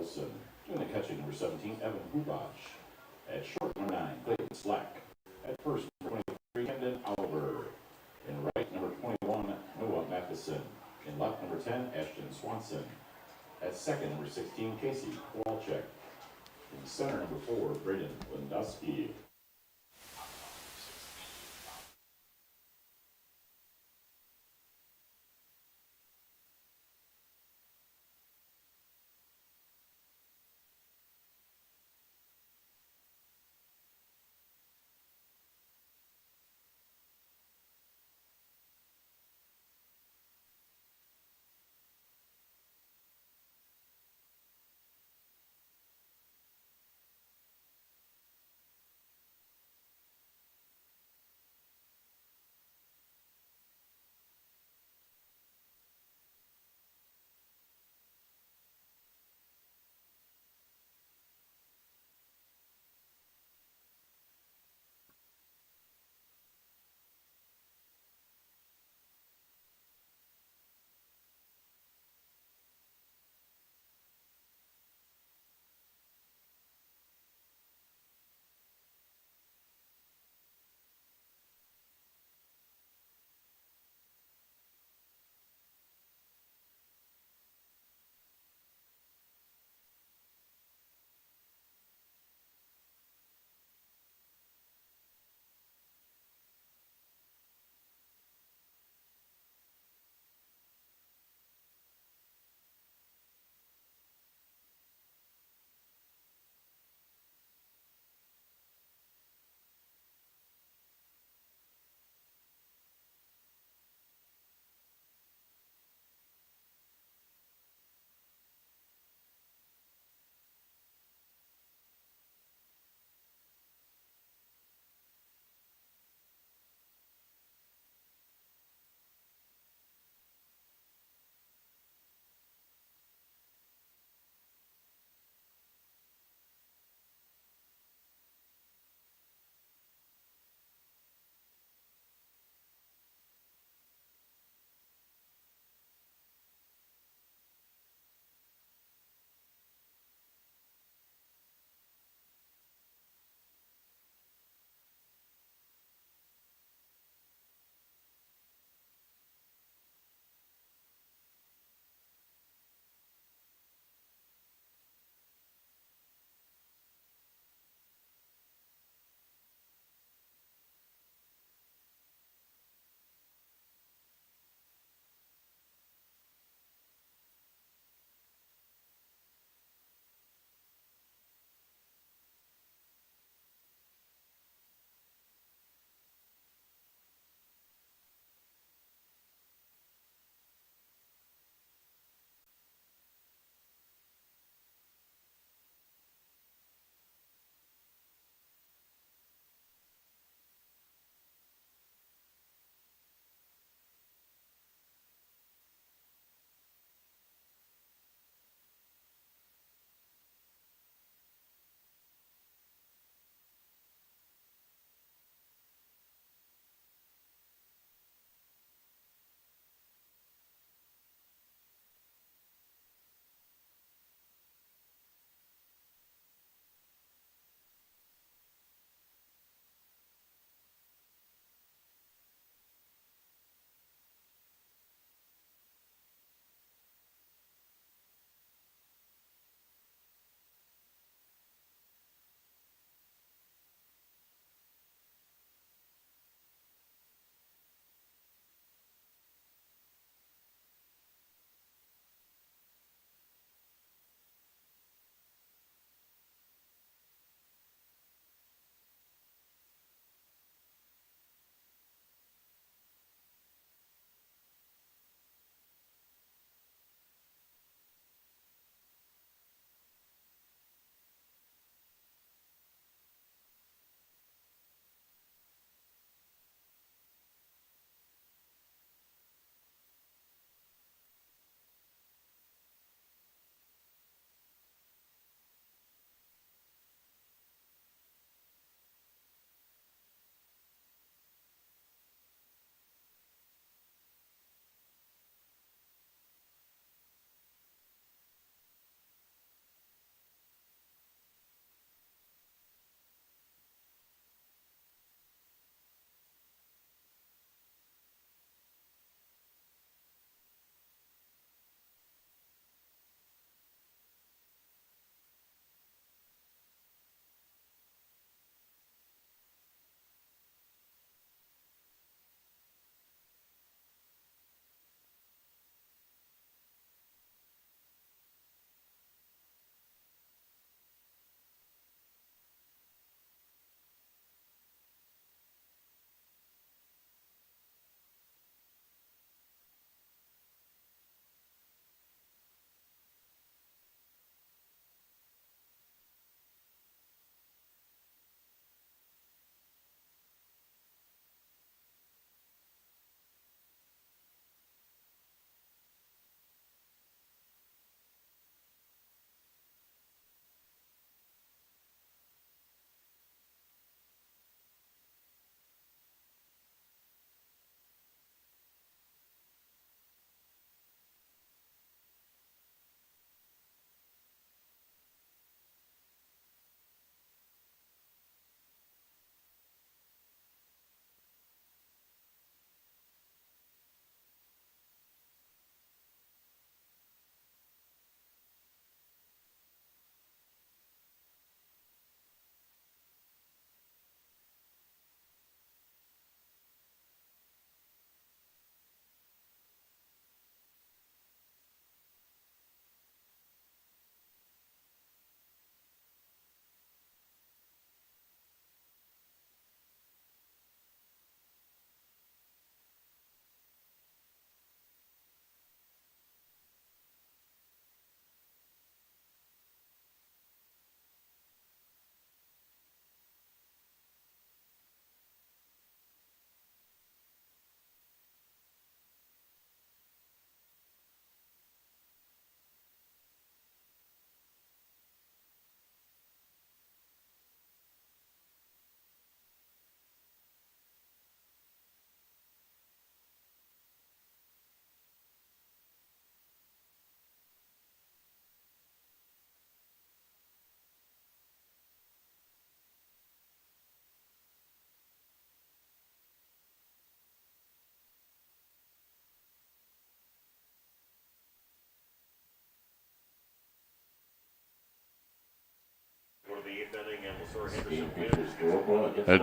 Olson. Doing the catching, number 17, Evan Hubach. At short, number 9, Clayton Slack. At first, number 23, Camden Oliver. In right, number 21, Noah Matheson. In left, number 10, Ashton Swanson. At second, number 16, Casey Kowalczyk. In center, number 4, Braden Lindowski.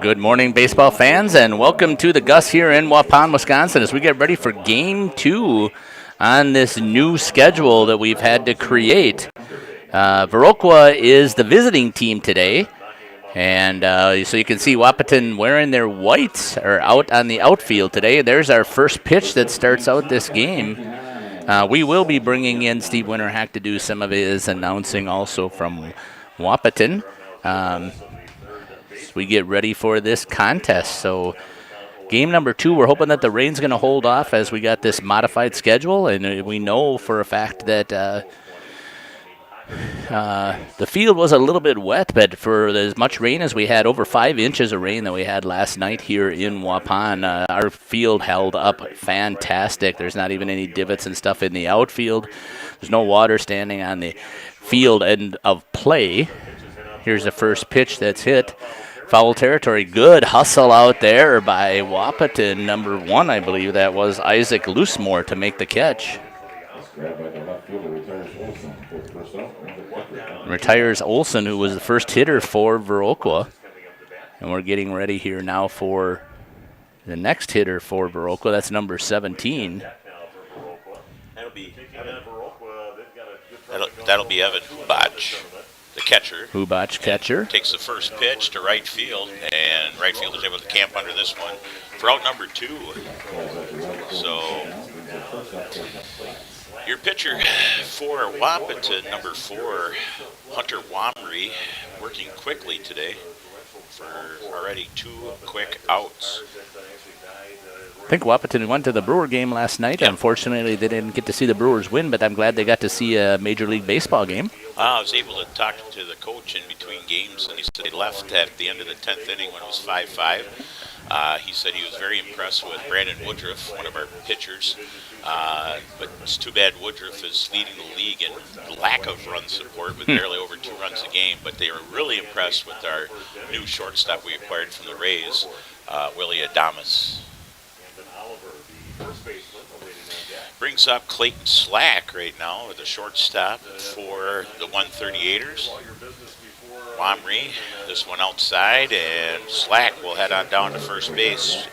Good morning, baseball fans, and welcome to the Gus here in Wahpeton, Wisconsin, as we get ready for Game 2 on this new schedule that we've had to create. Viroqua is the visiting team today, and so you can see Wahpeton wearing their whites are out on the outfield today. There's our first pitch that starts out this game. We will be bringing in Steve Winterhack to do some of his announcing also from Wahpeton. We get ready for this contest. So game number 2, we're hoping that the rain's going to hold off as we got this modified schedule, and we know for a fact that the field was a little bit wet, but for as much rain as we had, over 5 inches of rain that we had last night here in Wahpeton, our field held up fantastic. There's not even any divots and stuff in the outfield. There's no water standing on the field end of play. Here's the first pitch that's hit. Foul territory. Good hustle out there by Wahpeton. Number 1, I believe that was Isaac Loosemore to make the catch. Retires Olson, who was the first hitter for Viroqua. And we're getting ready here now for the next hitter for Viroqua. That's number 17. That'll be Evan Hubach, the catcher. Hubach, catcher. Takes the first pitch to right field, and right field is able to camp under this one for out number 2. So your pitcher for Wahpeton, number 4, Hunter Wamry, working quickly today for already 2 quick outs. I think Wahpeton went to the Brewer game last night. Yep. Unfortunately, they didn't get to see the Brewers win, but I'm glad they got to see a Major League Baseball game. I was able to talk to the coach in between games, and he said they left at the end of the 10th inning when it was 5-5. He said he was very impressed with Brandon Woodruff, one of our pitchers. But it's too bad Woodruff is leading the league in lack of run support with barely over 2 runs a game. But they were really impressed with our new shortstop we acquired from the Rays, Willie Adamas. Brings up Clayton Slack right now with a shortstop for the 138ers. Wamry, this one outside, and Slack will head on down to first base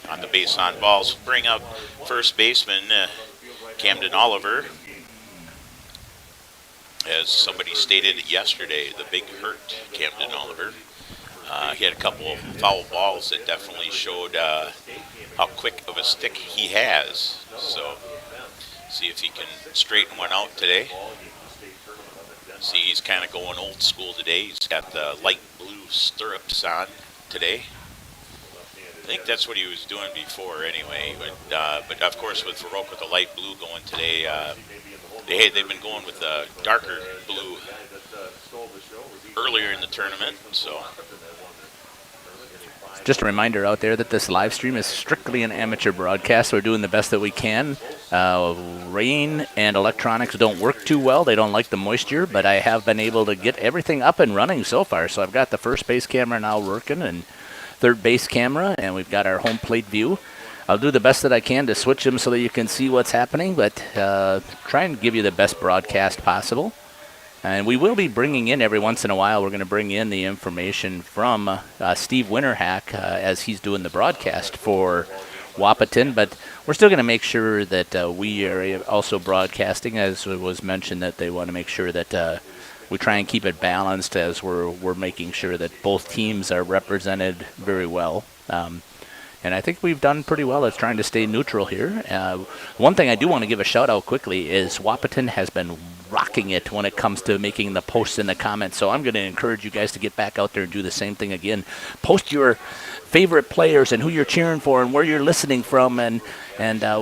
on the base on balls. Bring up first baseman Camden Oliver. As somebody stated yesterday, the big hurt Camden Oliver. He had a couple of foul balls that definitely showed how quick of a stick he has. So, see if he can straighten one out today. See, he's kind of going old school today. He's got the light blue stirrups on today. I think that's what he was doing before anyway. But of course, with Viroqua with the light blue going today, they've been going with the darker blue earlier in the tournament. So. Just a reminder out there that this live stream is strictly an amateur broadcast. We're doing the best that we can. Rain and electronics don't work too well. They don't like the moisture, but I have been able to get everything up and running so far. So I've got the first base camera now working and third base camera, and we've got our home plate view. I'll do the best that I can to switch them so that you can see what's happening, but try and give you the best broadcast possible. And we will be bringing in every once in a while, we're going to bring in the information from Steve Winterhack as he's doing the broadcast for Wahpeton. But we're still going to make sure that we are also broadcasting, as it was mentioned that they want to make sure that we try and keep it balanced as we're making sure that both teams are represented very well. And I think we've done pretty well at trying to stay neutral here. One thing I do want to give a shout out quickly is Wahpeton has been rocking it when it comes to making the posts in the comments. So I'm going to encourage you guys to get back out there and do the same thing again. Post your favorite players and who you're cheering for and where you're listening from and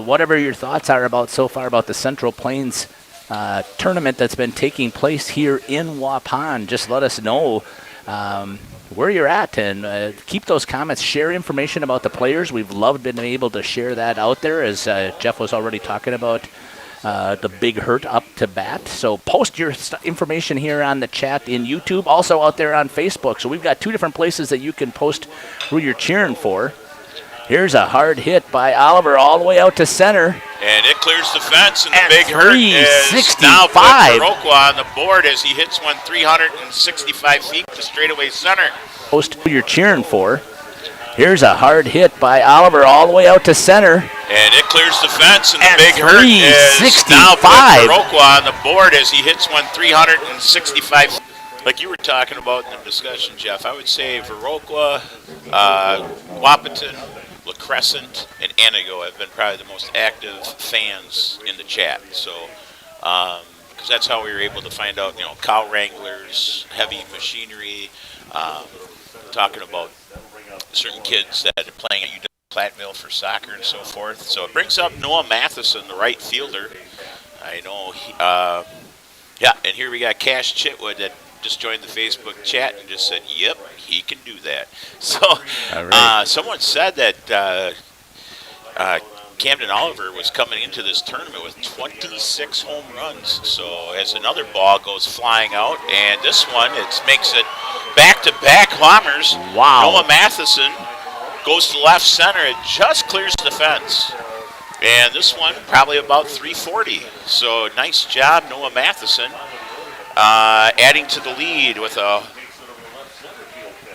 whatever your thoughts are about so far about the Central Plains tournament that's been taking place here in Wahpeton. Just let us know where you're at and keep those comments. Share information about the players. We've loved being able to share that out there, as Jeff was already talking about the big hurt up to bat. So post your information here on the chat in YouTube, also out there on Facebook. So we've got 2 different places that you can post who you're cheering for. Here's a hard hit by Oliver all the way out to center. And it clears the fence, and the And big hurt is now put 365. Viroqua on the board as he hits one 365 feet to straightaway center. Post who you're cheering for. Here's a hard hit by Oliver all the way out to center. And it clears the fence, and the And big hurt is now put 365. Viroqua on the board as he hits one 365. Like you were talking about in the discussion, Jeff, I would say Viroqua, Wahpeton, La Crescent, and Anago have been probably the most active fans in the chat. So, because that's how we were able to find out, cow wranglers, heavy machinery, talking about certain kids that are playing at UW Platteville for soccer and so forth. So it brings up Noah Matheson, the right fielder. I know, and here we got Cash Chitwood that just joined the Facebook chat and just said, yep, he can do that. So someone said that Camden Oliver was coming into this tournament with 26 home runs. So as another ball goes flying out, and this one, it makes it back-to-back homers. Wow. Noah Matheson goes to left center. It just clears the fence. And this one, probably about 340. So nice job, Noah Matheson, adding to the lead with a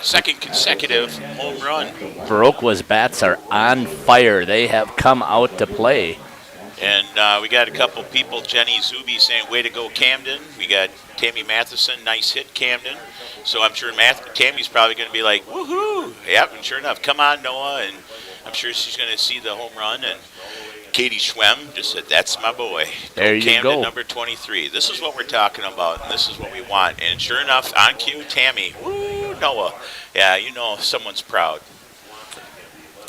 second consecutive home run. Viroqua's bats are on fire. They have come out to play. And we got a couple people, Jenny Zuby saying, way to go, Camden. We got Tammy Matheson, nice hit, Camden. So I'm sure Tammy's probably going to be like, woohoo. Yep, and sure enough, come on, Noah. And I'm sure she's going to see the home run. And Katie Schwem just said, that's my boy. There you Camden, go. number 23. This is what we're talking about, and this is what we want. And sure enough, on cue, Tammy. Woo, Noah. Yeah, someone's proud.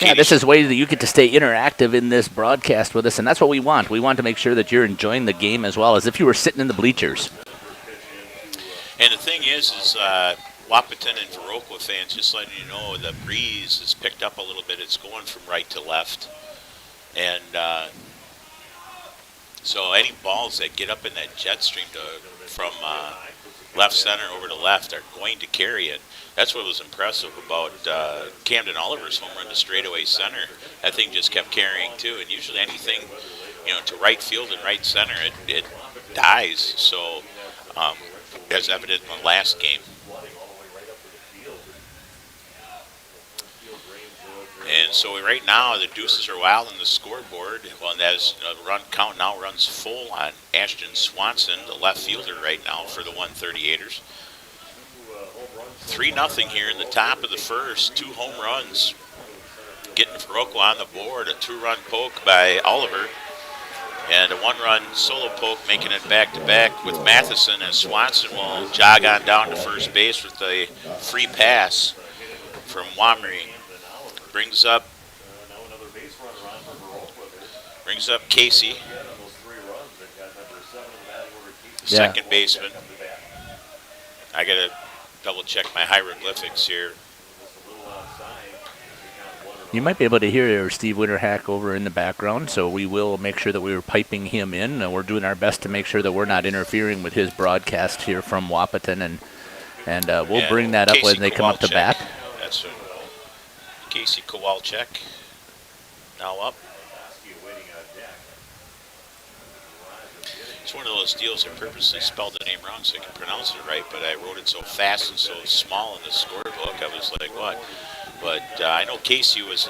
Yeah, this is ways that you get to stay interactive in this broadcast with us, and that's what we want. We want to make sure that you're enjoying the game as well as if you were sitting in the bleachers. And the thing is Wahpeton and Viroqua fans, just letting you know, the breeze has picked up a little bit. It's going from right to left. And so any balls that get up in that jet stream from left center over to left are going to carry it. That's what was impressive about Camden Oliver's home run to straightaway center. That thing just kept carrying too. And usually anything, to right field and right center, it dies. So as evident in the last game. And so right now the deuces are wild on the scoreboard. Well, as the run count now runs full on Ashton Swanson, the left fielder right now for the 138ers. 3-0 here in the top of the first. 2 home runs. Getting Viroqua on the board. A 2-run poke by Oliver. And a 1-run solo poke, making it back-to-back with Matheson, as Swanson will jog on down to first base with a free pass from Wamry. Brings up Casey, the second baseman. I got to double check my hieroglyphics here. You might be able to hear Steve Winterhack over in the background, so we will make sure that we were piping him in. And we're doing our best to make sure that we're not interfering with his broadcast here from Wahpeton, and we'll bring that up when they come up to bat. That's right. Casey Kowalczyk now up. It's one of those deals I purposely spelled the name wrong so I can pronounce it right, but I wrote it so fast and so small in the scorebook, I was like, what? But I know Casey was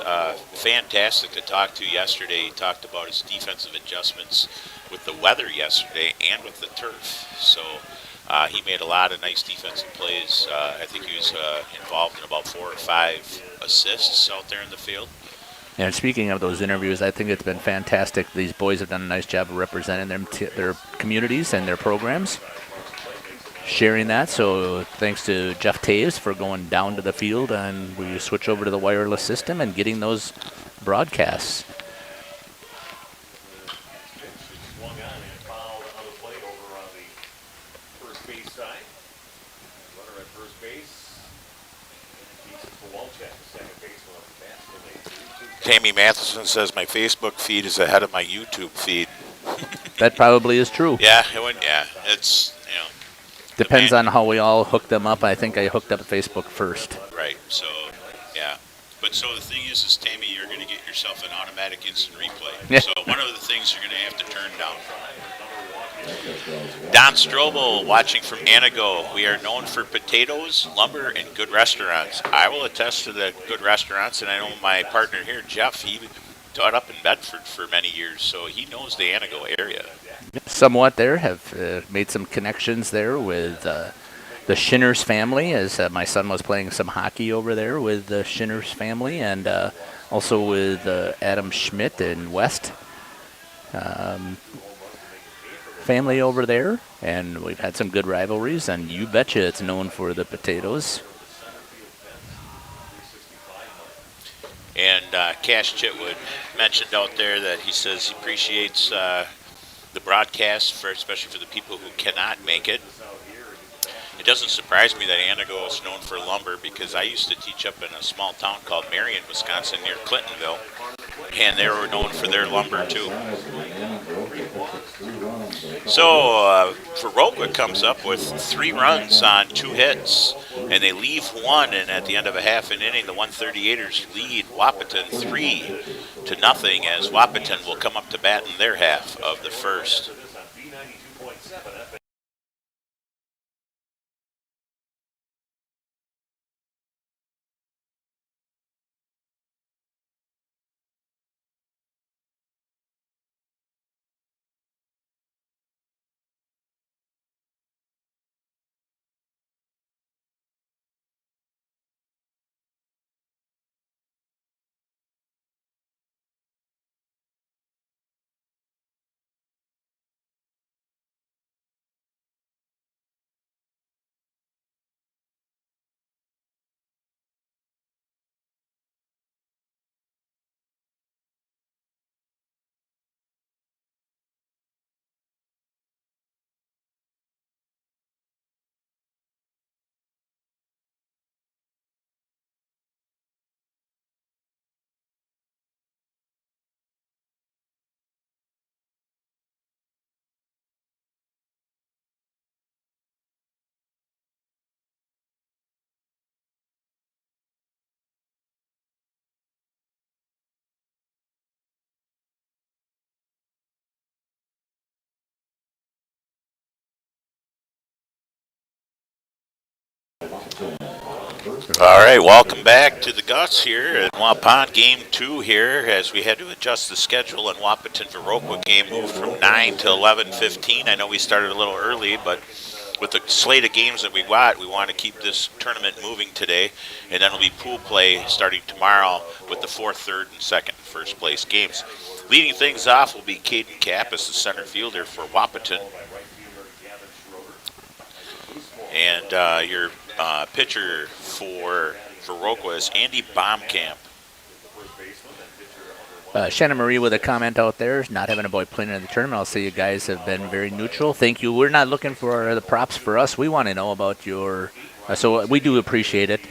fantastic to talk to yesterday. He talked about his defensive adjustments with the weather yesterday and with the turf. So he made a lot of nice defensive plays. I think he was involved in about 4 or 5 assists out there in the field. And speaking of those interviews, I think it's been fantastic. These boys have done a nice job of representing their communities and their programs, sharing that. So thanks to Jeff Taves for going down to the field, and we switch over to the wireless system and getting those broadcasts. Tammy Matheson says my Facebook feed is ahead of my YouTube feed. That probably is true. Yeah, it's, Depends on how we all hook them up. I think I hooked up Facebook first. Right, so, yeah. But So the thing is Tammy, you're going to get yourself an automatic instant replay. Yeah. So one of the things you're going to have to turn down. Don Strobel watching from Anago. We are known for potatoes, lumber, and good restaurants. I will attest to the good restaurants, and I know my partner here, Jeff, he taught up in Bedford for many years, so he knows the Anago area. Somewhat there, have made some connections there with the Shinners family, as my son was playing some hockey over there with the Shinners family, and also with Adam Schmidt and West family over there, and we've had some good rivalries, and you betcha it's known for the potatoes. And Cash Chitwood mentioned out there that he says he appreciates the broadcast, especially for the people who cannot make it. It doesn't surprise me that Anago is known for lumber, because I used to teach up in a small town called Marion, Wisconsin, near Clintonville, and they were known for their lumber too. So Viroqua comes up with 3 runs on 2 hits, and they leave 1, and at the end of a half an inning, the 138ers lead Wahpeton 3-0, as Wahpeton will come up to bat in their half of the first. All right, welcome back to the Guts here at Wahpeton, Game 2 here, as we had to adjust the schedule, and Wahpeton-Viroqua game moved from 9 to 11:15. I know we started a little early, but with the slate of games that we got, we want to keep this tournament moving today, and then it'll be pool play starting tomorrow with the 4th, 3rd, and 2nd and 1st place games. Leading things off will be Caden Kappas, the center fielder for Wahpeton. And your pitcher for Viroqua is Andy Baumkamp. Shannon Marie with a comment out there, not having a boy playing in the tournament. I'll say you guys have been very neutral. Thank you. We're not looking for the props for us. We want to know about your... so we do appreciate it.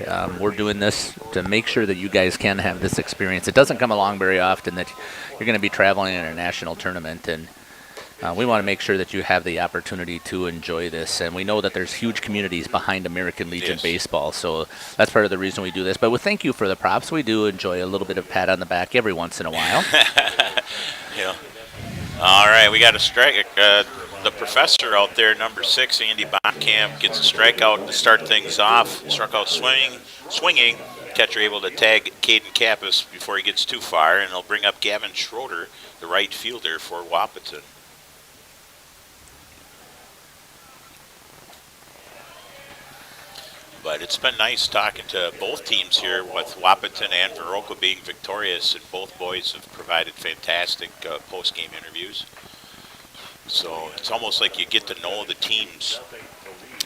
We're doing this to make sure that you guys can have this experience. It doesn't come along very often that you're going to be traveling in a national tournament, and we want to make sure that you have the opportunity to enjoy this. And we know that there's huge communities behind American Legion baseball, so that's part of the reason we do this. But thank you for the props. We do enjoy a little bit of pat on the back every once in a while. Yeah. All right, we got a strike. The professor out there, number 6, Andy Baumkamp, gets a strikeout to start things off. Struck out swinging. Catcher able to tag Caden Kappas before he gets too far, and they'll bring up Gavin Schroeder, the right fielder for Wahpeton. But it's been nice talking to both teams here, with Wahpeton and Viroqua being victorious, and both boys have provided fantastic post-game interviews. So it's almost like you get to know the teams.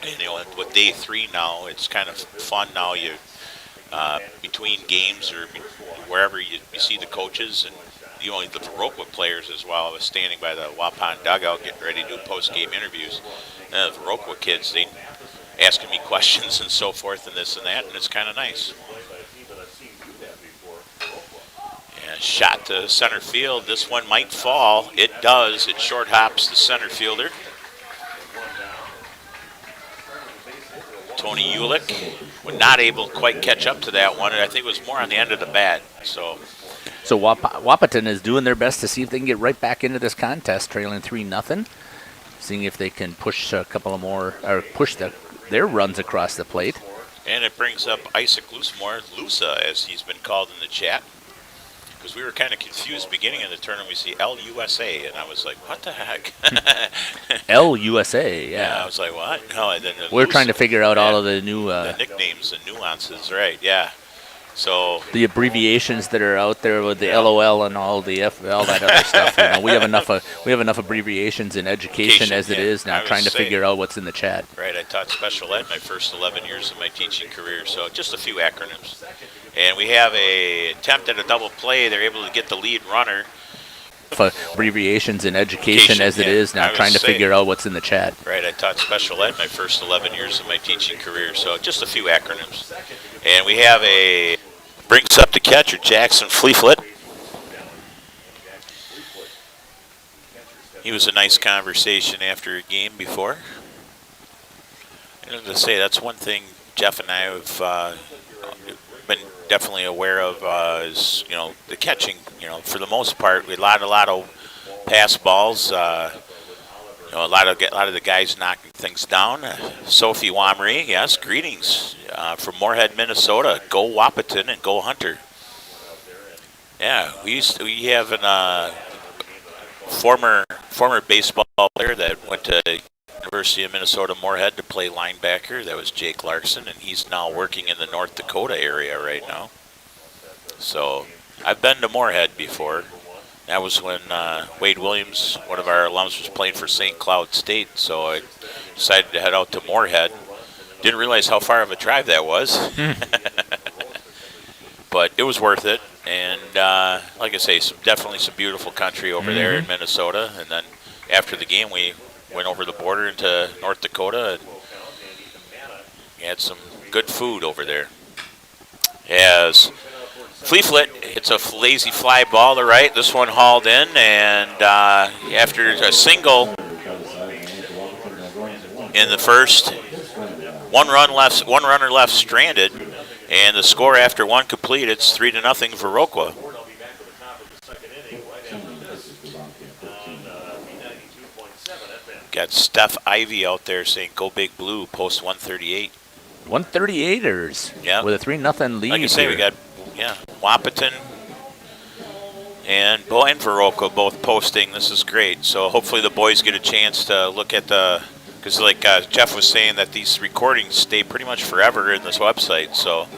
And, with day 3 now, it's kind of fun now. You between games or wherever you see the coaches and the Viroqua players as well. I was standing by the Wahpeton dugout getting ready to do post-game interviews. And the Viroqua kids, they asking me questions and so forth and this and that, and it's kind of nice. And shot to center field. This one might fall. It does. It short hops the center fielder Tony Ulick was not able to quite catch up to that one, and I think it was more on the end of the bat. So Wahpeton is doing their best to see if they can get right back into this contest, trailing 3-0, seeing if they can push a couple of more, or push their runs across the plate. And it brings up Isaac Loosemore, Lusa, as he's been called in the chat. Because we were kind of confused beginning of the tournament. We see LUSA, and I was like, what the heck? LUSA, yeah. I was like, what? No, and then we're trying to figure out all of the new... the nicknames and nuances, right, yeah. So the abbreviations that are out there with the LOL and all the all that other stuff. We have enough abbreviations in education as it is now, trying to figure out what's in the chat. Right, I taught special ed my first 11 years of my teaching career, so just a few acronyms. And we have a attempt at a double play. They're able to get the lead runner. Abbreviations in education as it is now, trying to figure out what's in the chat. Right, I taught special ed my first 11 years of my teaching career, so just a few acronyms. And we have a brings up the catcher, Jackson Fleeflet. He was a nice conversation after a game before. And as I say, that's one thing Jeff and I have been definitely aware of is, the catching. For the most part, we had a lot of pass balls. A lot of the guys knocking things down. Sophie Wamry, yes, greetings from Moorhead, Minnesota. Go Wahpeton and go Hunter. Yeah, we have a former baseball player that went to University of Minnesota Moorhead to play linebacker. That was Jake Larson, and he's now working in the North Dakota area right now. So I've been to Moorhead before. That was when Wade Williams, one of our alums, was playing for St. Cloud State, so I decided to head out to Moorhead. Didn't realize how far of a drive that was. But it was worth it. And like I say, definitely some beautiful country over there in Minnesota. And then after the game, we went over the border into North Dakota and had some good food over there. As Fleeflet, it's a lazy fly ball to right. This one hauled in, and after a single in the first, one runner left stranded, and the score after one complete, it's 3-0 Viroqua. Got Steph Ivy out there saying "Go Big Blue," post 138. 138ers. Yeah. With a 3-0 lead. Like I say, we got Wahpeton and Viroqua both posting. This is great. So hopefully the boys get a chance to look at because like Jeff was saying that these recordings stay pretty much forever in this website. So,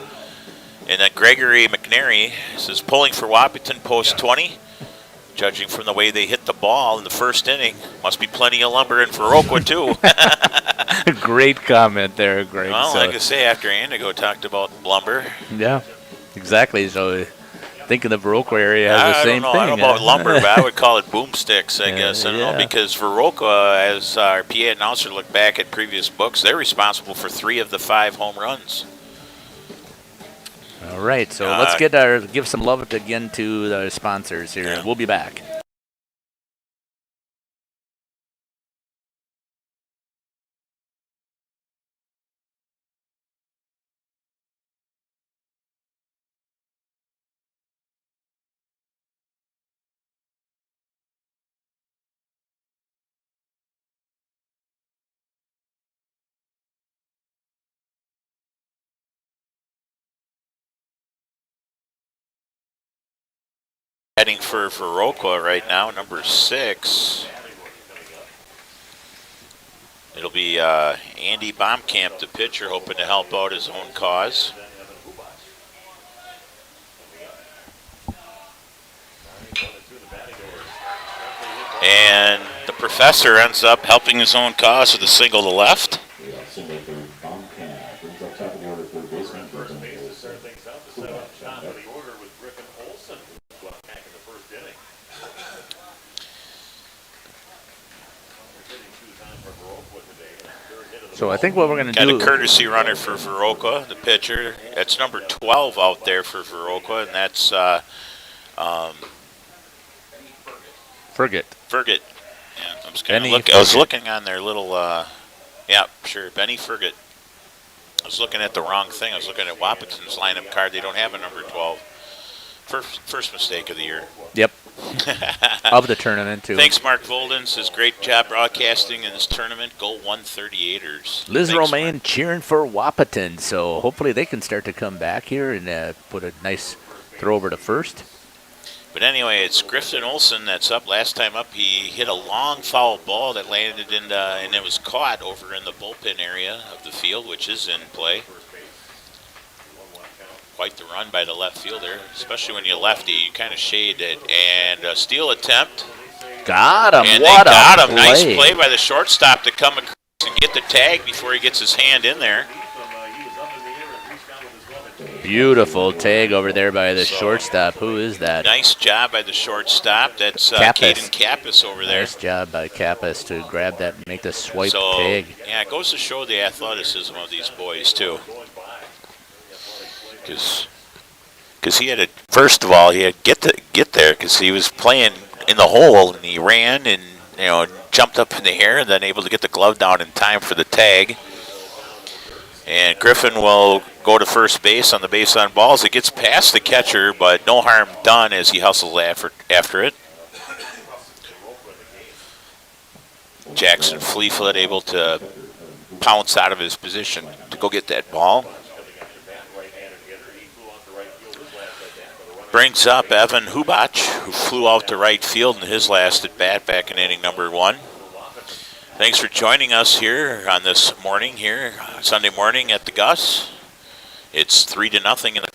and then Gregory McNary says pulling for Wahpeton post 20. Judging from the way they hit the ball in the first inning, must be plenty of lumber in Viroqua too. Great comment there, Greg. Well, like I say, after Indigo talked about lumber. Yeah, exactly. So I think in the Viroqua area has the same thing. I don't know about lumber, but I would call it boomsticks, I guess. I don't know, because Viroqua, as our PA announcer looked back at previous books, they're responsible for 3 of the 5 home runs. All right, so let's give some love again to the sponsors here. Yeah. We'll be back. Heading for Viroqua right now, number 6. It'll be Andy Baumkamp, the pitcher, hoping to help out his own cause. And the professor ends up helping his own cause with a single to left. So I think what we're going to do... Got a courtesy runner for Viroqua, the pitcher. That's number 12 out there for Viroqua, and that's... Ferget. Yeah, I was looking on their little... yeah, sure, Benny Ferget. I was looking at the wrong thing. I was looking at Wahpeton's lineup card. They don't have a number 12. First mistake of the year. Yep. Of the tournament, too. Thanks, Mark Volden. Says great job broadcasting in this tournament. Goal 138ers. Liz Thanks, Romaine Mark. cheering for Wahpeton, so hopefully they can start to come back here and put a nice throw over to first. But anyway, it's Griffin Olson that's up. Last time up, he hit a long foul ball that landed in and it was caught over in the bullpen area of the field, which is in play. Quite the run by the left fielder, especially when you're lefty. You kind of shade it. And a steal attempt. Got him. And What they got a him. Nice play by the shortstop to come across and get the tag before he gets his hand in there. Beautiful tag over there by the shortstop. Who is that? Nice job by the shortstop. That's Kappas. Caden Kappas over there. Nice job by Kappas to grab that and make the swipe So, tag. yeah, it goes to show the athleticism of these boys, too. Because he had to, first of all, he had to get there because he was playing in the hole and he ran and, jumped up in the air and then able to get the glove down in time for the tag. And Griffin will go to first base on the base on balls. It gets past the catcher, but no harm done as he hustles after it. Jackson Fleeflet able to pounce out of his position to go get that ball. Brings up Evan Hubach, who flew out to right field in his last at bat back in inning number 1. Thanks for joining us here on this morning here, Sunday morning at the Gus. It's 3-0 in the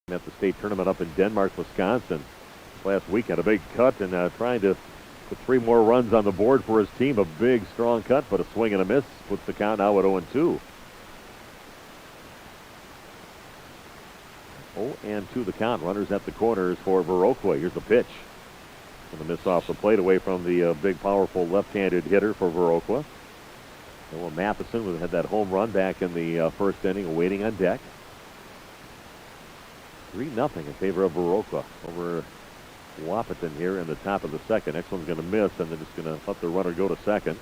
at the state tournament up in Denmark, Wisconsin. Last week had a big cut and trying to put 3 more runs on the board for his team. A big, strong cut, but a swing and a miss puts the count now at 0-2. 0-2 the count. Runners at the corners for Viroqua. Here's the pitch. Going to miss off the plate away from the big, powerful left-handed hitter for Viroqua. Noah Matheson had that home run back in the first inning, waiting on deck. 3-0 in favor of Viroqua over Wahpeton here in the top of the second. Next one's going to miss, and they're just going to let the runner go to second.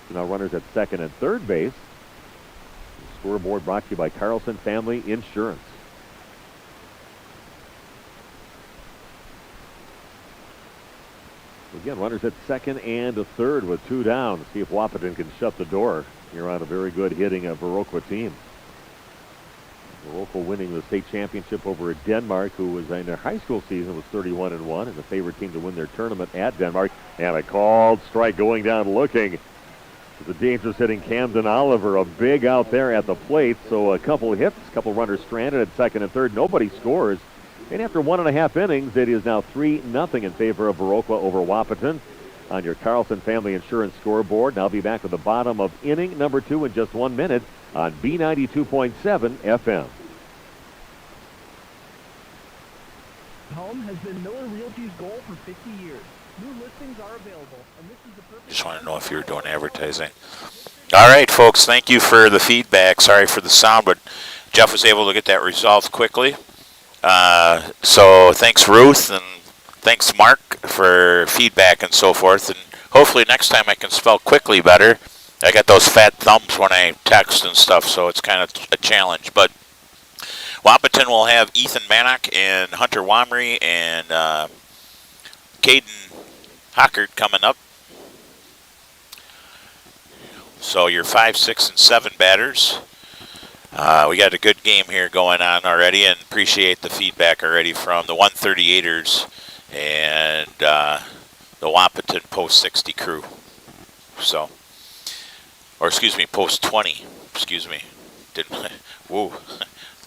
So now runners at second and third base. The scoreboard brought to you by Carlson Family Insurance. Again, runners at second and a third with 2 down. See if Wahpeton can shut the door here on a very good hitting Viroqua team. Viroqua winning the state championship over Denmark, who was in their high school season was 31-1, and the favorite team to win their tournament at Denmark. And a called strike going down looking. The dangerous hitting Camden Oliver, a big out there at the plate. So a couple hits, a couple runners stranded at second and third. Nobody scores. And after 1.5 innings, it is now 3-0 in favor of Viroqua over Wahpeton on your Carlson Family Insurance scoreboard. And I'll be back with the bottom of inning number 2 in just 1 minute on B92.7 FM. Home has been Miller Realty's goal for 50 years. New listings are available, and this is the perfect... Just want to know if you were doing advertising. All right, folks, thank you for the feedback. Sorry for the sound, but Jeff was able to get that resolved quickly. So thanks, Ruth, and thanks, Mark, for feedback and so forth. And hopefully next time I can spell quickly better. I got those fat thumbs when I text and stuff, so it's kind of a challenge. But Wahpeton will have Ethan Mannock and Hunter Wamry and Caden Hockert coming up. So your 5, 6, and 7 batters. We got a good game here going on already, and appreciate the feedback already from the 138ers and the Wahpeton Post 60 crew. So, or excuse me, Post 20. Excuse me. Didn't. Whoa.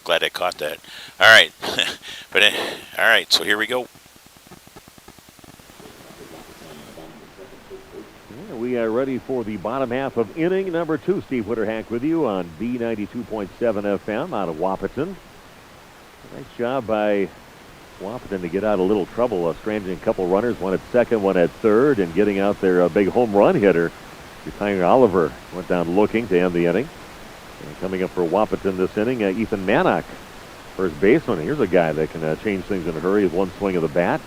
Glad I caught that. All right, but all right. So here we go. We are ready for the bottom half of inning number 2. Steve Witterhack with you on B92.7 FM out of Wahpeton. Nice job by Wahpeton to get out of a little trouble, stranding a couple runners, one at second, one at third, and getting out their big home run hitter. Tyler Oliver went down looking to end the inning. And coming up for Wahpeton this inning, Ethan Mannock, first baseman. Here's a guy that can change things in a hurry with one swing of the bat.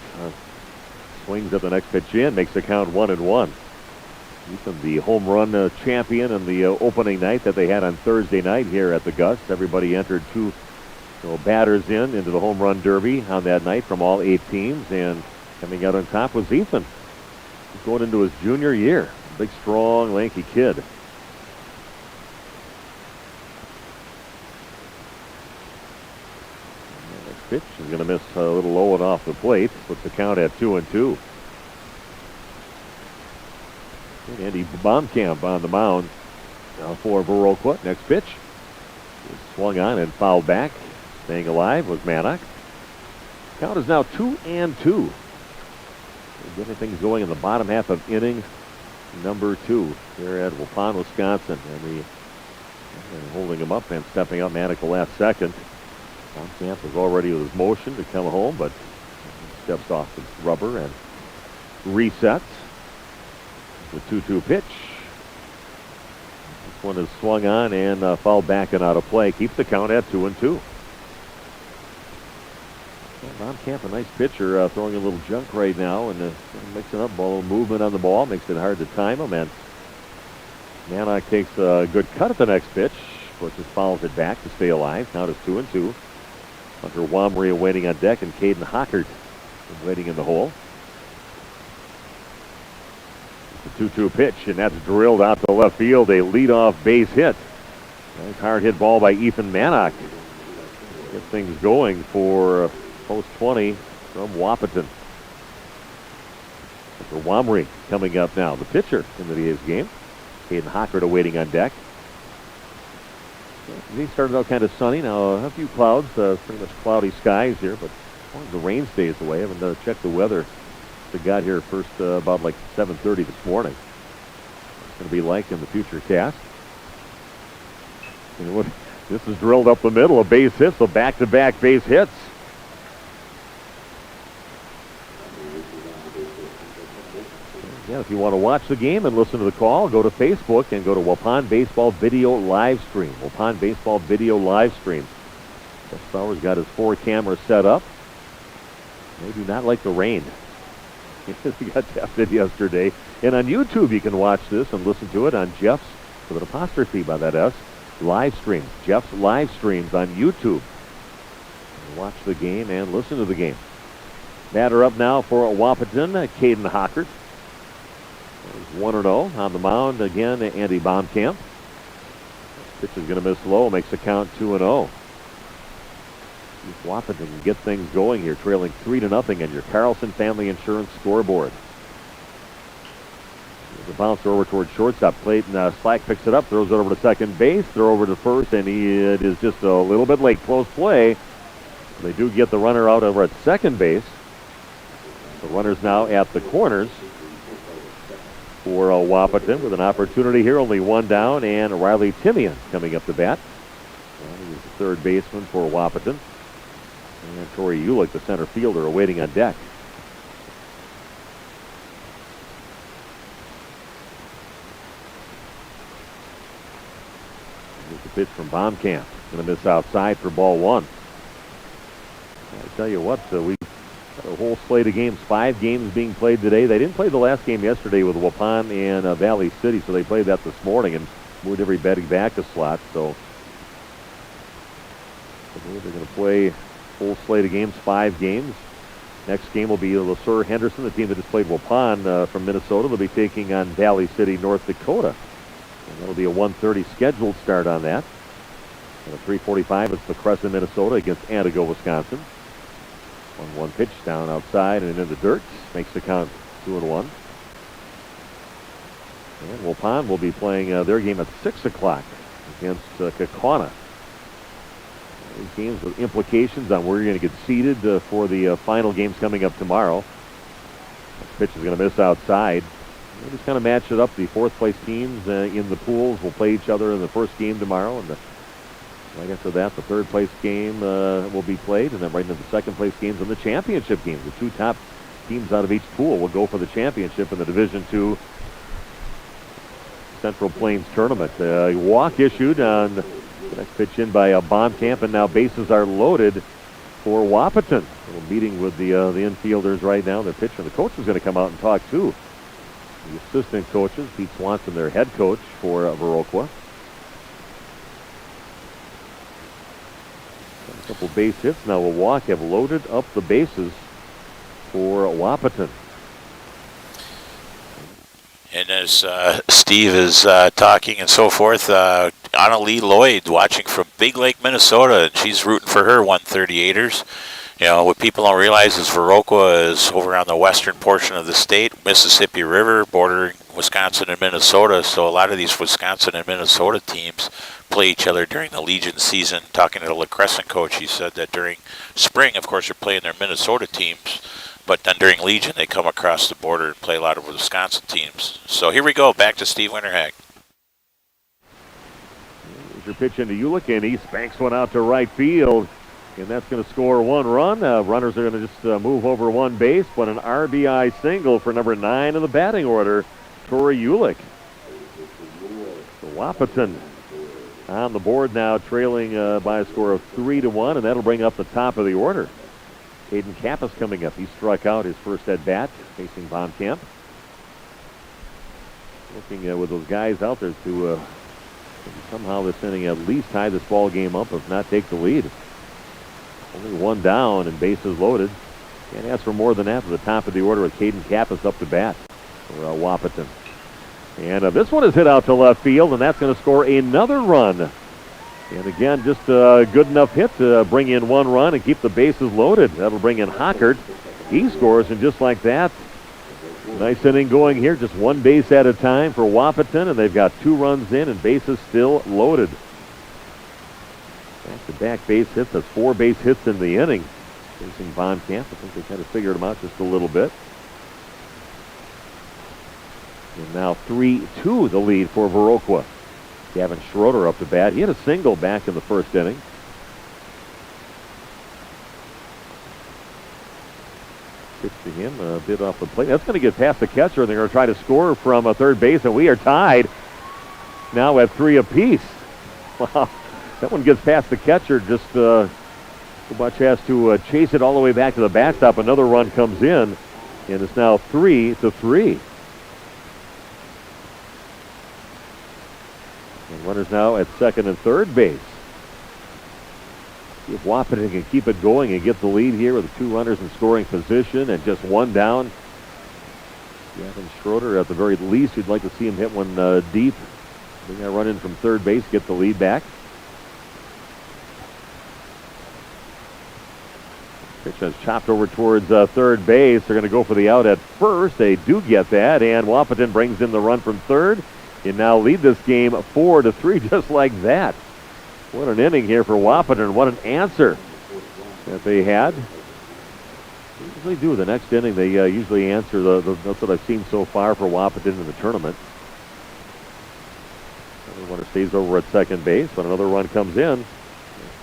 Swings at the next pitch in, makes the count 1-1. Ethan, the home run champion in the opening night that they had on Thursday night here at the Gus. Everybody entered 2 batters into the home run derby on that night from all 8 teams. And coming out on top was Ethan. He's going into his junior year. Big, strong, lanky kid. Next pitch is going to miss a little low and off the plate. Puts the count at 2-2. Andy Baumkamp on the mound for Viroqua. Next pitch is swung on and fouled back. Staying alive was Mannock. Count is now 2-2. Getting things going in the bottom half of inning number 2 here at Wahpeton, Wisconsin. And holding him up and stepping up Mannock the last second. Baumkamp was already with his motion to come home, but steps off the rubber and resets. The 2-2 pitch. This one is swung on and fouled back and out of play. Keeps the count at 2-2. Baumkamp, a nice pitcher, throwing a little junk right now and mixing up a little movement on the ball. Makes it hard to time him. And Mannock takes a good cut at the next pitch, but just fouls it back to stay alive. Count is 2-2. Hunter Wamry waiting on deck, and Caden Hockert waiting in the hole. The 2-2 pitch, and that's drilled out to left field. A leadoff base hit. Nice hard hit ball by Ethan Mannock. Get things going for Post 20 from Wahpeton. For Wamry coming up now, the pitcher in today's game. Caden Hockert awaiting on deck. He started out kind of sunny. Now a few clouds, pretty much cloudy skies here, but as long as the rain stays away, I haven't checked the weather. They got here first about like 7:30 this morning. It's going to be like in the future cast. And what, this is drilled up the middle, a base hit, so back-to-back base hits. Yeah, if you want to watch the game and listen to the call, go to Facebook and go to Wahpeton Baseball Video Live Stream. Wahpeton Baseball Video Live Stream. Jeff Bauer's got his 4 cameras set up. They do not like the rain. He got tested yesterday. And on YouTube, you can watch this and listen to it on Jeff's, with an apostrophe by that S, live streams. Jeff's live streams on YouTube. Watch the game and listen to the game. Batter up now for Wahpeton, Caden Hockert. He's 1-0 on the mound again, Andy Baumkamp. Pitch is going to miss low, makes the count 2-0. Wahpeton can get things going here, trailing 3-0 on your Carlson Family Insurance scoreboard. The bouncer over towards shortstop plate, and Slack picks it up, throws it over to second base, throw over to first, and it is just a little bit late. Close play. They do get the runner out over at second base. The runner's now at the corners for Wahpeton with an opportunity here. Only one down, and Riley Timian coming up to bat. He's the third baseman for Wahpeton. And Torrey Ulick, the center fielder, awaiting on deck. Here's the pitch from Baumkamp. Going to miss outside for ball 1. I tell you what, we got a whole slate of games, 5 games being played today. They didn't play the last game yesterday with Wahpeton and Valley City, so they played that this morning and moved everybody back a slot. So they're going to play full slate of games, 5 games. Next game will be LeSueur Henderson, the team that just played Wahpeton from Minnesota. They'll be taking on Valley City, North Dakota. And that'll be a 1:30 scheduled start on that. And at 3:45, it's McCresson, Minnesota against Antigo, Wisconsin. 1-1 pitch down outside and in the dirt. Makes the count 2-1. And Wahpeton will be playing their game at 6 o'clock against Kaukauna. These games with implications on where you're going to get seated for the final games coming up tomorrow. This pitch is going to miss outside. They just kind of match it up. The 4th place teams in the pools will play each other in the first game tomorrow. And right after that, the 3rd place game will be played. And then right into the 2nd place games and the championship games. The 2 top teams out of each pool will go for the championship in the Division II Central Plains Tournament. A walk issued on the next pitch in by Baumkamp, and now bases are loaded for Wahpeton. A meeting with the infielders right now. Their pitcher and the coach is going to come out and talk too. The assistant coaches, Pete Swanson, their head coach for Viroqua. A couple base hits. Now a walk have loaded up the bases for Wahpeton. And as Steve is talking and so forth, Anna Lee Lloyd watching from Big Lake, Minnesota, and she's rooting for her 138ers. You know, what people don't realize is Viroqua is over on the western portion of the state, Mississippi River, bordering Wisconsin and Minnesota. So a lot of these Wisconsin and Minnesota teams play each other during the Legion season. Talking to the La Crescent coach, he said that during spring, of course, they're playing their Minnesota teams. But then during Legion, they come across the border and play a lot of Wisconsin teams. So here we go, back to Steve Winterhag. Here's your pitch into Ulick, and he spanks one out to right field. And that's going to score 1 run. Runners are going to just move over 1 base, but an RBI single for number 9 in the batting order, Torrey Ulick. So Wahpeton on the board now, trailing by a score of 3-1, and that'll bring up the top of the order. Caden Kappas coming up. He struck out his first at bat, facing Baumkamp. Looking with those guys out there to somehow this inning at least tie this ball game up, if not take the lead. Only 1 down and bases loaded. Can't ask for more than that at the top of the order with Caden Kappas up to bat for Wahpeton. And this one is hit out to left field, and that's going to score another run. And again, just a good enough hit to bring in 1 run and keep the bases loaded. That'll bring in Hockert. He scores, and just like that, nice inning going here. Just 1 base at a time for Wahpeton, and they've got 2 runs in and bases still loaded. Back-to-back base hits. That's 4 base hits in the inning. Facing Von Camp. I think they kind of figured him out just a little bit. And now 3-2 the lead for Viroqua. Gavin Schroeder up to bat. He had a single back in the first inning. Pitch to him, a bit off the plate. That's going to get past the catcher. They're going to try to score from a third base, and we are tied now at 3 apiece. Wow, that one gets past the catcher. Just Kubach has to chase it all the way back to the backstop. Another run comes in, and it's now 3-3. And runners now at second and third base. See if Wahpeton can keep it going and get the lead here with the 2 runners in scoring position and just 1 down. Gavin Schroeder, at the very least, you'd like to see him hit one deep. They're going to run in from third base, get the lead back. Pitch is chopped over towards third base. They're going to go for the out at first. They do get that, and Wahpeton brings in the run from third. And now lead this game 4-3, just like that. What an inning here for Wahpeton. What an answer that they had. They usually do. The next inning, they usually answer. That's what I've seen so far for Wahpeton in the tournament. Another runner stays over at second base, but another run comes in.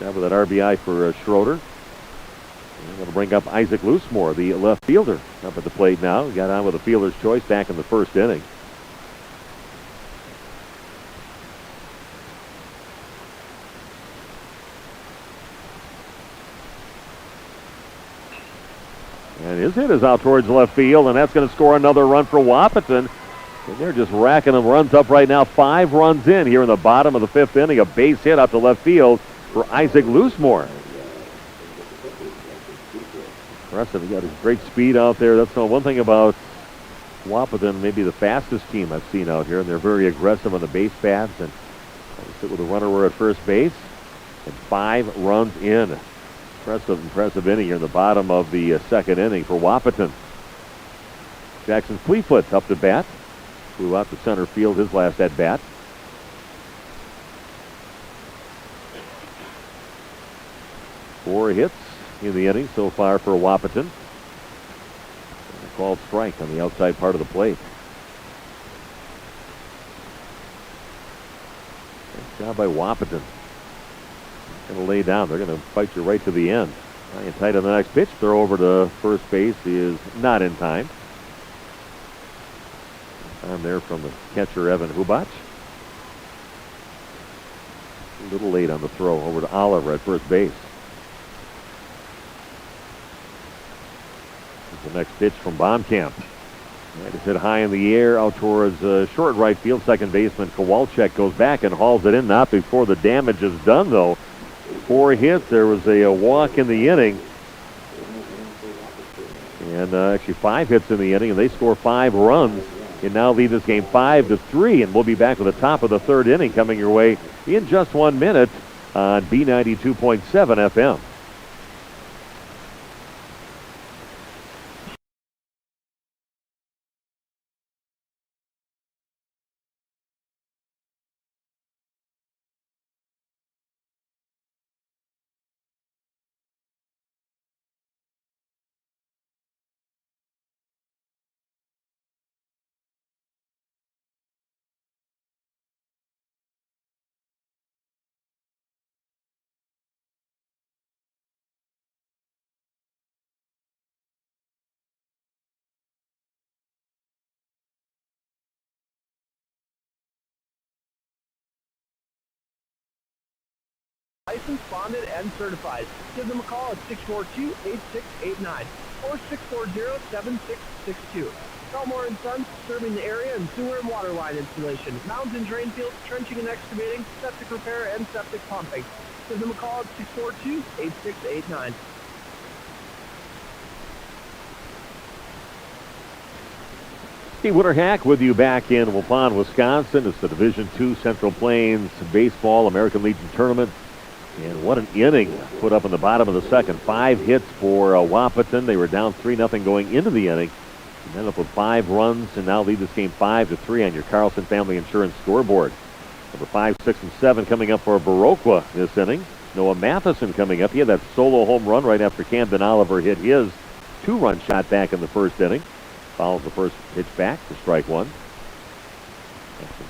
Now with that RBI for Schroeder. And going to bring up Isaac Loosemore, the left fielder, up at the plate now. He got on with a fielder's choice back in the first inning. And his hit is out towards left field, and that's going to score another run for Wahpeton. And they're just racking them runs up right now. 5 runs in here in the bottom of the 5th inning. A base hit out to left field for Isaac Loosemore. Impressive. He got his great speed out there. That's the one thing about Wahpeton, maybe the fastest team I've seen out here, and they're very aggressive on the base paths. And sit with a runner at first base, and 5 runs in. Impressive inning here in the bottom of the second inning for Wahpeton. Jackson Fleetfoot up to bat. Flew out to center field his last at bat. Four hits in the inning so far for Wahpeton. A called strike on the outside part of the plate. Nice job by Wahpeton. Going to lay down. They're going to fight you right to the end. High and tight on the next pitch. Throw over to first base is not in time. Time there from the catcher, Evan Hubach. A little late on the throw over to Oliver at first base. The next pitch from Baumkamp. That is hit high in the air out towards short right field. Second baseman Kowalczyk goes back and hauls it in. Not before the damage is done, though. 4 hits. There was a walk in the inning. And actually 5 hits in the inning, and they score 5 runs. And now lead this game 5-3. And we'll be back with the top of the 3rd inning coming your way in just 1 minute on B92.7 FM. Licensed, bonded, and certified. Give them a call at 642-8689 or 640-7662. Belmore & Sons, serving the area in sewer and water line installation, mounds and drain fields, trenching and excavating, septic repair, and septic pumping. Give them a call at 642-8689. Steve Winterhack with you back in Wahpeton, Wisconsin. It's the Division II Central Plains Baseball American Legion Tournament. And what an inning put up in the bottom of the second. 5 hits for Wahpeton. They were down 3-0 going into the inning. And ended up with 5 runs and now lead this game 5-3 on your Carlson Family Insurance scoreboard. Number 5, 6, and 7 coming up for Viroqua this inning. Noah Matheson coming up. He had that solo home run right after Camden Oliver hit his 2-run shot back in the first inning. Fouls the first pitch back for strike one.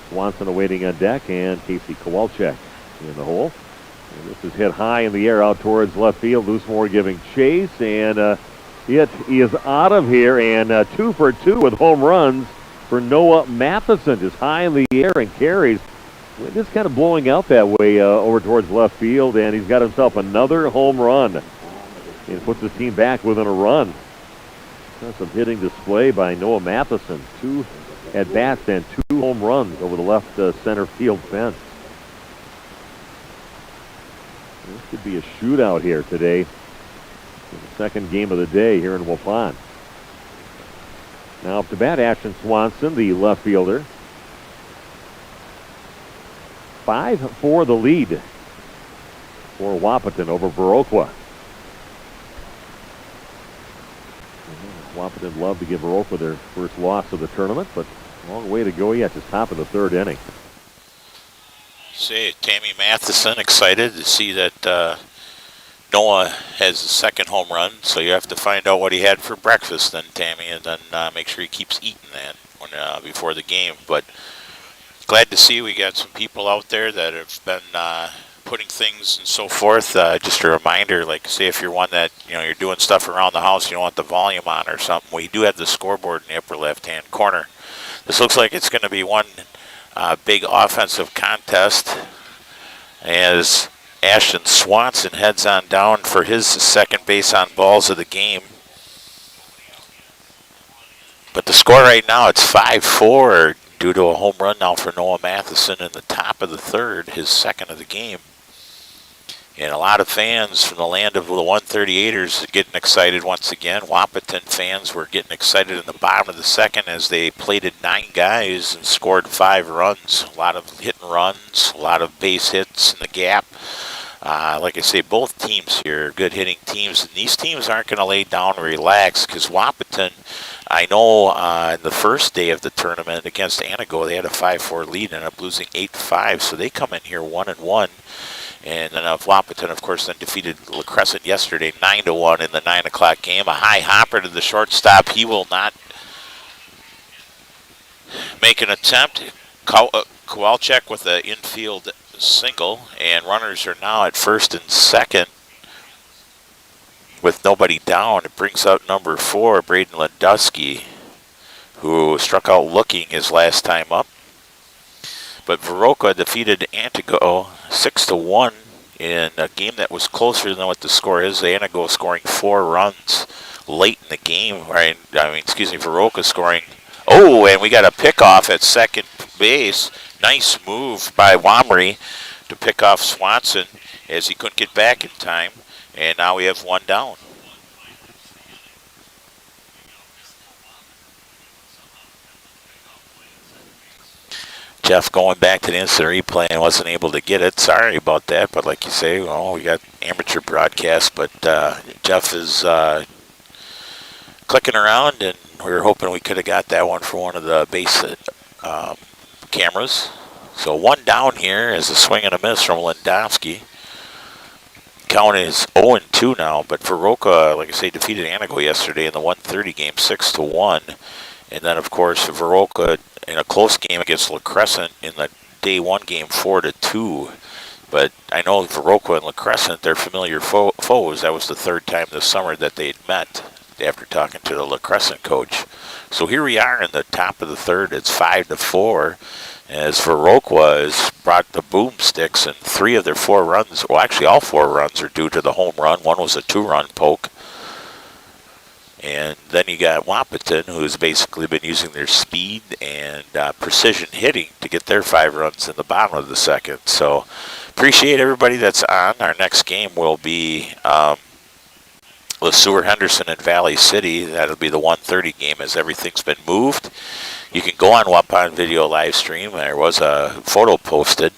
Swanson awaiting on deck, and Casey Kowalczyk in the hole. And this is hit high in the air out towards left field. Loosemore giving chase, and it is out of here, and 2 for 2 with home runs for Noah Matheson. Just high in the air and carries. Wind is kind of blowing out that way over towards left field, and he's got himself another home run. And puts his team back within a run. That's some hitting display by Noah Matheson. 2 at-bats and 2 home runs over the left center field fence. This could be a shootout here today. The second game of the day here in Wahpeton. Now up to bat, Ashton Swanson, the left fielder. 5-4 the lead for Wahpeton over Viroqua. Wahpeton love to give Viroqua their first loss of the tournament, but a long way to go yet. Just top of the third inning. Say, Tammy Matheson excited to see that Noah has the second home run, so you have to find out what he had for breakfast then, Tammy, and then make sure he keeps eating that when, before the game. But glad to see we got some people out there that have been putting things and so forth. Just a reminder, like say if you're one that, you're doing stuff around the house, you don't want the volume on or something, we do have the scoreboard in the upper left-hand corner. This looks like it's going to be one big offensive contest as Ashton Swanson heads on down for his second base on balls of the game. But the score right now, it's 5-4 due to a home run now for Noah Matheson in the top of the third, his second of the game. And a lot of fans from the land of the 138ers are getting excited once again. Wahpeton fans were getting excited in the bottom of the second as they plated 9 guys and scored 5 runs. A lot of hit and runs, a lot of base hits in the gap. Like I say, both teams here are good hitting teams. And these teams aren't going to lay down and relax because Wahpeton, I know in the first day of the tournament against Anago, they had a 5-4 lead and ended up losing 8-5. So they come in here 1-1. And then Wahpeton, of course, then defeated La Crescent yesterday 9-1 in the 9 o'clock game. A high hopper to the shortstop. He will not make an attempt. Kowalczyk with the infield single, and runners are now at first and second with nobody down. It brings out number 4, Braden Landusky, who struck out looking his last time up. But Viroqua defeated Antigo 6-1 in a game that was closer than what the score is. Antigo scoring 4 runs late in the game. Viroqua scoring. Oh, and we got a pickoff at second base. Nice move by Wamry to pick off Swanson as he couldn't get back in time. And now we have 1 down. Jeff going back to the instant replay and wasn't able to get it. Sorry about that, but like you say, well, we got amateur broadcast, but Jeff is clicking around, and we were hoping we could have got that one for one of the base cameras. So 1 down here is a swing and a miss from Landowski. Count is 0-2 now, but Viroqua, like I say, defeated Anago yesterday in the 130 game 6-1. And then, of course, Viroqua in a close game against La Crescent in the day 1 game 4-2. But I know Viroqua and La Crescent, they're familiar foes. That was the 3rd time this summer that they'd met after talking to the La Crescent coach. So here we are in the top of the 3rd. It's 5-4 as Viroqua has brought the boomsticks, and 3 of their 4 runs, well, actually all 4 runs are due to the home run. One was a 2-run poke. And then you got Wahpeton, who's basically been using their speed and precision hitting to get their 5 runs in the bottom of the second. So appreciate everybody that's on. Our next game will be LeSueur Henderson and Valley City. That'll be the 1:30 game as everything's been moved. You can go on Wahpeton video live stream. There was a photo posted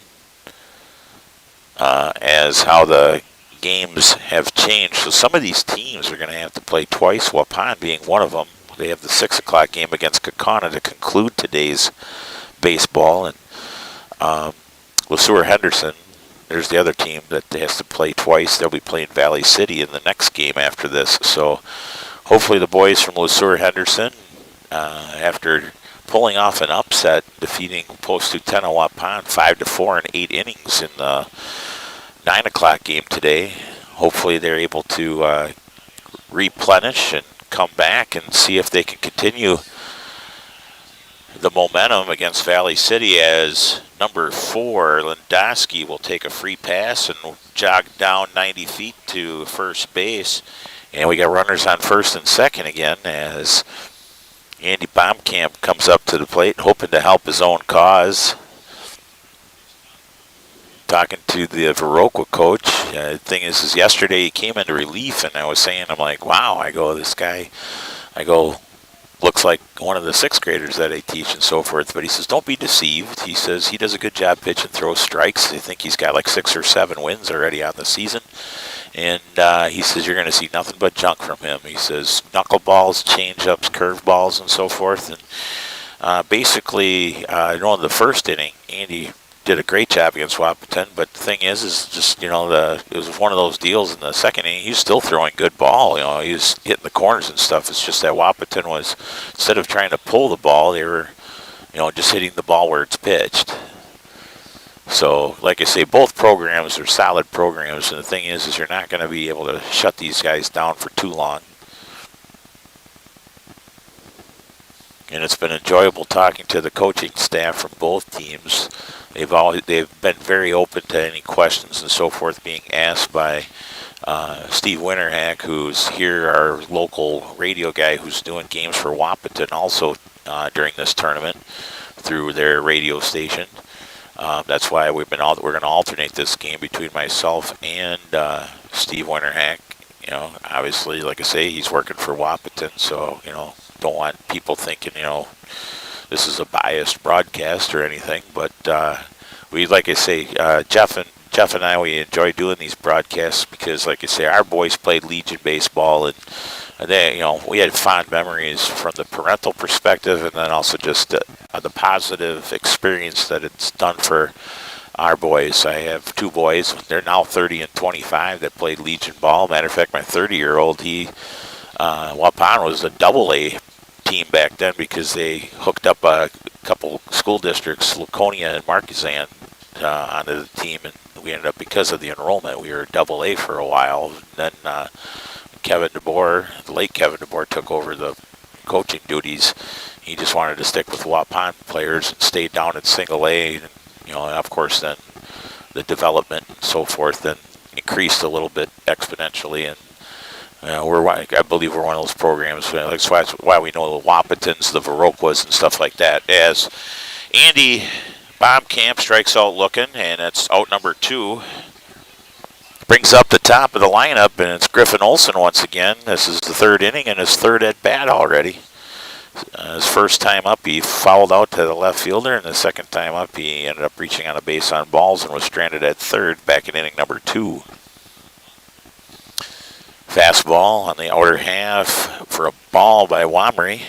as how the games have changed. So some of these teams are going to have to play twice, Wahpeton being one of them. They have the 6 o'clock game against Kaukauna to conclude today's baseball. And LeSueur Henderson there's the other team that has to play twice. They'll be playing Valley City in the next game after this. So hopefully the boys from LeSueur Henderson, after pulling off an upset, defeating Post Lieutenant Wahpeton 5-4 in 8 innings in the 9 o'clock game today, hopefully they're able to replenish and come back and see if they can continue the momentum against Valley City, as number 4, Lindowski, will take a free pass and jog down 90 feet to first base. And we got runners on first and second again as Andy Baumkamp comes up to the plate, hoping to help his own cause. Talking to the Viroqua coach, the thing is yesterday he came into relief, and I was saying, I'm like, wow, I go, this guy, looks like one of the 6th graders that I teach and so forth. But he says, don't be deceived. He says he does a good job pitching, throws strikes. I think he's got like 6 or 7 wins already on the season. And he says you're going to see nothing but junk from him. He says knuckleballs, change-ups, curveballs, and so forth. And basically, I know in the first inning, Andy did a great job against Wahpeton, but the thing is just, it was one of those deals in the second inning. He was still throwing good ball. He was hitting the corners and stuff. It's just that Wahpeton was, instead of trying to pull the ball, they were, just hitting the ball where it's pitched. So, like I say, both programs are solid programs, and the thing is you're not going to be able to shut these guys down for too long. And it's been enjoyable talking to the coaching staff from both teams. They've been very open to any questions and so forth being asked by Steve Winterhack, who's here, our local radio guy who's doing games for Wahpeton also during this tournament through their radio station. That's why we're going to alternate this game between myself and Steve Winterhack. Obviously, like I say, he's working for Wahpeton, so don't want people thinking this is a biased broadcast or anything. But we, like I say, Jeff and I, we enjoy doing these broadcasts because, like I say, our boys played Legion baseball, and they, we had fond memories from the parental perspective, and then also just the positive experience that it's done for our boys. I have 2 boys. They're now 30 and 25 that played Legion ball. Matter of fact, my 30-year-old, Wahpeton was a AA team back then because they hooked up a couple school districts, Laconia and Marquezan, onto the team, and we ended up, because of the enrollment, we were AA for a while. And then Kevin DeBoer, the late Kevin DeBoer, took over the coaching duties. He just wanted to stick with Wahpeton players and stayed down at single A. And, of course, then the development and so forth then increased a little bit exponentially. And I believe we're one of those programs. That's why we know the Wahpetons, the Viroquas, and stuff like that. As Andy Baumkamp strikes out looking, and it's out number 2. Brings up the top of the lineup, and it's Griffin Olson once again. This is the 3rd inning and his 3rd at bat already. His first time up, he fouled out to the left fielder, and the second time up, he ended up reaching on a base on balls and was stranded at 3rd back in inning number 2. Fastball on the outer half for a ball by Wamry.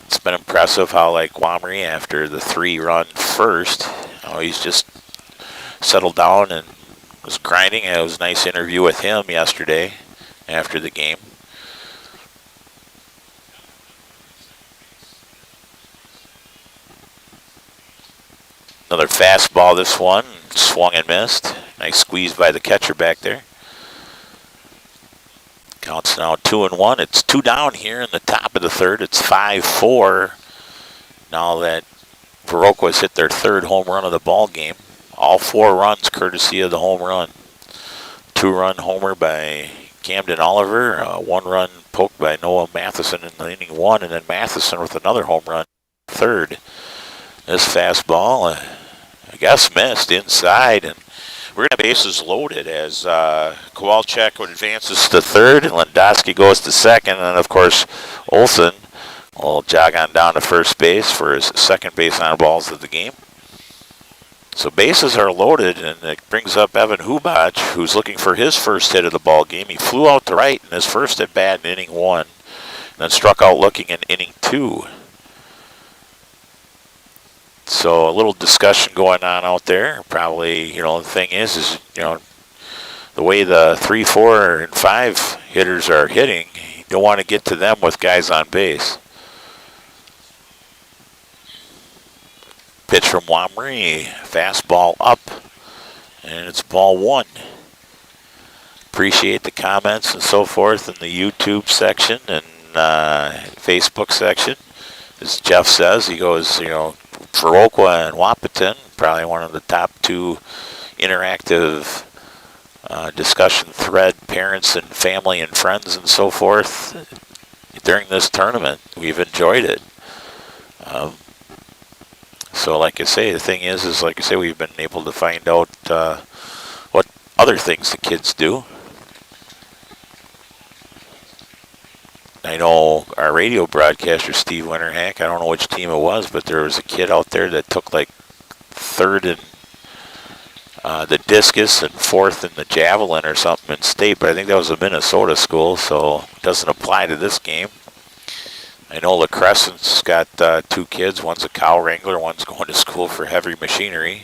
It's been impressive how, like, Wamry, after the 3-run first, he's just settled down and was grinding. It was a nice interview with him yesterday after the game. Another fastball, this one, swung and missed. Nice squeeze by the catcher back there. Counts now 2-1. It's 2 down here in the top of the 3rd. It's 5-4. Now that Viroqua's hit their 3rd home run of the ball game. All 4 runs courtesy of the home run. 2-run homer by Camden Oliver. 1-run poke by Noah Matheson in the inning 1, and then Matheson with another home run 3rd. This fastball, I guess, missed inside, and we're going to have bases loaded as Kowalczyk advances to 3rd, and Lindowski goes to 2nd, and then, of course, Olson will jog on down to first base for his 2nd base on balls of the game. So bases are loaded, and it brings up Evan Hubach, who's looking for his first hit of the ball game. He flew out to right in his first at bat in inning 1, and then struck out looking in inning 2. So a little discussion going on out there. Probably, the thing is, the way the 3, 4, and 5 hitters are hitting, you don't want to get to them with guys on base. Pitch from Wamry, fastball up, and it's ball 1. Appreciate the comments and so forth in the YouTube section and Facebook section. As Jeff says, he goes, Viroqua and Wahpeton, probably one of the top 2 interactive discussion thread, parents and family and friends and so forth during this tournament. We've enjoyed it. So like I say, the thing is like I say, we've been able to find out what other things the kids do. I know our radio broadcaster, Steve Winterhack, I don't know which team it was, but there was a kid out there that took like 3rd in the discus and 4th in the javelin or something in state, but I think that was a Minnesota school, so it doesn't apply to this game. I know La Crescent's got 2 kids. One's a cow wrangler, one's going to school for heavy machinery.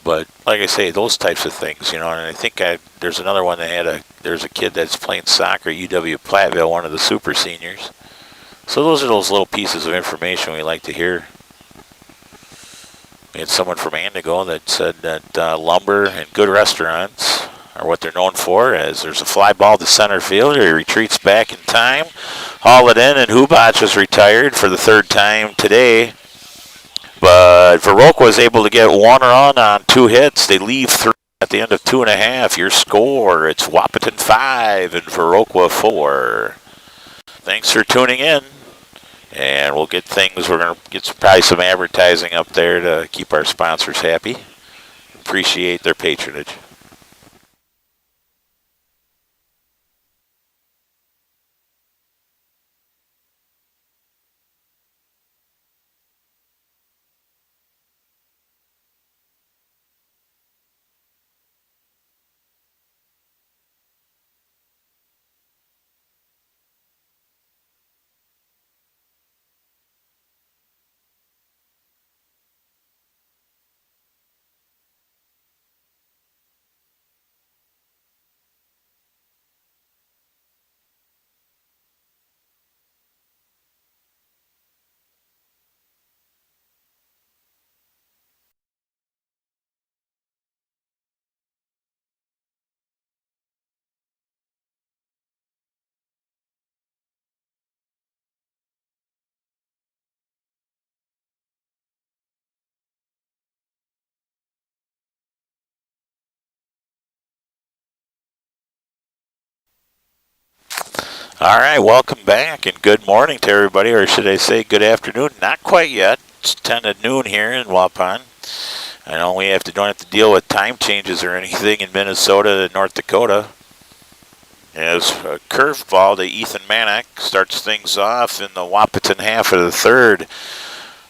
But like I say, those types of things, and I think there's another one that there's a kid that's playing soccer at UW Platteville, one of the super seniors. So those are those little pieces of information we like to hear. We had someone from Antigo that said that lumber and good restaurants are what they're known for, as there's a fly ball to center field. He retreats back in time, haul it in, and Hubach is retired for the 3rd time today. But Viroqua was able to get 1 run on 2 hits. They leave 3 at the end of 2.5. Your score, it's Wahpeton 5 and Viroqua 4. Thanks for tuning in. And we'll get things, we're going to get probably some advertising up there to keep our sponsors happy. Appreciate their patronage. All right, welcome back and good morning to everybody, or should I say good afternoon? Not quite yet. It's 10 at noon here in Waupun. I know we don't have to deal with time changes or anything in Minnesota and North Dakota. As a curveball to Ethan Manick starts things off in the Wahpeton half of the 3rd.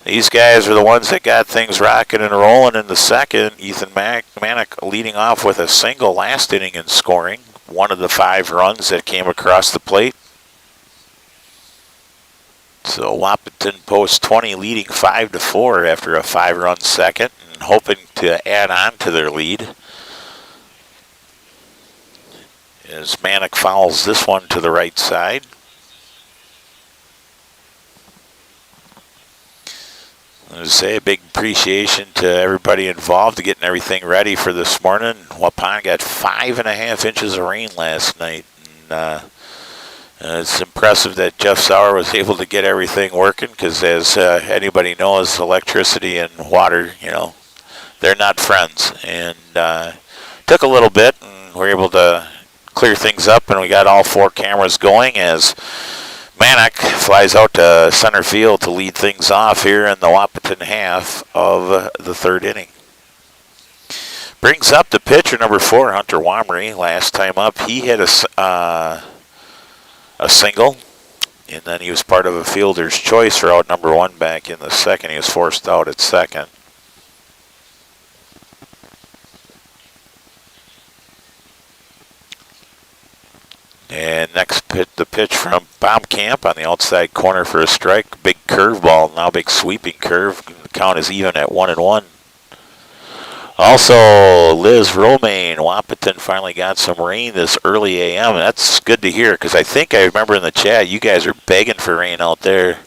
These guys are the ones that got things rocking and rolling in the 2nd. Ethan Manick leading off with a single last inning in scoring. 1 of the 5 runs that came across the plate. So Wahpeton posts 20, leading 5-4 after a 5-run 2nd, and hoping to add on to their lead. As Manick fouls this one to the right side. I want to say a big appreciation to everybody involved to getting everything ready for this morning. Waupun got 5.5 inches of rain last night. And, it's impressive that Jeff Sauer was able to get everything working, because as anybody knows, electricity and water, they're not friends. And took a little bit, and we were able to clear things up, and we got all 4 cameras going as Manick flies out to center field to lead things off here in the Wahpeton half of the 3rd inning. Brings up the pitcher, number 4, Hunter Wamry. Last time up, he hit a single, and then he was part of a fielder's choice for out number 1 back in the 2nd. He was forced out at 2nd. And next the pitch from Baumkamp on the outside corner for a strike. Big curveball, now big sweeping curve. The count is even at 1-1. Also, Liz Romaine, Wahpeton finally got some rain this early AM. That's good to hear because I think I remember in the chat you guys are begging for rain out there.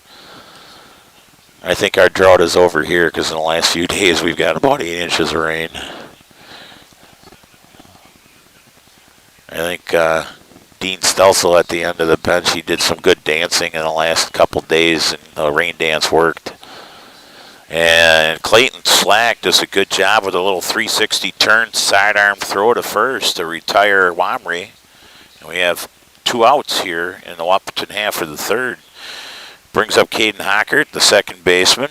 I think our drought is over here because in the last few days we've got about 8 inches of rain. I think Dean Stelsel at the end of the bench, he did some good dancing in the last couple days, and the rain dance worked. And Clayton Slack does a good job with a little 360 turn sidearm throw to first to retire Wamry. And we have 2 outs here in the Wahpeton half of the third. Brings up Caden Hockert, the second baseman.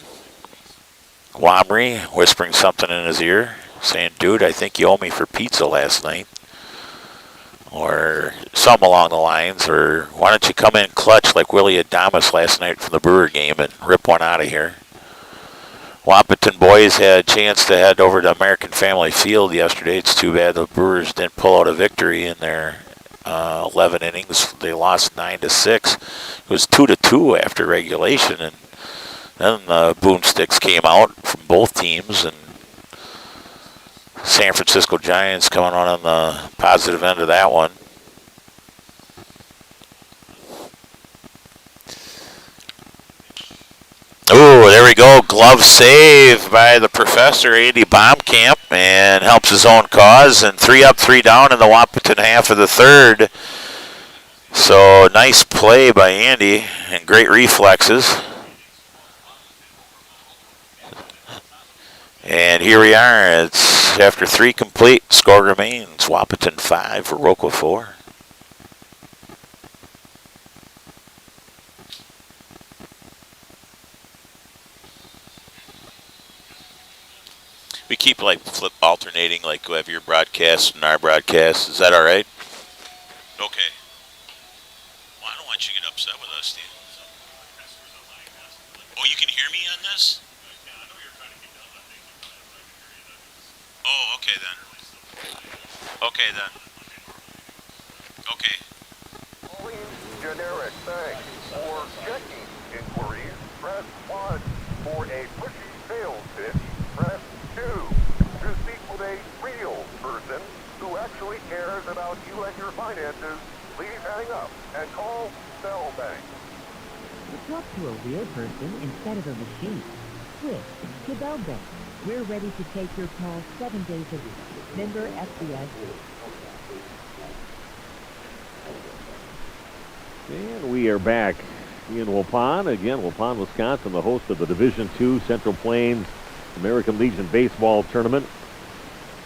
Wamry whispering something in his ear, saying, "Dude, I think you owe me for pizza last night." Or something along the lines, or why don't you come in clutch like Willie Adamas last night from the Brewer game and rip one out of here. Wahpeton boys had a chance to head over to American Family Field yesterday. It's too bad the Brewers didn't pull out a victory in their 11 innings. They lost 9-6. It was 2-2 after regulation, and then the boomsticks came out from both teams, and San Francisco Giants coming on the positive end of that one. Oh, there we go. Glove save by the professor, Andy Baumkamp, and helps his own cause. And 3 up, 3 down in the Wahpeton half of the third. So nice play by Andy and great reflexes. And here we are. It's after 3 complete. Score remains Wahpeton 5, Viroqua 4. We keep like alternating, like we have your broadcast and our broadcast. Is that all right? Okay. Well, I don't want you to get upset with us, Steve. Oh, you can hear me on this? Oh, okay then. Okay then. Okay. Calling generic, thanks. For checking inquiries, press 1. For a pushy sales pitch, press 2. To speak with a real person who actually cares about you and your finances, please hang up and call Cell Bank. Talk to a real person instead of a machine. Switch to Bell Bank. We're ready to take your call 7 days a week. Member FDIC. And we are back in Waupun. Again, Waupun, Wisconsin, the host of the Division II Central Plains American Legion Baseball Tournament.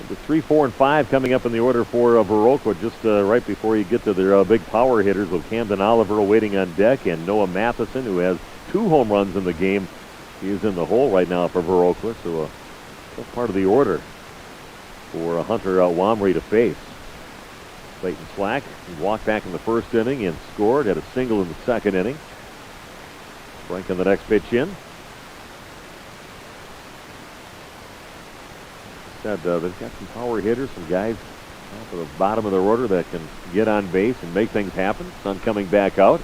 The 3, 4, and 5 coming up in the order for Viroqua just right before you get to their big power hitters with Camden Oliver waiting on deck and Noah Matheson, who has 2 home runs in the game. He is in the hole right now for Viroqua, so that's part of the order for Hunter Wamry to face. Clayton Slack walked back in the first inning and scored, had a single in the second inning. Frank on the next pitch in. Said they've got some power hitters, some guys off of the bottom of their order that can get on base and make things happen. Sun coming back out.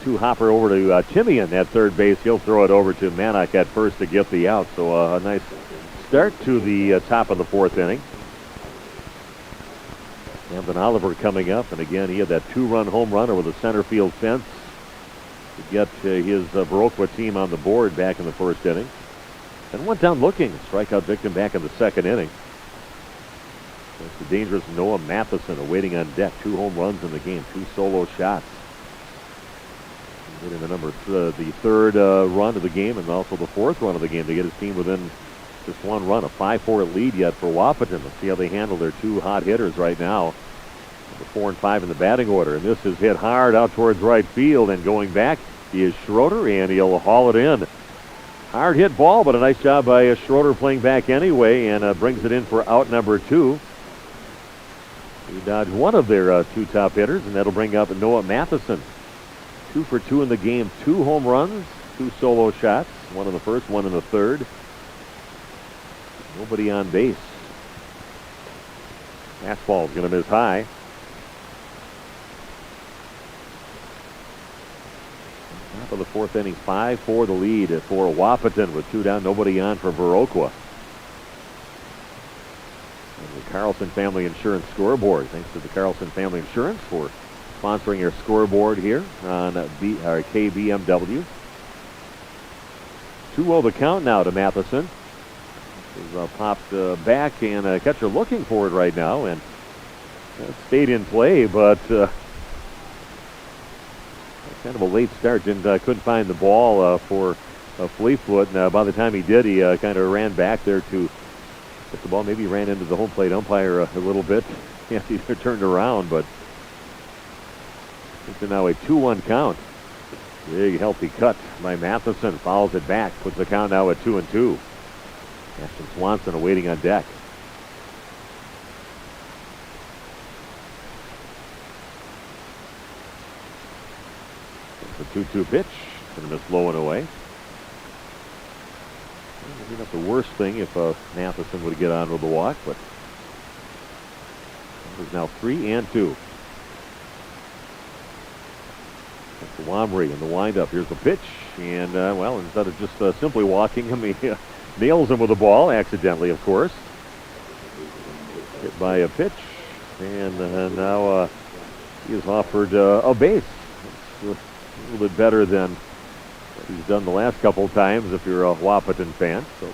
2 hopper over to Timian at third base. He'll throw it over to Mannock at first to get the out. So a nice start to the top of the 4th inning. Camden Oliver coming up, and again he had that 2-run home run over the center field fence to get his Viroqua team on the board back in the first inning. And went down looking, strikeout victim back in the second inning. That's the dangerous Noah Matheson awaiting on deck. 2 home runs in the game, 2 solo shots. Getting the third run of the game and also the 4th run of the game to get his team within just 1 run. A 5-4 lead yet for Wahpeton. Let's see how they handle their 2 hot hitters right now. The 4 and 5 in the batting order. And this is hit hard out towards right field, and going back is Schroeder, and he'll haul it in. Hard hit ball, but a nice job by Schroeder playing back anyway, and brings it in for out number 2. He dodged one of their 2 top hitters, and that'll bring up Noah Matheson. 2 for 2 in the game, 2 home runs, 2 solo shots, 1 in the first, 1 in the third. Nobody on base. Fastball's going to miss high. of the fourth inning, 5-4 the lead for Wahpeton with 2 down, nobody on for Viroqua. And the Carlson Family Insurance scoreboard. Thanks to the Carlson Family Insurance for sponsoring our scoreboard here on KBMW. 2-0 the count now to Matheson. He's popped back, and catcher looking for it right now, and stayed in play, but kind of a late start. Couldn't find the ball for Fleetfoot, and by the time he did, he kind of ran back there to get the ball. Maybe he ran into the home plate umpire a little bit. Yeah, he turned around, but it's now a 2-1 count. Big healthy cut by Matheson, fouls it back, puts the count now at 2-2. Ashton Swanson awaiting on deck. The 2-2 pitch, going to miss low and away. Maybe not the worst thing if Matheson would get on with the walk, but it's now 3-2. That's the Womrie in the windup. Here's the pitch, and well, instead of just simply walking him, he nails him with the ball, accidentally, of course. Hit by a pitch, and now he is offered a base. It's a little bit better than what he's done the last couple times if you're a Wahpeton fan. So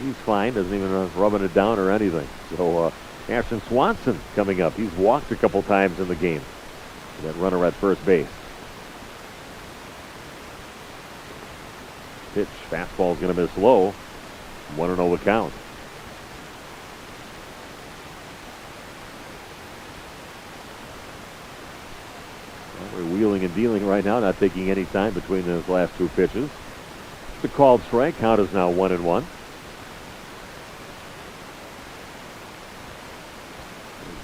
he's fine, doesn't even rubbing it down or anything. So Ashton Swanson coming up. He's walked a couple times in the game. That runner at first base. Pitch, fastball is going to miss low. 1-0 the count. We're wheeling and dealing right now, not taking any time between those last 2 pitches. The called strike. Count is now 1-1.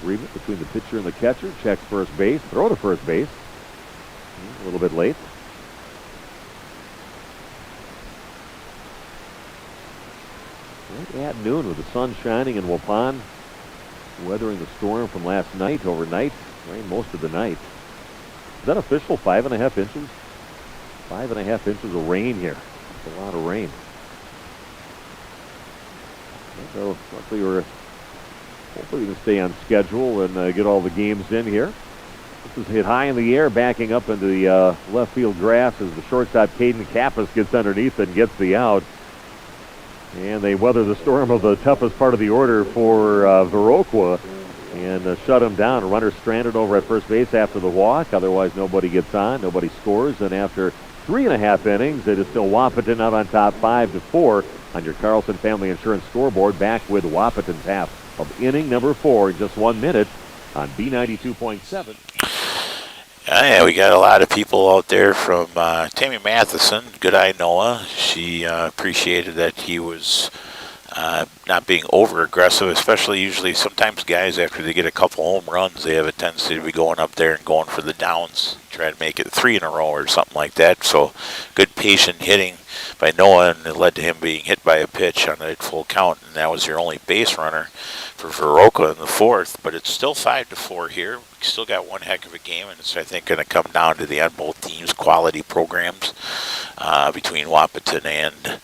Agreement between the pitcher and the catcher. Checks first base. Throw to first base. A little bit late. Right at noon with the sun shining in Wahpeton. Weathering the storm from last night overnight. Rain most of the night. Is that official? 5.5 inches? 5.5 inches of rain here. That's a lot of rain. So hopefully we can stay on schedule and get all the games in here. This is hit high in the air, backing up into the left field grass as the shortstop Caden Kappas gets underneath and gets the out. And they weather the storm of the toughest part of the order for Viroqua and shut him down. A runner stranded over at first base after the walk. Otherwise, nobody gets on. Nobody scores. And after 3.5 innings, it is still Wahpeton out on top 5-4 on your Carlson Family Insurance scoreboard. Back with Wahpeton's half of inning number 4 in just 1 minute on B92.7. Yeah, we got a lot of people out there from Tammy Matheson. Good eye Noah. She appreciated that he was not being over aggressive, especially usually sometimes guys after they get a couple home runs, they have a tendency to be going up there and going for the downs, try to make it 3 in a row or something like that. So good patient hitting by Noah, and it led to him being hit by a pitch on a full count, and that was your only base runner for Viroqua in the 4th. But it's still 5-4 here. We still got one heck of a game, and it's I think going to come down to the end. Both teams quality programs between Wahpeton and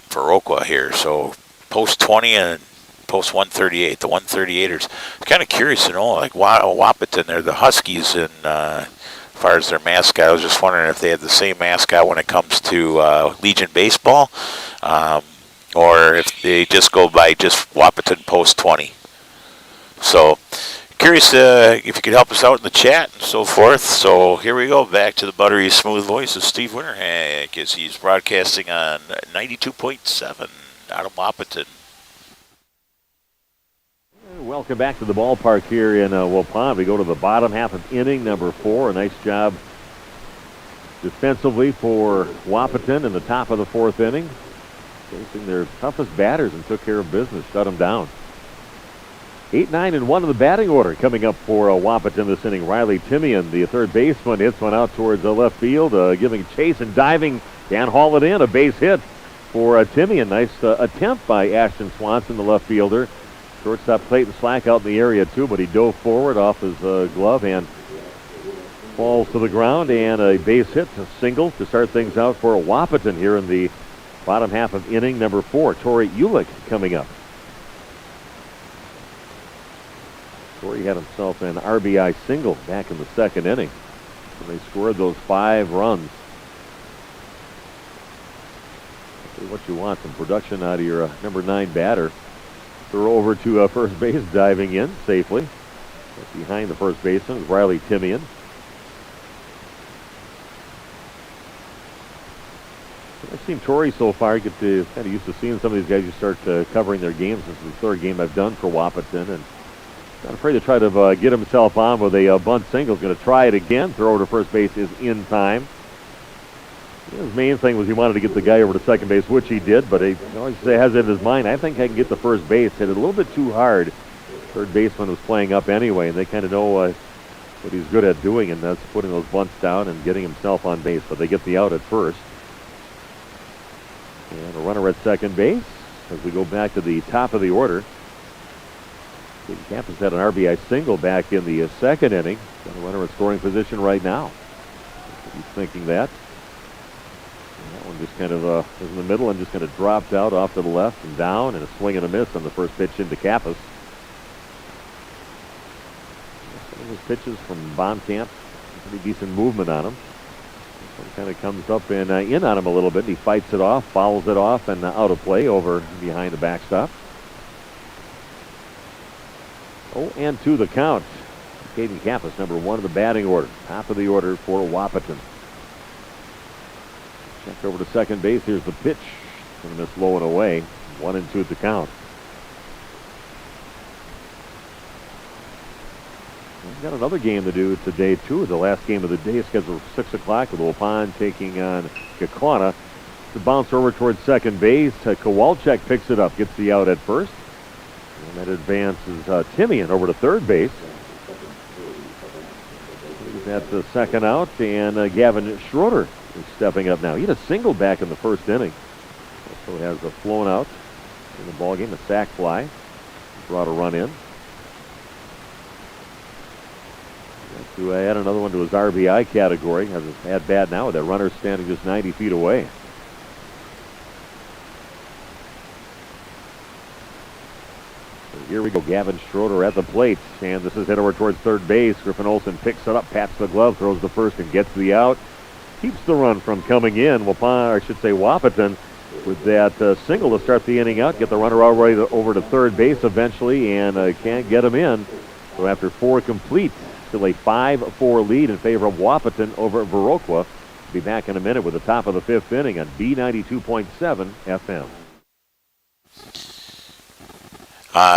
Viroqua here. So post 20 and post 138. The 138ers. Kind of curious to know, like Wahpeton, they're the Huskies, and as far as their mascot, I was just wondering if they had the same mascot when it comes to Legion baseball, or if they just go by just Wahpeton post 20. So curious if you could help us out in the chat and so forth. So here we go, back to the buttery smooth voice of Steve Winterhack as he's broadcasting on 92.7 out of Wahpeton. Welcome back to the ballpark here in Wahpeton. We go to the bottom half of inning number 4. A nice job defensively for Wahpeton in the top of the 4th inning. Facing their toughest batters and took care of business, shut them down. 8, 9, and 1 in the batting order coming up for Wahpeton this inning. Riley Timian, the third baseman, hits one out towards the left field, giving chase and diving. Can't haul it in. A base hit for Timian. Nice attempt by Ashton Swanson, the left fielder. Shortstop Clayton Slack out in the area too, but he dove forward off his glove and falls to the ground, and a base hit, a single to start things out for Wahpeton here in the bottom half of inning number 4. Torrey Ulick coming up. Torrey had himself an RBI single back in the second inning when they scored those 5 runs. That's what you want, some production out of your number 9 batter. Throw over to first base, diving in safely. Behind the first baseman is Riley Timian. I've seen Torrey so far. Get to kind of used to seeing some of these guys. You start covering their games. This is the third game I've done for Wahpeton, and not afraid to try to get himself on with a bunt single. He's going to try it again. Throw over to first base is in time. His main thing was he wanted to get the guy over to second base, which he did, but he always has it in his mind, I think I can get the first base. Hit it a little bit too hard. Third baseman was playing up anyway, and they kind of know what he's good at doing, and that's putting those bunts down and getting himself on base. But they get the out at first. And a runner at second base as we go back to the top of the order. Campus had an RBI single back in the second inning. Got a runner in scoring position right now. He's thinking that. And that one just kind of was in the middle and just kind of dropped out off to the left and down, and a swing and a miss on the first pitch into Kappas. Some of his pitches from Baumkamp, pretty decent movement on him. This one kind of comes up and in on him a little bit. He fights it off, fouls it off, and out of play over behind the backstop. 0-2 the count. Caden Kappas, number 1 in the batting order. Top of the order for Wahpeton. Checked over to second base. Here's the pitch. Going to miss low and away. 1-2 at the count. We've got another game to do today, too. The last game of the day is scheduled for 6 o'clock with Wahpeton taking on Kaukauna. The bounce over towards second base. Kowalczyk picks it up, gets the out at first. And that advances Timian over to third base. That's the second out, and Gavin Schroeder is stepping up now. He had a single back in the first inning. Also has a flown out in the ballgame, a sac fly. Brought a run in. To add another one to his RBI category. Has his at bat now with that runner standing just 90 feet away. Here we go, Gavin Schroeder at the plate, and this is hit over towards third base. Griffin Olsen picks it up, pats the glove, throws the first, and gets the out. Keeps the run from coming in. Wahpeton with that single to start the inning out. Get the runner already over to third base eventually, and can't get him in. So after 4 complete, still a 5-4 lead in favor of Wahpeton over Viroqua. Be back in a minute with the top of the 5th inning on B92.7 FM.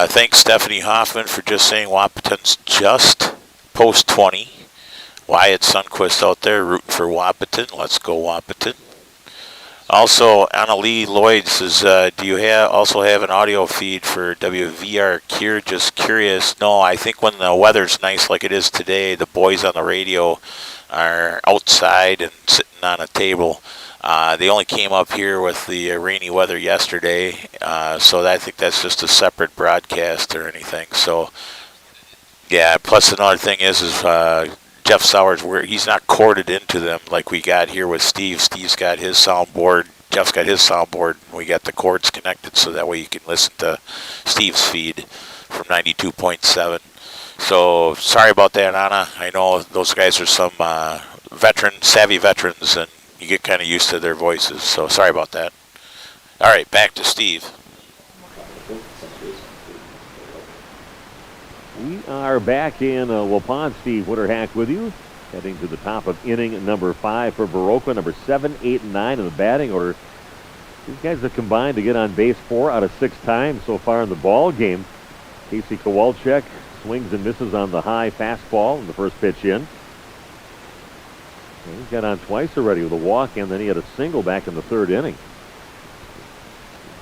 Thanks, Stephanie Hoffman, for just saying Wahpeton's just post 20. Wyatt Sundquist out there rooting for Wahpeton. Let's go Wahpeton. Also, Anna Lee Lloyd says, do you also have an audio feed for WVR Kier? Just curious. No, I think when the weather's nice like it is today, the boys on the radio are outside and sitting on a table. They only came up here with the rainy weather yesterday, so I think that's just a separate broadcast or anything. So, yeah, plus another thing is Jeff Sowers, he's not corded into them like we got here with Steve. Steve's got his soundboard. Jeff's got his soundboard. We got the cords connected so that way you can listen to Steve's feed from 92.7. So, sorry about that, Anna. I know those guys are some savvy veterans, and you get kind of used to their voices, so sorry about that. All right, back to Steve. We are back in Wahpeton. Steve Witterhack with you, heading to the top of inning number 5 for Viroqua. Number 7, 8, and 9 in the batting order. These guys have combined to get on base 4 out of 6 times so far in the ball game. Casey Kowalczyk swings and misses on the high fastball in the first pitch in. He's got on twice already with a walk, and then he had a single back in the third inning.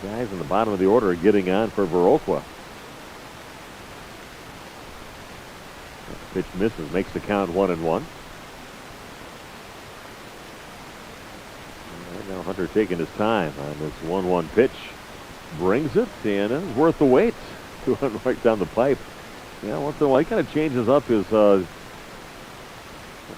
These guys in the bottom of the order are getting on for Viroqua. Pitch misses, makes the count 1-1. Now Hunter taking his time on this 1-1 pitch. Brings it, and it's worth the wait. 2-1 right down the pipe. Yeah, once in a while he kind of changes up his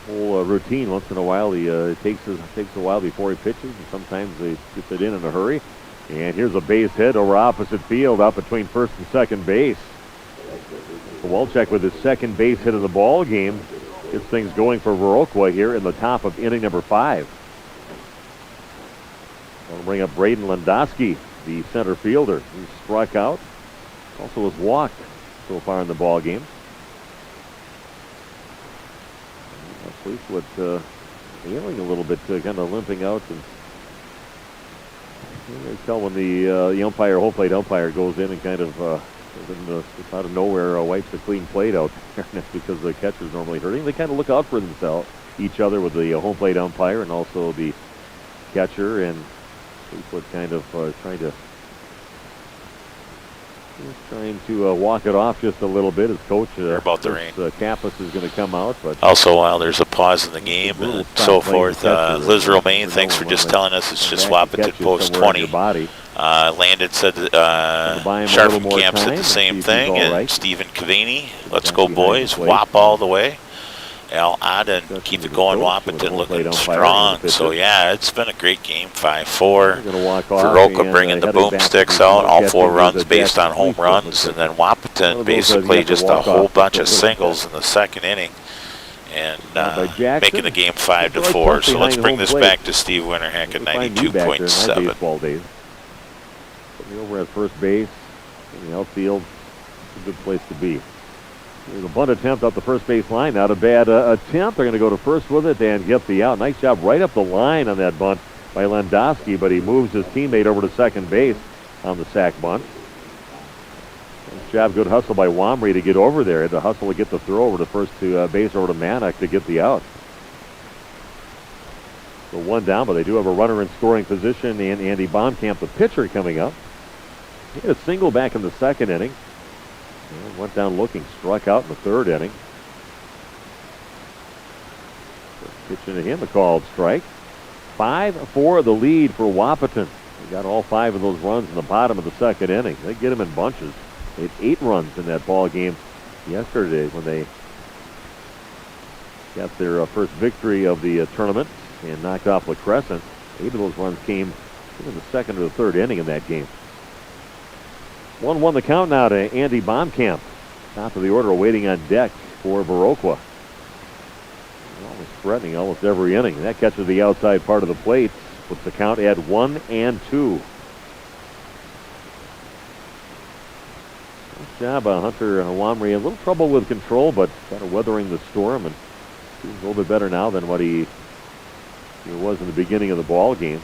whole routine. Once in a while, it takes a while before he pitches, and sometimes they get it in a hurry. And here's a base hit over opposite field, out between first and second base. Kowalczyk with his second base hit of the ball game gets things going for Viroqua here in the top of inning number 5. I'll bring up Braden Landowski, the center fielder. He struck out, also was walked so far in the ball game. Fleetwood ailing a little bit, kind of limping out, and you can tell when the umpire, home plate umpire, goes in and kind of just out of nowhere wipes a clean plate out there. And that's because the catcher's normally hurting. They kind of look out for themselves, each other, with the home plate umpire and also the catcher, and Fleetwood kind of trying to walk it off just a little bit. His coach, about the rain. Kappas, is going to come out. But also, while there's a pause in the game and so forth, Liz Romaine, thanks for just telling us it's just Wahpeton post 20. Landon said Sharpenkamp said the same thing, and Stephen Cavini, let's go boys, Wap all the way. Al Aden, keep it going, Wahpeton looking strong. So yeah, it's been a great game, 5-4. Viroqua bringing the boomsticks out, all 4 runs based on home runs, and then Wahpeton basically just a whole bunch of singles in the second inning, and making the game 5-4. So let's bring this back to Steve Winterhack at 92.7. Over at first base, in the outfield, it's a good place to be. There's a bunt attempt up the first base line. Not a bad attempt. They're going to go to first with it and get the out. Nice job right up the line on that bunt by Landowski, but he moves his teammate over to second base on the sac bunt. Nice job, good hustle by Wamry to get over there. Had to hustle to get the throw over to first base over to Manak to get the out. So 1 down, but they do have a runner in scoring position, and Andy Baumkamp, the pitcher, coming up. He had a single back in the second inning. And went down looking, struck out in the third inning. First pitch into him, a called strike. 5-4 the lead for Wahpeton. They got all 5 of those runs in the bottom of the second inning. They get them in bunches. They had 8 runs in that ball game yesterday when they got their first victory of the tournament and knocked off La Crescent. 8 of those runs came in the second or the third inning in that game. 1-1 the count now to Andy Baumkamp. Top of the order, waiting on deck for Viroqua. Almost threatening almost every inning. That catches the outside part of the plate. Puts the count at 1-2. Nice job, Hunter Wamry. A little trouble with control, but kind of weathering the storm, and he's a little bit better now than what he was in the beginning of the ball game.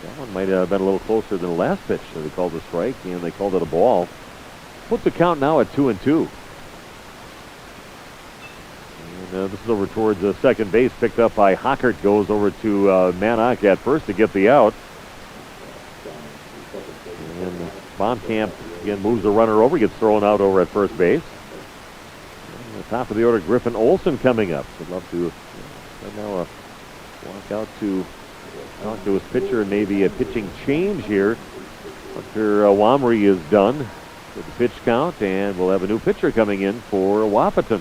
That one might have been a little closer than the last pitch. So they called a strike, and they called it a ball. Put the count now at 2-2. And this is over towards second base, picked up by Hockert. Goes over to Manak at first to get the out. And Baumkamp again moves the runner over, gets thrown out over at first base. And the top of the order, Griffin Olson coming up. So I'd love to now walk out to talk to his pitcher and maybe a pitching change here after Wamry is done with the pitch count, and we'll have a new pitcher coming in for Wahpeton.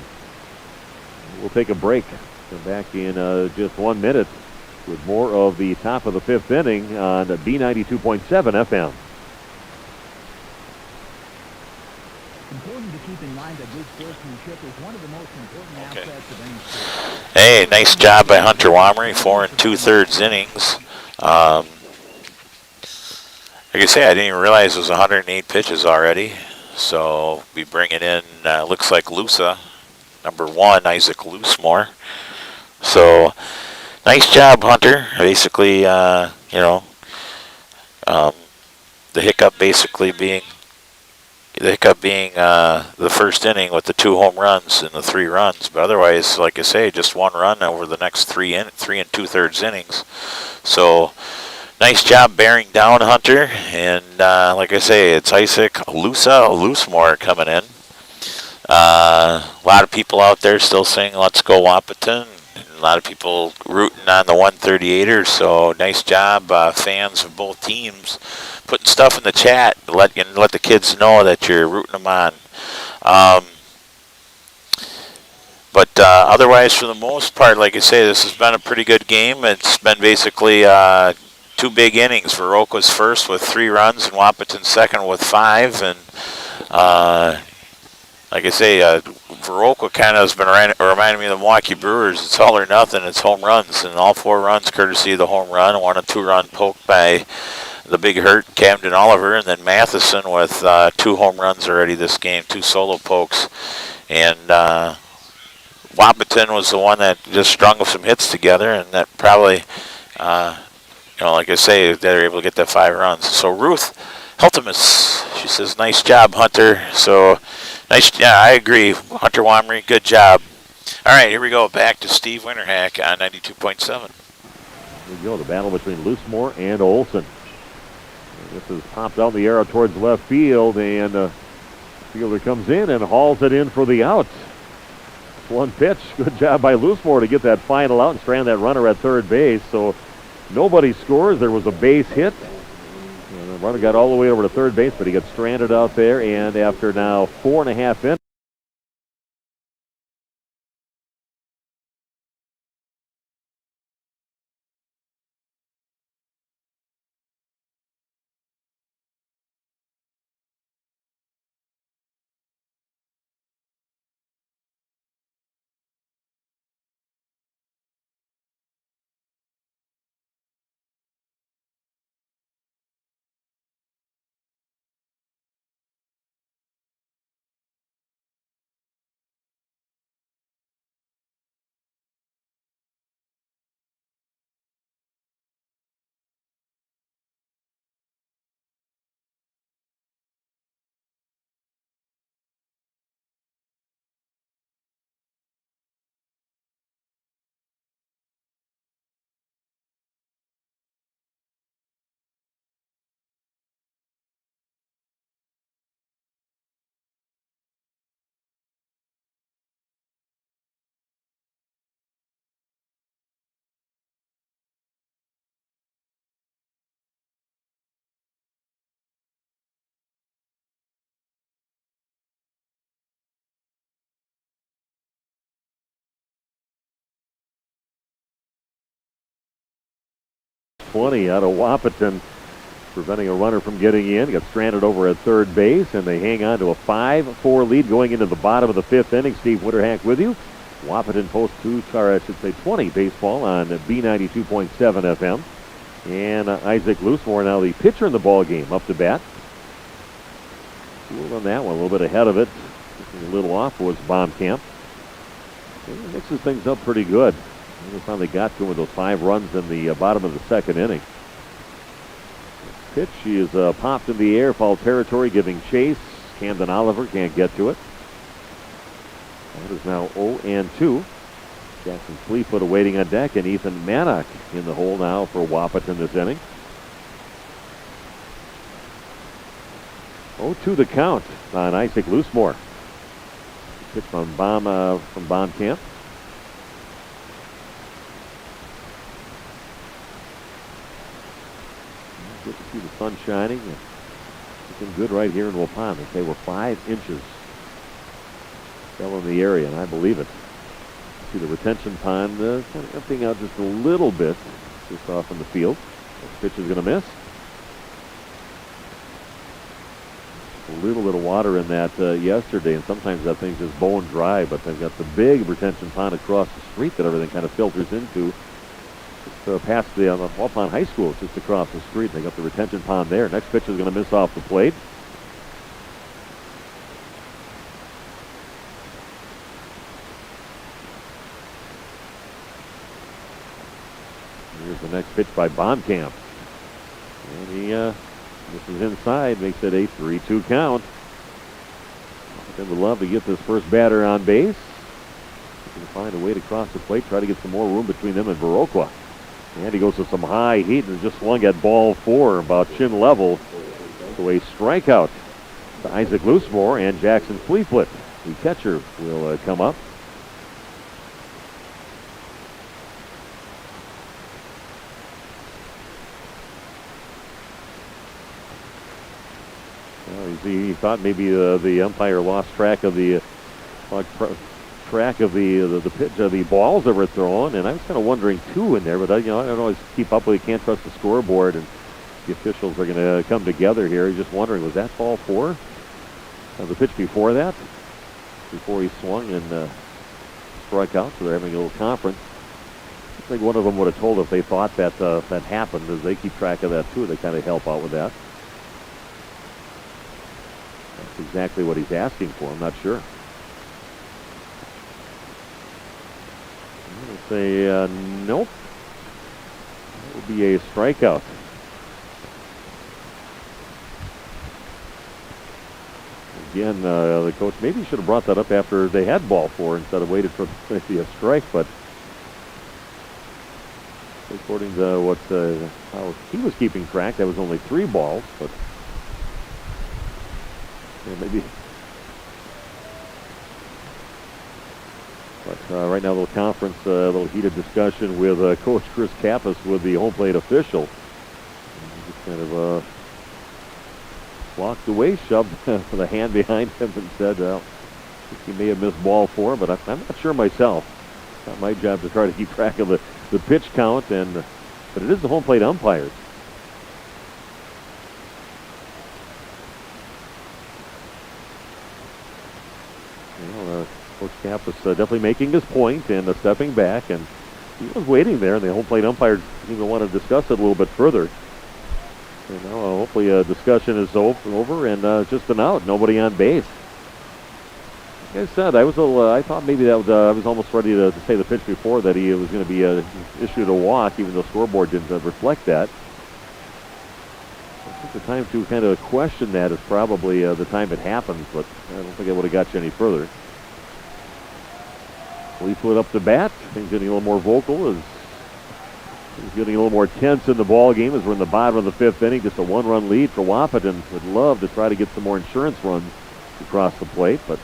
We'll take a break. Come back in just 1 minute with more of the top of the 5th inning on B92.7 FM. Important to keep in mind that good sportsmanship is one of the most important aspects of any sport. Hey, nice job by Hunter Wamry, 4 2/3 innings. Like I say, I didn't even realize it was 108 pitches already. So we bring it in, looks like Lusa, number 1, Isaac Loosemore. So nice job, Hunter. Basically, the hiccup basically being the first inning with the 2 home runs and the 3 runs. But otherwise, like I say, just 1 run over the next 3 2/3 innings. So nice job bearing down, Hunter. And like I say, it's Isaac Loosemore coming in. A lot of people out there still saying, let's go Wahpeton. A lot of people rooting on the 138ers. So nice job, fans of both teams, putting stuff in the chat to let the kids know that you're rooting them on. But otherwise, for the most part, like I say, this has been a pretty good game. It's been basically 2 big innings. Viroqua's first with 3 runs, and Wahpeton second with 5. And like I say, Viroqua kind of has been reminding me of the Milwaukee Brewers. It's all or nothing. It's home runs, and all 4 runs courtesy of the home run. 1 and 2 run poke by the big hurt, Camden Oliver, and then Matheson with 2 home runs already this game, 2 solo pokes. And Wahpeton was the one that just strung some hits together, and that probably, like I say, they're able to get that 5 runs. So Ruth Heltemus, she says, nice job, Hunter. So nice, yeah, I agree. Hunter Wamry, good job. All right, here we go. Back to Steve Winterhack on 92.7. Here we go, the battle between Loosemore and Olson. This is popped out the arrow towards left field, and the fielder comes in and hauls it in for the out. 1 pitch. Good job by Loosemore to get that final out and strand that runner at third base. So nobody scores. There was a base hit. And the runner got all the way over to third base, but he got stranded out there. And after now 4.5 innings, out of Wahpeton, preventing a runner from getting in. Got stranded over at third base, and they hang on to a 5-4 lead going into the bottom of the 5th inning. Steve Winterhack with you. Wahpeton post 20 baseball on B92.7 FM. And Isaac Loosemore now the pitcher in the ball game up to bat. Cooled on that one, a little bit ahead of it. A little off was Baumkamp. It mixes things up pretty good. They finally got to him with those 5 runs in the bottom of the 2nd inning. Pitch is popped in the air, foul territory, giving chase. Camden Oliver can't get to it. That is now 0-2. Jackson Fleetfoot awaiting on deck, and Ethan Mannock in the hole now for Wahpeton this inning. 0-2 the count on Isaac Loosemore. Pitch from Baumkamp. Good to see the sun shining. It's been good right here in Waupun. They say we're 5 inches. Fell in the area, and I believe it. See the retention pond kind of emptying out just a little bit just off in the field. This pitch is going to miss. A little bit of water in that yesterday, and sometimes that thing's just bone dry, but they've got the big retention pond across the street that everything kind of filters into. Past the Waupun High School, just across the street. They got the retention pond there. Next pitch is going to miss off the plate. Here's the next pitch by Baumkamp. And this is inside, makes it a 3-2 count. They would love to get this first batter on base. They can find a way to cross the plate, try to get some more room between them and Viroqua. And he goes to some high heat and just swung at ball 4, about chin level. So a strikeout to Isaac Loosemore, and Jackson Fleetfoot, the catcher, will come up. Well, he thought maybe the umpire lost track of the track of the pitch, the balls that were thrown, and I was kind of wondering too in there, but I don't always keep up with it. Can't trust the scoreboard, and the officials are going to come together here. Just wondering, was that ball 4? The pitch before that, before he swung and struck out, so they're having a little conference. I think one of them would have told if they thought that that happened, as they keep track of that too. They kind of help out with that. That's exactly what he's asking for. I'm not sure. I'm going to say nope. That would be a strikeout. Again, the coach maybe should have brought that up after they had ball 4 instead of waited for it to be a strike, but according to what how he was keeping track, that was only 3 balls, but yeah, maybe. But right now, a little conference, a little heated discussion with Coach Chris Kappas with the home plate official. He just kind of walked away, shoved the hand behind him, and said, "Well, I think he may have missed ball 4, but I'm not sure myself. It's not my job to try to keep track of the pitch count, but it is the home plate umpires." Coach Kappas definitely making his point and stepping back, and he was waiting there, and the home plate umpires didn't even want to discuss it a little bit further. And now hopefully a discussion is over and just an out, nobody on base. Like I said, I thought maybe that I was almost ready to say the pitch before that he was going to be issued a walk, even though the scoreboard didn't reflect that. I think the time to kind of question that is probably the time it happens, but I don't think I would have got you any further. Fleetwood up to bat. Things getting a little more vocal as he's getting a little more tense in the ball game as we're in the bottom of the 5th inning. Just a 1-run lead for Wahpeton. Would love to try to get some more insurance runs across the plate, but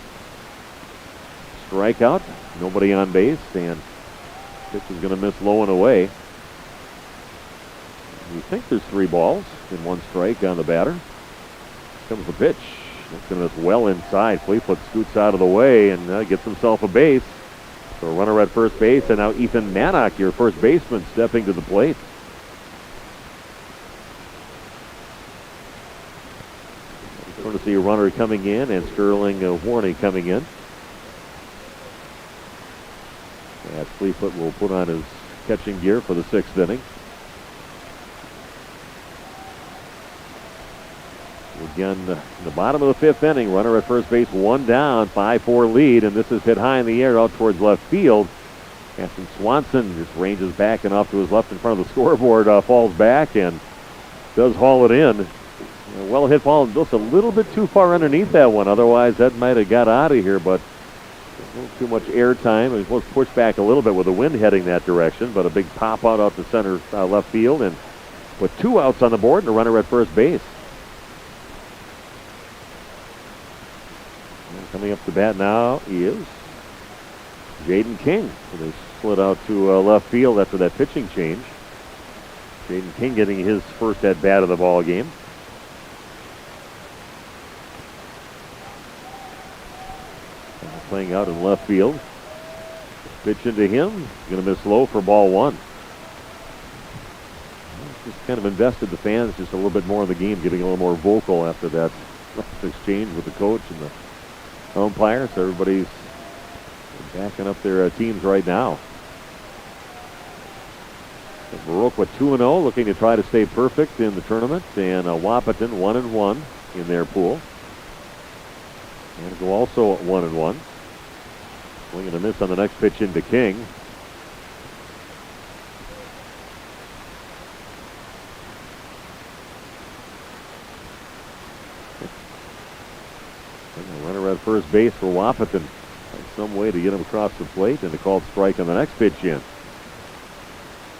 strikeout, nobody on base, and pitch is going to miss low and away. We think there's 3 balls and 1 strike on the batter. Comes the pitch. It's going to miss well inside. Fleetwood scoots out of the way and gets himself a base. So a runner at first base, and now Ethan Mannock, your first baseman, stepping to the plate. We're going to see a runner coming in and Sterling Warney coming in. And Fleetwood will put on his catching gear for the 6th inning. Again, in the bottom of the 5th inning, runner at first base, 1 down, 5-4 lead, and this is hit high in the air out towards left field. Captain Swanson just ranges back and off to his left in front of the scoreboard, falls back and does haul it in. A well hit ball, just a little bit too far underneath that one. Otherwise, that might have got out of here, but a little too much air time. It was pushed back a little bit with the wind heading that direction, but a big pop out to center left field, and with 2 outs on the board and a runner at first base. Coming up to bat now is Jaden King. So they slid out to left field after that pitching change. Jaden King getting his first at bat of the ball game. Playing out in left field. Pitch into him. Going to miss low for ball 1. Just kind of invested the fans just a little bit more in the game, getting a little more vocal after that exchange with the coach and the umpires. Everybody's backing up their teams right now. Viroqua 2-0, looking to try to stay perfect in the tournament, and Wahpeton 1-1 in their pool. And go also 1-1. Swing and a miss on the next pitch into King. Runner at first base for Wahpeton. Some way to get him across the plate and a called strike on the next pitch in.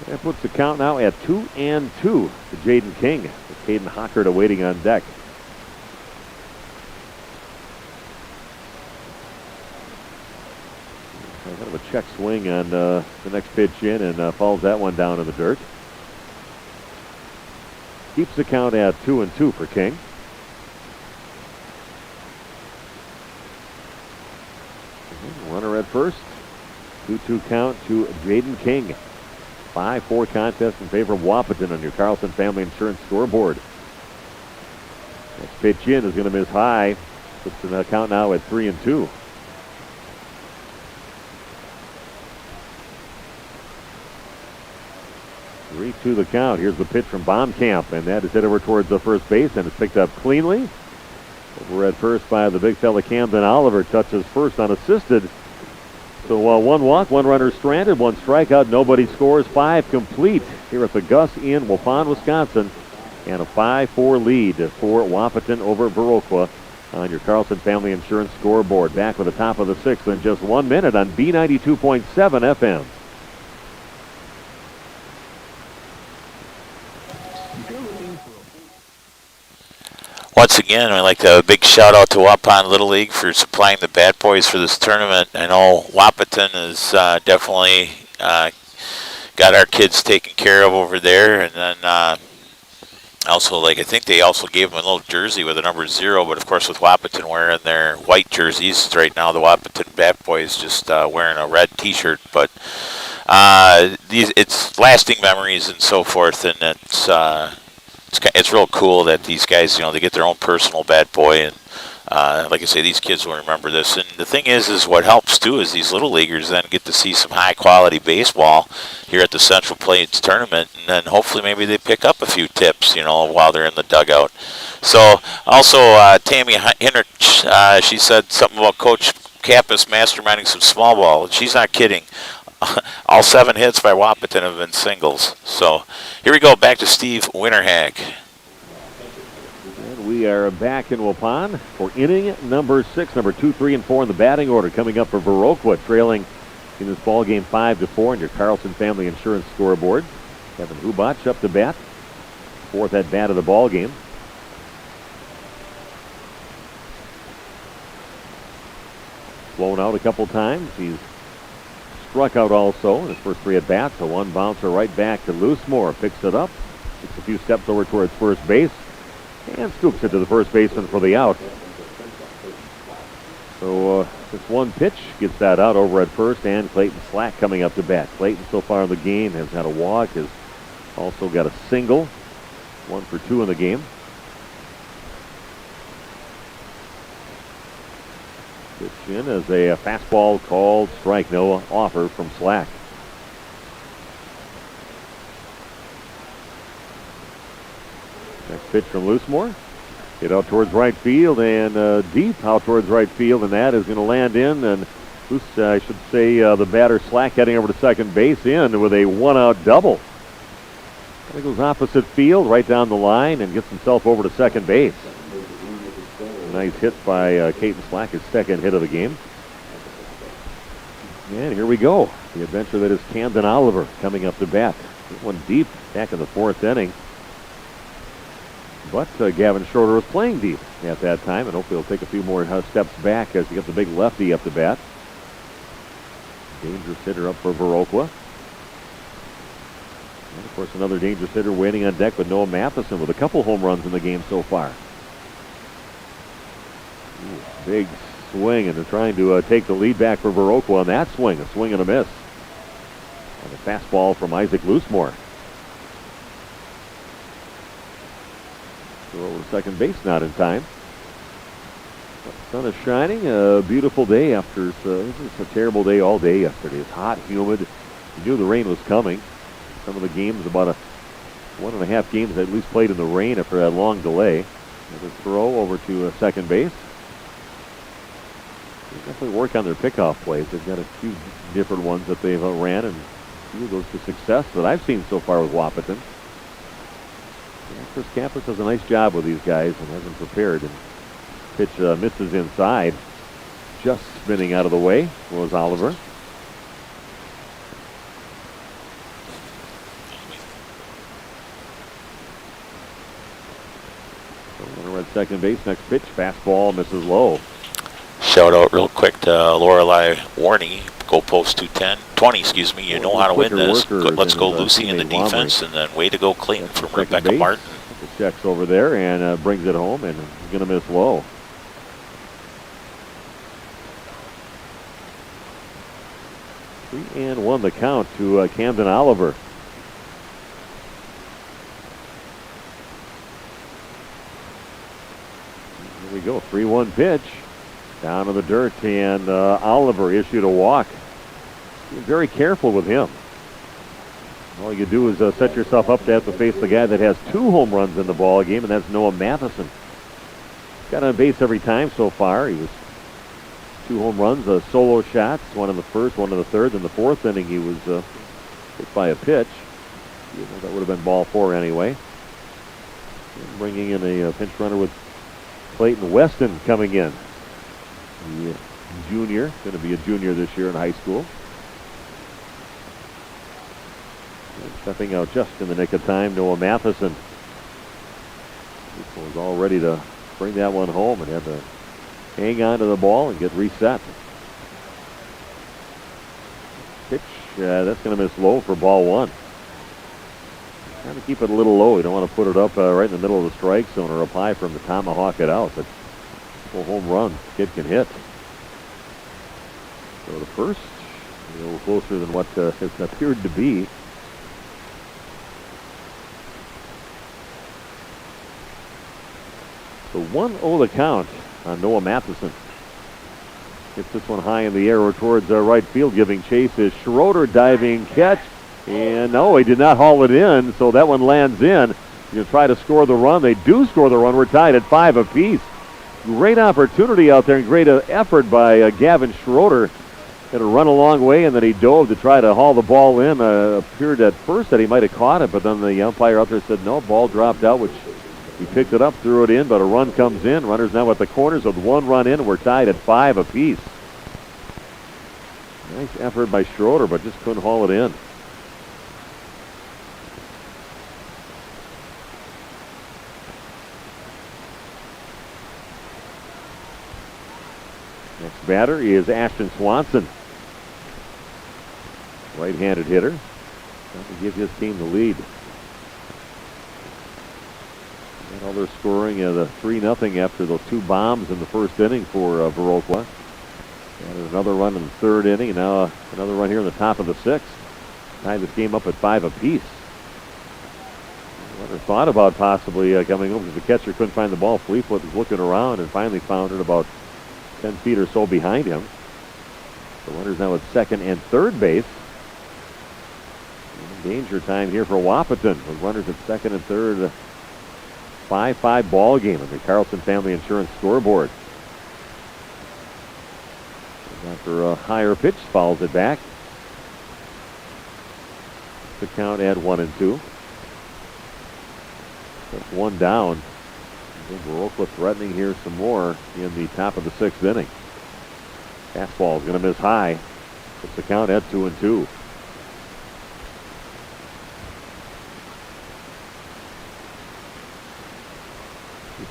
That puts the count now at 2-2 to Jaden King. With Caden Hockert awaiting on deck. Kind of a check swing on the next pitch in and falls that one down in the dirt. Keeps the count at 2-2 for King. Runner at first first. 2-2 count to Jaden King. 5-4 contest in favor of Wahpeton on your Carlson Family Insurance scoreboard. Next pitch in is going to miss high. Puts the count now at 3-2. 3-2 the count. Here's the pitch from Baumkamp, and that is hit over towards the first base, and it's picked up cleanly. Over at first by the big fella Camden Oliver. Touches first unassisted. So one walk, one runner stranded, one strikeout, nobody scores. 5 complete here at the Gus in Wahpeton, Wisconsin. And a 5-4 lead for Wahpeton over Viroqua on your Carlson Family Insurance scoreboard. Back with the top of the 6th in just 1 minute on B92.7 FM. Once again, I'd like to have a big shout out to Wahpeton Little League for supplying the bat boys for this tournament. I know Wahpeton has definitely got our kids taken care of over there, and then also, I think they also gave them a little jersey with a number 0, but of course with Wahpeton wearing their white jerseys right now, the Wahpeton bat boys just wearing a red T-shirt. But it's lasting memories and so forth, and it's real cool that these guys, they get their own personal bat boy, and like I say, these kids will remember this. And the thing is what helps too is these little leaguers then get to see some high quality baseball here at the Central Plains tournament, and then hopefully maybe they pick up a few tips, while they're in the dugout. So also Tammy Hinrich, she said something about Coach Kappas masterminding some small ball, and she's not kidding. All 7 hits by Wahpeton have been singles. So here we go, back to Steve Winterhag. And we are back in Wahpeton for inning number 6, number 2, 3, and 4 in the batting order. Coming up for Viroqua, trailing in this ball game 5-4 on your Carlson Family Insurance scoreboard. Kevin Hubach up to bat, 4th at bat of the ball game. Blown out a couple times. He's struck out also in his first 3 at bats. A 1 bouncer right back to Loosemore. Picks it up, takes a few steps over towards first base, and scoops it to the first baseman for the out. So just 1 pitch gets that out over at first, and Clayton Slack coming up to bat. Clayton so far in the game has had a walk, has also got a single, 1 for 2 in the game. Pitch in as a fastball called strike. No offer from Slack. Next pitch from Loosemore. Hit out towards right field and deep out towards right field, and that is going to land in. And I should say the batter Slack heading over to second base in with a 1-out double. I think it goes opposite field right down the line and gets himself over to second base. Nice hit by Caden Slack, his 2nd hit of the game. And here we go. The adventure that is Camden Oliver coming up to bat. Hit one deep back in the 4th inning. But Gavin Schroeder was playing deep at that time, and hopefully he'll take a few more steps back as he gets the big lefty up to bat. Dangerous hitter up for Viroqua. And of course another dangerous hitter waiting on deck with Noah Matheson with a couple home runs in the game so far. Big swing, and they're trying to take the lead back for Viroqua on that swing. A swing and a miss. And a fastball from Isaac Loosemore. So over second base, not in time. But the sun is shining. A beautiful day after. This is a terrible day all day yesterday. It's hot, humid. You knew the rain was coming. Some of the games, about 1.5 games at least played in the rain after that long delay. And a throw over to second base. They definitely work on their pickoff plays. They've got a few different ones that they've ran, and a few of those to success that I've seen so far with Wahpeton. Chris Kappas does a nice job with these guys and has them prepared. And pitch misses inside. Just spinning out of the way was Oliver. So runner at second base. Next pitch, fastball misses low. Shout out real quick to Lorelei Warney, goalpost 20, excuse me. You know how to win this. Let's go Lucy in the defense, and then way to go Clayton from Rebecca Martin. The checks over there and brings it home, and he's going to miss low. 3-1 the count to Camden Oliver. Here we go, 3-1 pitch. Down to the dirt, and Oliver issued a walk. Be very careful with him. All you do is set yourself up to have to face the guy that has 2 home runs in the ball game, and that's Noah Matheson. Got on base every time so far. He was 2 home runs, solo shots, one in the first, one in the third. In the 4th inning, he was hit by a pitch. That would have been ball 4 anyway. And bringing in a pinch runner with Clayton Weston coming in. The junior, going to be a junior this year in high school. And stepping out just in the nick of time, Noah Matheson. He was all ready to bring that one home and had to hang on to the ball and get reset. Pitch, that's going to miss low for ball 1. Trying to keep it a little low. You don't want to put it up right in the middle of the strike zone or up high from the tomahawk it out. But full home run, kid can hit. So the first, a little closer than what it appeared to be. So 1-0 the count on Noah Matheson. Gets this one high in the air towards right field, giving chase is Schroeder, diving catch. And no, he did not haul it in, so that one lands in. You try to score the run. They do score the run. We're tied at 5 apiece. Great opportunity out there and great effort by Gavin Schroeder. Had to run a long way, and then he dove to try to haul the ball in. Appeared at first that he might have caught it, but then the umpire out there said no, ball dropped out, which he picked it up, threw it in, but a run comes in. Runners now at the corners with 1 run in. We're tied at 5 apiece. Nice effort by Schroeder, but just couldn't haul it in. Next batter is Ashton Swanson. Right-handed hitter. Trying to give his team the lead. And all they're scoring the 3-0 after those 2 bombs in the first inning for Viroqua. And another run in the 3rd inning. Now another run here in the top of the 6th. Tied this game up at 5 apiece. Runner thought about possibly coming over because the catcher couldn't find the ball. Fleetwood was looking around and finally found it about 10 feet or so behind him. The runner's now at 2nd and 3rd base. Danger time here for Wahpeton with runners at 2nd and 3rd. 5-5 ball game on the Carlson Family Insurance scoreboard. And after a higher pitch, fouls it back. The count at 1-2. That's 1 down. Viroqua threatening here some more in the top of the 6th inning. Fastball is going to miss high. Puts the count at 2-2.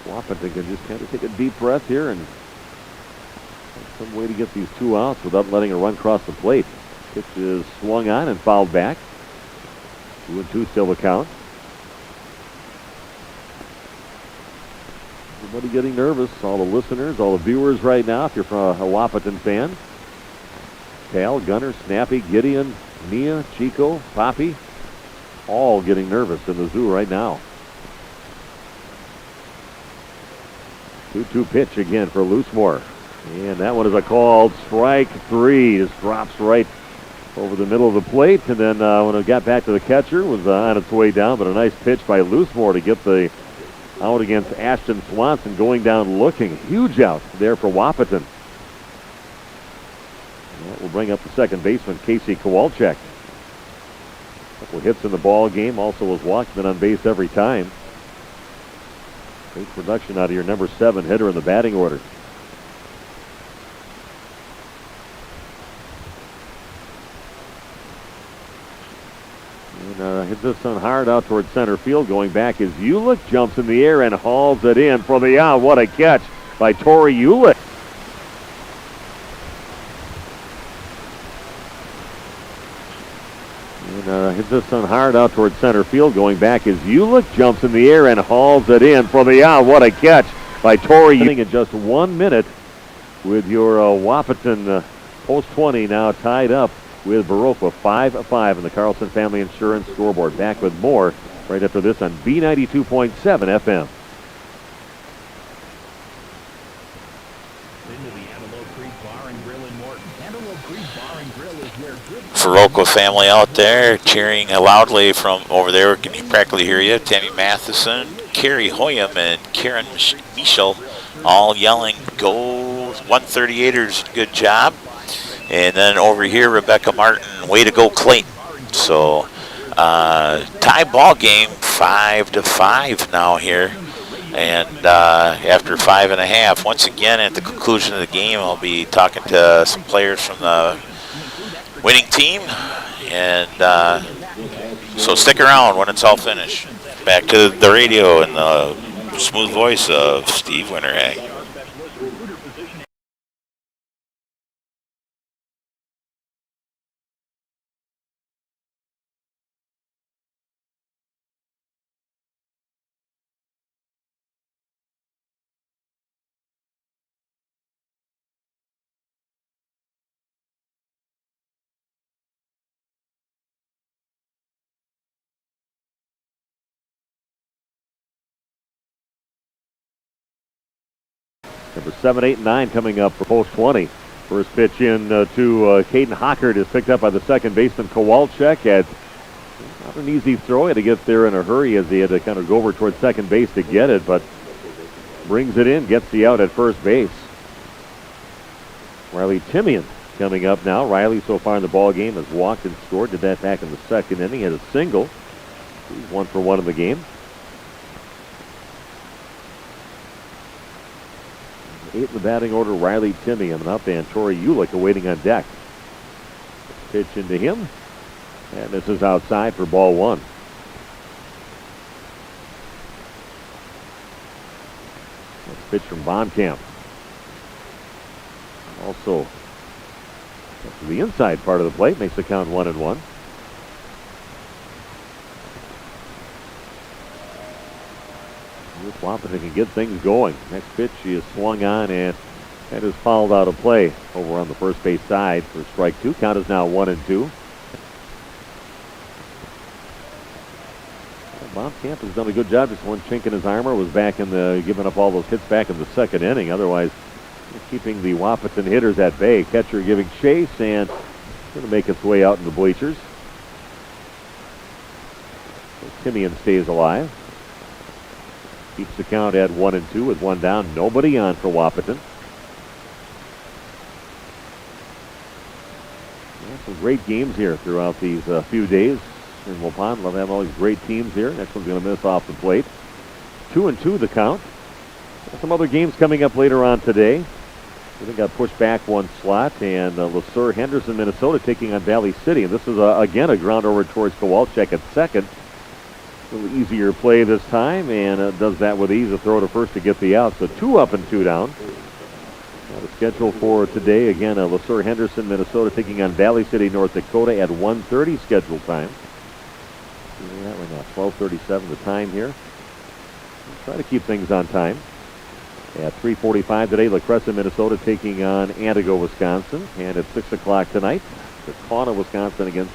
Wahpeton can just kind of take a deep breath here and some way to get these 2 outs without letting a run cross the plate. Pitch is swung on and fouled back. 2-2 still the count. Everybody getting nervous. All the listeners, all the viewers right now, if you're from a Wahpeton fan. Cal, Gunner, Snappy, Gideon, Mia, Chico, Poppy, all getting nervous in the zoo right now. 2-2 pitch again for Loosemore. And that one is a called strike 3. Just drops right over the middle of the plate. And then when it got back to the catcher, was on its way down. But a nice pitch by Loosemore to get the out against Ashton Swanson, going down looking. Huge out there for Wahpeton. That will bring up the 2nd baseman, Casey Kowalczyk. Couple hits in the ball game. Also was walked, been on base every time. Great production out of your number 7 hitter in the batting order. And hits this one hard out towards center field. Going back is Ulick, jumps in the air and hauls it in for the out. What a catch by Torrey Ulick. And hits this one hard out towards center field. Going back is Ulick, jumps in the air and hauls it in for the out. What a catch by Torrey Ulick. In just 1 minute with your Wahpeton post 20 now tied up with Viroqua 5-5 in the Carlson Family Insurance scoreboard. Back with more right after this on B92.7 FM. Viroqua family out there cheering loudly from over there. We can practically hear you. Tammy Matheson, Carrie Hoyam, and Karen Michel all yelling, "Go 138ers, good job." And then over here, Rebecca Martin, way to go, Clayton. So tie ball game, 5-5 now here. And after 5.5, once again at the conclusion of the game, I'll be talking to some players from the winning team. And so stick around when it's all finished. Back to the radio and the smooth voice of Steve Winterhag. Number 7, 8, and 9 coming up for post 20. First pitch in to Caden Hockert is picked up by the second baseman Kowalczyk. Had not an easy throw. He had to get there in a hurry as he had to kind of go over towards second base to get it, but brings it in, gets the out at first base. Riley Timian coming up now. Riley so far in the ball game has walked and scored. Did that back in the second inning. Had a single. He's 1 for 1 in the game. 8 in the batting order, Riley Timian up, and Tori Ulick awaiting on deck. Pitch into him, and this is outside for ball 1. Next pitch from Bonkamp. Also to the inside part of the plate, makes the count 1-1. Wahpeton can get things going. Next pitch, she is swung on, and that is fouled out of play over on the first base side for strike 2. Count is now 1-2. Bonkamp has done a good job. Just one chink in his armor, was back in the, giving up all those hits back in the second inning. Otherwise, keeping the Wahpeton hitters at bay. Catcher giving chase, and going to make its way out in the bleachers. So Timian stays alive. Keeps the count at 1-2 with 1 down. Nobody on for Wahpeton. Some great games here throughout these few days in Waupun. Love having all these great teams here. Next one's going to miss off the plate. 2-2 the count. Some other games coming up later on today. We got pushed back 1 slot, and LeSueur Henderson, Minnesota, taking on Valley City. And this is again a ground over towards Kowalczyk at second. A little easier play this time, and does that with ease. A throw to first to get the out. So 2 up and 2 down. Now the schedule for today, again, LeSueur Henderson, Minnesota, taking on Valley City, North Dakota at 1:30 scheduled time. That one now, 12:37 the time here. We'll try to keep things on time. At 3:45 today, La Crescent, Minnesota, taking on Antigo, Wisconsin. And at 6 o'clock tonight, Kaukauna, Wisconsin against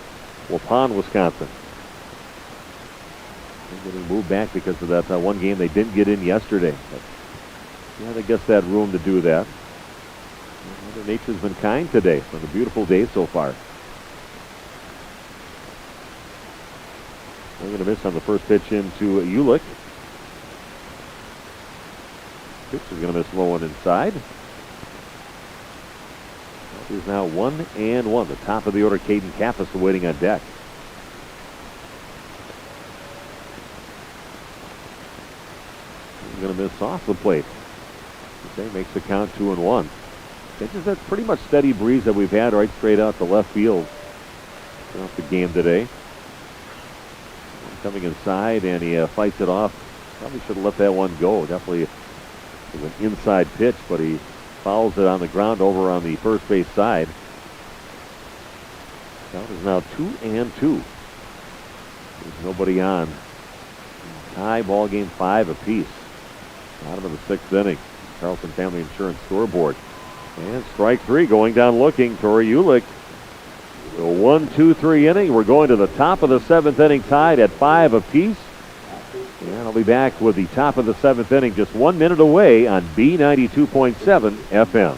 Waupun, Wisconsin. Getting moved back because of that one game they didn't get in yesterday. But, yeah, they guess that room to do that. Mother Nature's been kind today. It's been a beautiful day so far. They're going to miss on the first pitch into Ulick. Pitch is going to miss low and inside. That is now 1-1. The top of the order, Caden Kappas waiting on deck. Going to miss off the plate. Okay, makes the count 2-1. It's just that pretty much steady breeze that we've had right straight out to left field throughout the game today. Coming inside, and he fights it off. Probably should have let that one go. Definitely was an inside pitch, but he fouls it on the ground over on the first base side. Count is now 2-2. There's nobody on. Tie ball game 5 apiece. Bottom of the 6th inning. Carlson Family Insurance scoreboard. And strike 3 going down looking. Tori Ulick So 1-2-3 inning. We're going to the top of the 7th inning, tied at 5 apiece. And I'll be back with the top of the 7th inning just 1 minute away on B92.7 FM.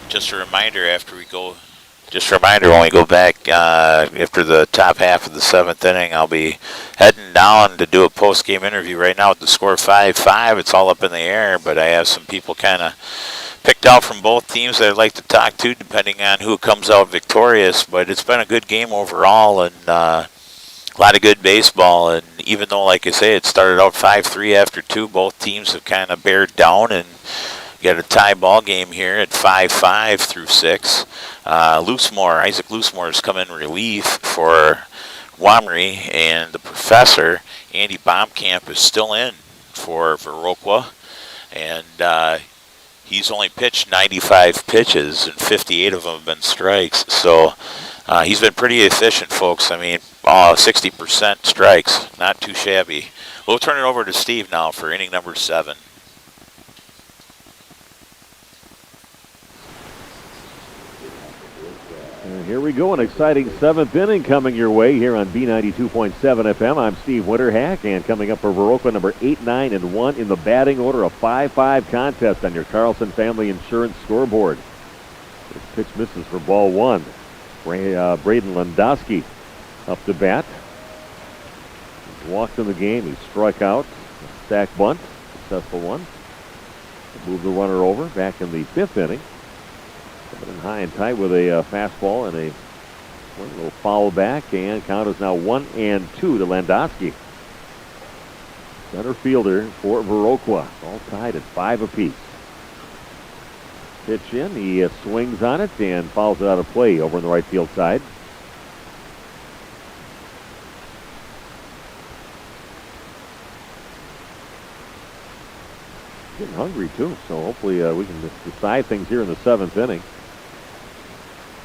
Just a reminder when we go back after the top half of the 7th inning, I'll be heading down to do a post-game interview. Right now with the score 5-5, it's all up in the air, but I have some people kind of picked out from both teams that I'd like to talk to, depending on who comes out victorious. But it's been a good game overall, and a lot of good baseball. And even though, like I say, it started out 5-3 after 2, both teams have kind of bared down, and got a tie ball game here at 5-5 through 6. Isaac Loosemore has come in relief for Wamry, and the professor, Andy Baumkamp, is still in for Viroqua. And he's only pitched 95 pitches, and 58 of them have been strikes. So he's been pretty efficient, folks. I mean, 60% strikes, not too shabby. We'll turn it over to Steve now for inning number 7. And here we go, an exciting 7th inning coming your way here on B92.7 FM. I'm Steve Winterhack, and coming up for Viroqua, number 8, 9, and 1 in the batting order, a 5-5 contest on your Carlson Family Insurance scoreboard. This pitch misses for ball 1. Braden Landowski up to bat. He's walked in the game. He struck out. A stack bunt, successful one. Moved the runner over back in the 5th inning. Coming in high and tight with a fastball and a little foul back, and count is now 1-2 to Landowski. Center fielder for Viroqua, all tied at 5 apiece. Pitch in, he swings on it and fouls it out of play over on the right field side. Getting hungry too, so hopefully we can decide things here in the 7th inning.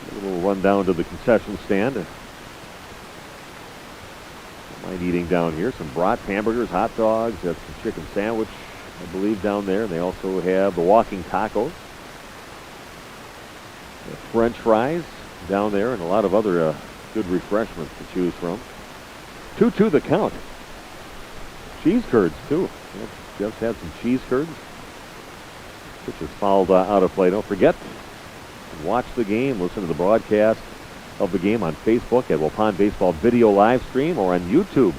A little run down to the concession stand. Mind eating down here some brats, hamburgers, hot dogs, some chicken sandwich, I believe, down there. And they also have the walking tacos, French fries down there, and a lot of other good refreshments to choose from. 2-2 the count. Cheese curds too. Jeff's had some cheese curds. Pitch is fouled out of play. Don't forget, watch the game, listen to the broadcast of the game on Facebook at Wahpeton Baseball Video Live Stream, or on YouTube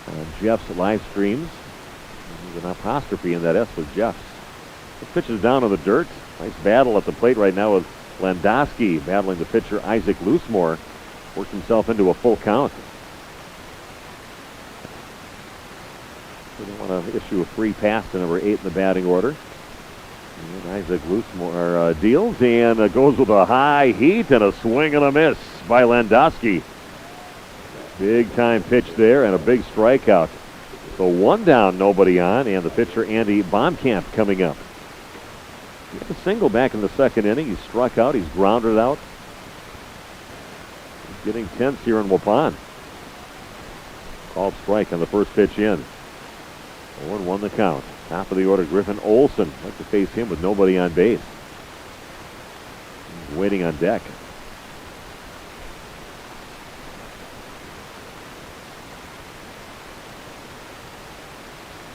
on Jeff's live streams. There's an apostrophe in that S with Jeff's. The pitch is down on the dirt. Nice battle at the plate right now with Landowski battling the pitcher Isaac Loosemore. Worked himself into a full count. We don't want to issue a free pass to number 8 in the batting order. And Isaac Loosemore deals and goes with a high heat and a swing and a miss by Landowski. Big time pitch there and a big strikeout. So 1 down, nobody on, and the pitcher Andy Baumkamp coming up. Just a single back in the 2nd inning. He's struck out. He's grounded out. He's getting tense here in Wahpeton. Called strike on the first pitch in. 0-1 the count. Top of the order, Griffin Olson. Like to face him with nobody on base. He's waiting on deck.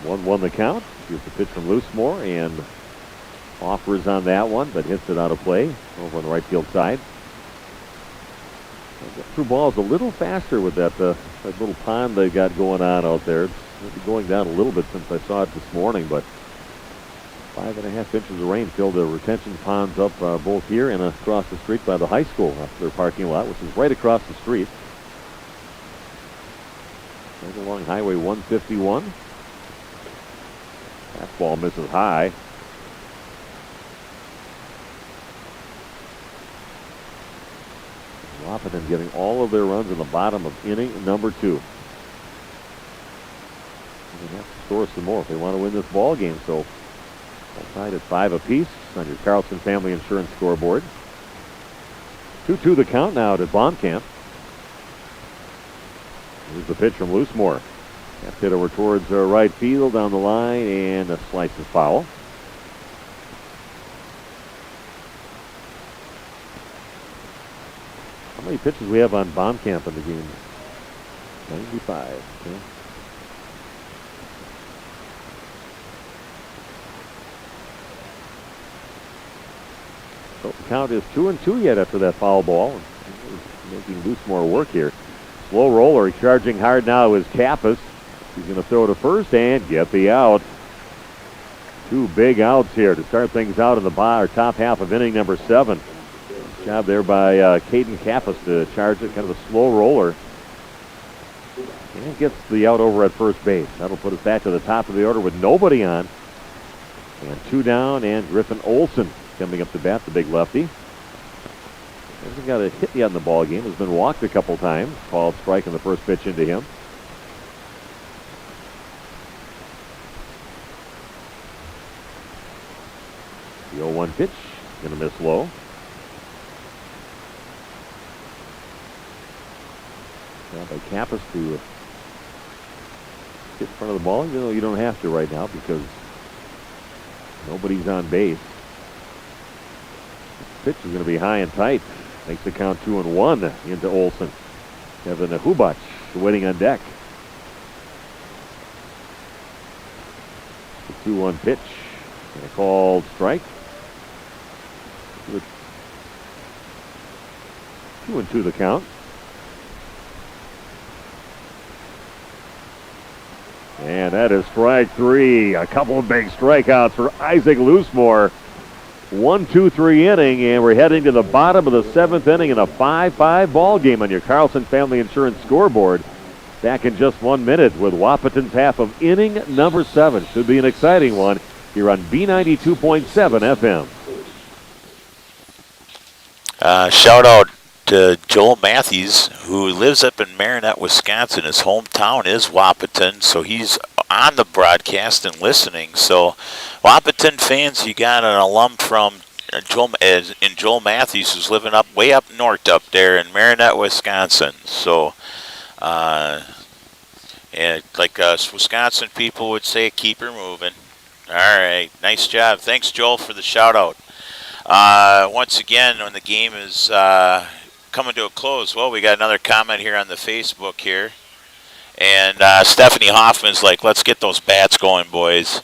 One the count. Here's the pitch from Loosemore, and offers on that one, but hits it out of play over on the right field side. Through balls a little faster with that little pond they got going on out there. It's maybe going down a little bit since I saw it this morning, but 5.5 inches of rain filled the retention ponds up both here and across the street by the high school, up their parking lot, which is right across the street. Right along Highway 151. Fastball misses high. Wahpeton getting all of their runs in the bottom of inning number 2. They have to score some more if they want to win this ball game. So all tied at 5 apiece on your Carlson Family Insurance scoreboard. 2-2 the count now to Baumkamp. Here's the pitch from Loosemore. That's hit over towards right field down the line, and a slice is foul. How many pitches we have on Baumkamp in the game? 95. Okay. So the count is 2-2 yet after that foul ball. Making Loosemore work here. Slow roller, charging hard now is Kappas. He's going to throw to first and get the out. Two big outs here to start things out in the top half of inning number 7. Job there by Caden Kappas to charge it, kind of a slow roller. And gets the out over at first base. That'll put us back to the top of the order with nobody on. And 2 down, and Griffin Olson coming up to bat, the big lefty. Hasn't got a hit yet in the ball game. Has been walked a couple times. Called strike on the first pitch into him. The 0-1 pitch, gonna miss low. Now by Kappas to get in front of the ball. You know, you don't have to right now because nobody's on base. Pitch is going to be high and tight. Makes the count 2-1 into Olson. Kevin Hubach waiting on deck. The 2-1 pitch. And a called strike. 2-2 the count. And that is strike 3. A couple of big strikeouts for Isaac Loosemore. 1-2-3 inning, and we're heading to the bottom of the 7th inning in a 5-5 ball game on your Carlson Family Insurance scoreboard. Back in just 1 minute with Wahpeton's half of inning number 7. Should be an exciting one here on B92.7 FM. Shout out to Joel Matthews, who lives up in Marinette, Wisconsin. His hometown is Wahpeton, so he's on the broadcast and listening. So, Wahpeton fans, you got an alum from Joel Matthews, who's living way up north up there in Marinette, Wisconsin. So, and like us Wisconsin people would say, keep her moving. All right, nice job. Thanks, Joel, for the shout out. Once again, when the game is coming to a close, well, we got another comment here on the Facebook here. And Stephanie Hoffman's like, let's get those bats going, boys.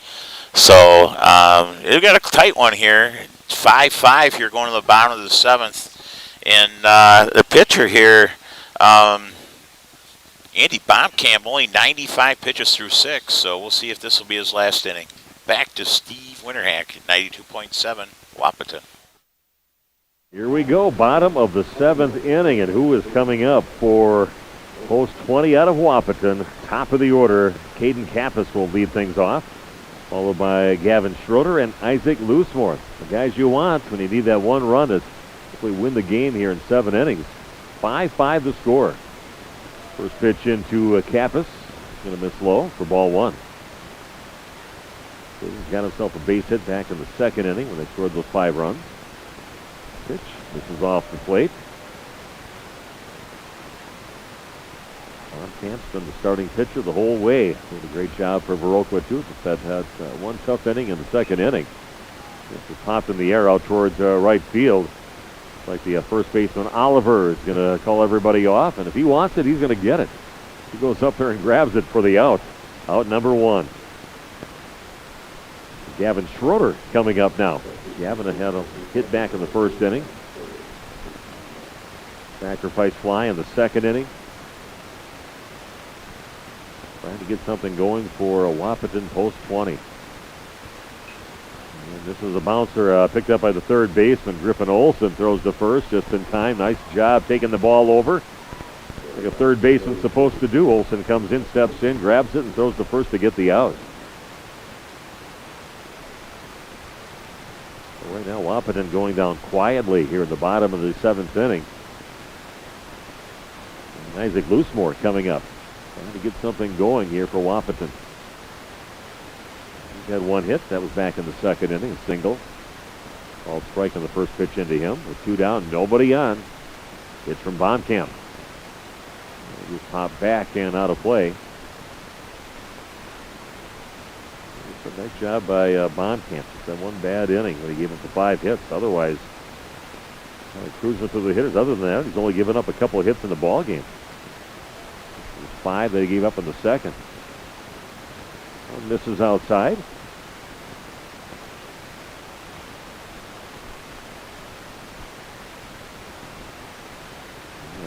So we've got a tight one here. It's 5-5 here going to the bottom of the 7th. And the pitcher here, Andy Baumkamp, only 95 pitches through 6. So we'll see if this will be his last inning. Back to Steve Winterhack at 92.7 Wahpeton. Here we go, bottom of the 7th inning, and who is coming up for post 20 out of Wahpeton? Top of the order, Caden Kappas will lead things off, followed by Gavin Schroeder and Isaac Loosemore. The guys you want when you need that one run to hopefully win the game here in 7 innings. 5-5 the score. First pitch into Kappas. Going to miss low for ball 1. He's got himself a base hit back in the 2nd inning when they scored those 5 runs. Pitch. This is off the plate. Baumkamp's been the starting pitcher the whole way. Did a great job for Viroqua, too. But that had one tough inning in the 2nd inning. This is popped in the air out towards right field. Like the first baseman Oliver is going to call everybody off. And if he wants it, he's going to get it. He goes up there and grabs it for the out. Out number 1. Gavin Schroeder coming up now. Gavin had a hit back in the 1st inning. Sacrifice fly in the 2nd inning. Trying to get something going for a Wahpeton post 20. And this is a bouncer picked up by the 3rd baseman. Griffin Olson throws to first just in time. Nice job taking the ball over. Like a 3rd baseman's supposed to do. Olson comes in, steps in, grabs it, and throws to first to get the out. Right now, Wahpeton going down quietly here in the bottom of the 7th inning. And Isaac Loosemore coming up. Trying to get something going here for Wahpeton. He's had 1 hit. That was back in the 2nd inning, a single. Called strike on the first pitch into him. With 2 down, nobody on. Hit from Baumkamp. He just popped back and out of play. That's a nice job by Bonkamp. Just that one bad inning when he gave up the 5 hits. Otherwise, cruising through the hitters. Other than that, he's only given up a couple of hits in the ball game. 5 that he gave up in the second. One misses outside.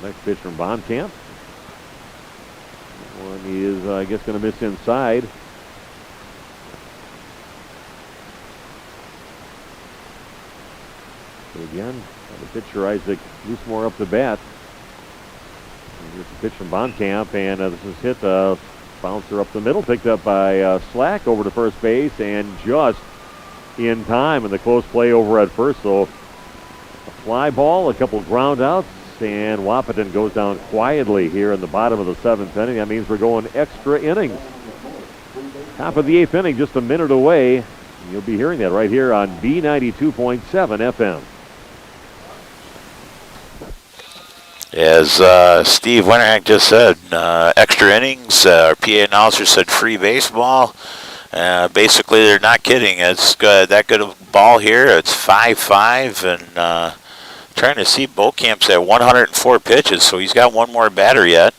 The next pitch from Bonkamp. One he is, I guess, going to miss inside. So again, the pitcher Isaac Loosemore up to bat. And here's the pitch from Bonkamp, and this is hit, bouncer up the middle, picked up by Slack over to first base, and just in time in the close play over at first. So a fly ball, a couple ground outs, and Wahpeton goes down quietly here in the bottom of the 7th inning. That means we're going extra innings. Top of the 8th inning, just a minute away. You'll be hearing that right here on B92.7 FM. As Steve Winterhack just said, extra innings. Our PA announcer said free baseball. Basically, they're not kidding. It's that good of a ball here. It's 5-5, and trying to see Bokamp's at 104 pitches, so he's got one more batter yet.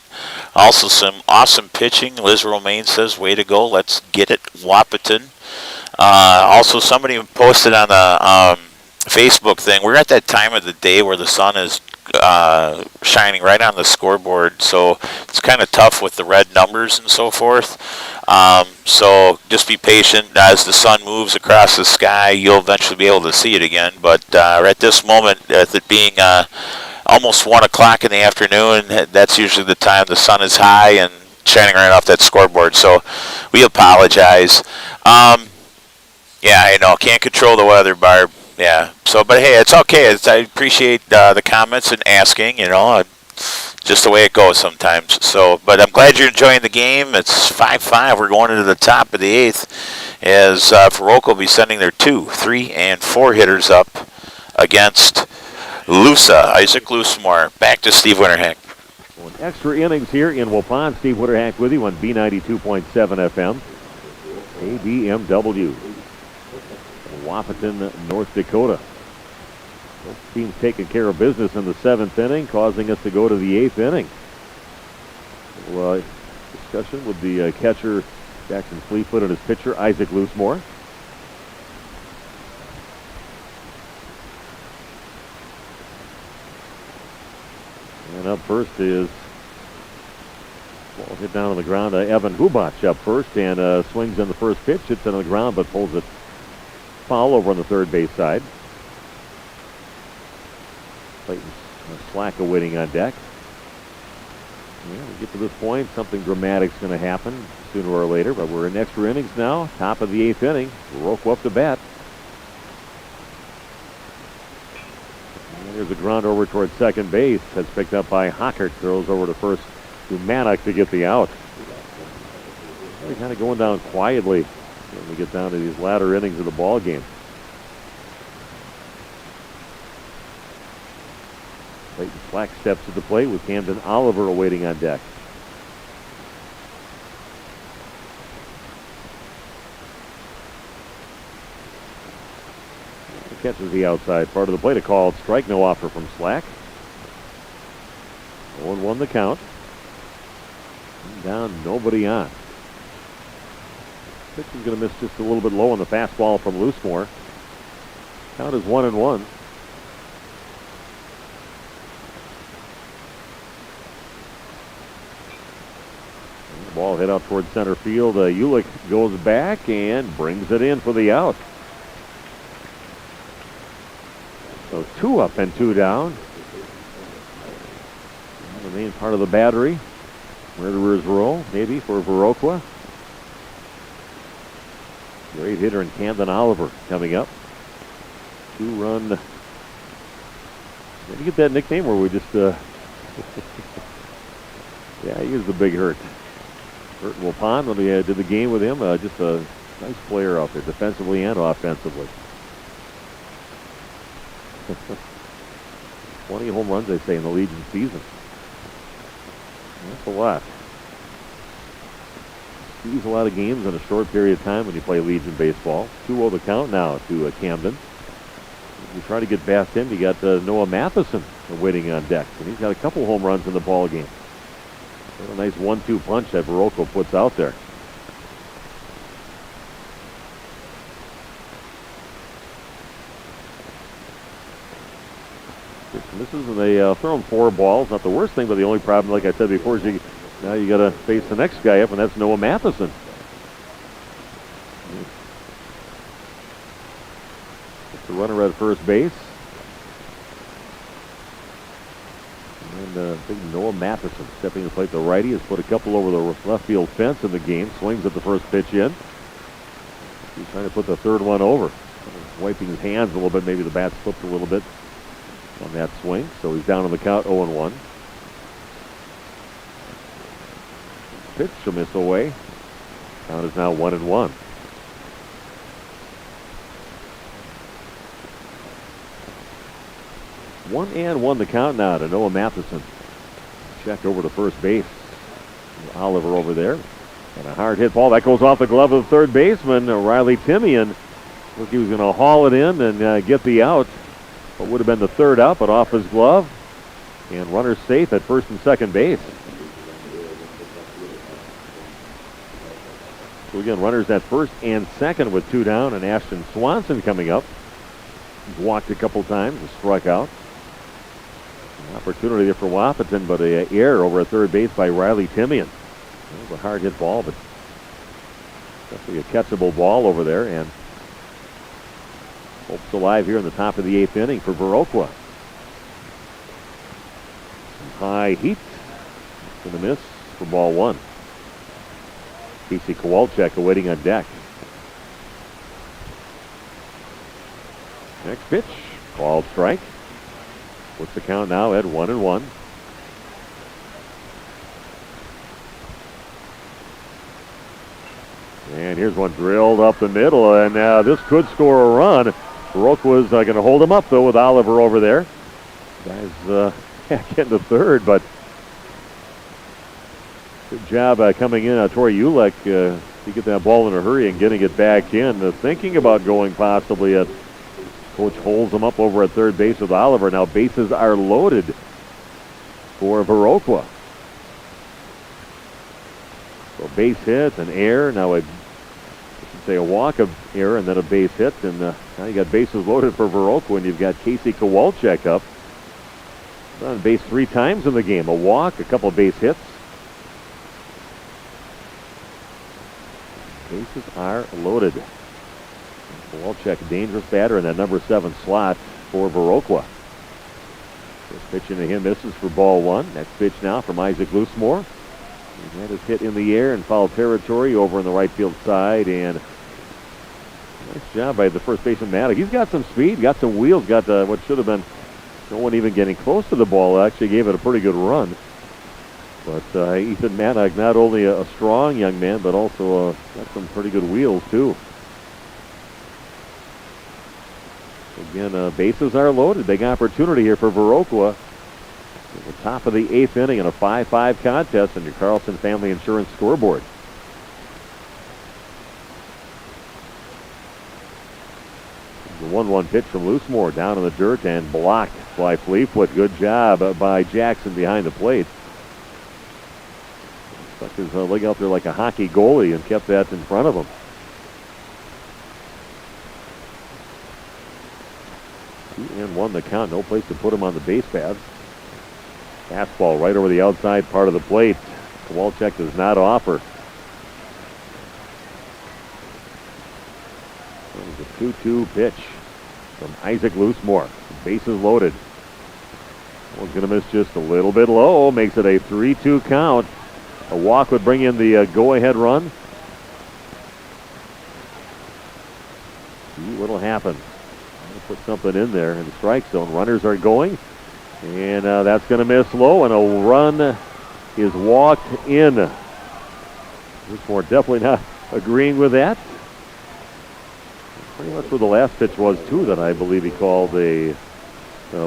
Also, some awesome pitching. Liz Romaine says, way to go. Let's get it, Wahpeton. Also, somebody posted on the Facebook thing, we're at that time of the day where the sun is shining right on the scoreboard, so it's kind of tough with the red numbers and so forth. So just be patient. As the sun moves across the sky, you'll eventually be able to see it again. But at this moment, with it being almost 1 o'clock in the afternoon, that's usually the time the sun is high and shining right off that scoreboard. So we apologize. Yeah, I know, can't control the weather, Barb. Yeah, so, but hey, it's okay. I appreciate the comments and asking, just the way it goes sometimes. So, but I'm glad you're enjoying the game. It's 5-5. We're going into the top of the 8th as Viroqua will be sending their 2, 3, and 4 hitters up against Lusa, Isaac Loosemore. Back to Steve Winterhack. Well, extra innings here in Waupun. Steve Winterhack with you on B92.7 FM. KBMW. Wahpeton, North Dakota. Both teams taking care of business in the 7th inning, causing us to go to the 8th inning. So, discussion with the catcher, Jackson Fleetfoot, and his pitcher, Isaac Loosemore. And up first is, ball hit down on the ground. Evan Hubach up first and swings on the first pitch, hits it on the ground, but pulls it foul over on the third base side. Clayton Slack awaiting on deck. Yeah, we get to this point, something dramatic's going to happen sooner or later, but we're in extra innings now. Top of the 8th inning. Viroqua up to bat. And there's a ground over towards second base. That's picked up by Hockert. Throws over to first to Manick to get the out. We're kind of going down quietly when we get down to these latter innings of the ball game. Clayton Slack steps to the plate with Camden Oliver awaiting on deck. Catches the outside part of the plate. A called strike, no offer from Slack. 0-1 the count. Down, nobody on. Pitch is going to miss just a little bit low on the fastball from Loosemore. Count is 1-1. Ball hit out towards center field. Ulick goes back and brings it in for the out. So 2 up and 2 down. The main part of the battery. Murderer's row, maybe, for Viroqua. Great hitter in Camden Oliver coming up. 2-run. Did you get that nickname where we just, yeah, he was the big hurt. Hurt Waupun when we did the game with him. Just a nice player out there, defensively and offensively. 20 home runs, they say, in the Legion season. That's a lot. sees a lot of games in a short period of time when you play Legion baseball. 2-0 the count now to Camden. You try to get past him, you got Noah Matheson waiting on deck, and he's got a couple home runs in the ball game. What a nice 1-2 punch that Viroqua puts out there. Misses, and they throw him 4 balls. Not the worst thing, but the only problem, like I said before, is now you got to face the next guy up, and that's Noah Matheson. The runner at first base. And big Noah Matheson stepping to plate. The righty has put a couple over the left field fence in the game. Swings at the first pitch in. He's trying to put the third one over. Wiping his hands a little bit. Maybe the bat slipped a little bit on that swing. So he's down on the count, 0-1. Pitch a miss away. Count is now 1-1. One and one the count now to Noah Matheson. Check over to first base. Oliver over there. And a hard hit ball. That goes off the glove of the third baseman, Riley Timian. Look, he was going to haul it in and get the out. What would have been the third out, but off his glove. And runners safe at first and second base. So again, runners at first and second with 2 down, and Ashton Swanson coming up. He's walked a couple times and struck out. An opportunity there for Wahpeton, but an error over at third base by Riley Timian. It was a hard hit ball, but definitely a catchable ball over there, and hopes alive here in the top of the 8th inning for Viroqua. Some high heat. Going to miss for ball 1. Casey Kowalczyk awaiting on deck. Next pitch, called strike. What's the count now at 1-1? And here's one drilled up the middle, and this could score a run. Viroqua's going to hold him up, though, with Oliver over there. Guys getting to third, but good job coming in. Tori Ulek, to get that ball in a hurry and getting it back in. Thinking about going possibly at coach holds him up over at third base with Oliver. Now bases are loaded for Viroqua. So base hit, an error. Now I should say a walk, of error, and then a base hit. And now you got bases loaded for Viroqua, and you've got Casey Kowalczyk up. He's on base 3 times in the game. A walk, a couple of base hits. Bases are loaded. Kowalczyk, dangerous batter in that number 7 slot for Viroqua. First pitch into him misses for ball 1. Next pitch now from Isaac Loosemore. He had his hit in the air in foul territory over on the right field side, and nice job by the first baseman Maddox. He's got some speed, got some wheels, got what should have been no one even getting close to the ball. Actually gave it a pretty good run. But Ethan Maddox, not only a strong young man, but also got some pretty good wheels too. Again, bases are loaded. Big opportunity here for Viroqua. At the top of the 8th inning in a 5-5 contest on your Carlson Family Insurance scoreboard. The 1-1 pitch from Loosemore down in the dirt and blocked by Fleetwood. Good job by Jackson behind the plate. Stuck his leg out there like a hockey goalie and kept that in front of him. Two and one the count. No place to put him on the base paths. Fastball right over the outside part of the plate. Kowalczyk does not offer. That was a 2-2 pitch from Isaac Loosemore. Bases loaded. One's going to miss just a little bit low. Makes it a 3-2 count. A walk would bring in the go-ahead run. See what'll happen. I'll put something in there in the strike zone. Runners are going. And that's going to miss low, and a run is walked in. Loosemore definitely not agreeing with that. Pretty much where the last pitch was, too, that I believe he called a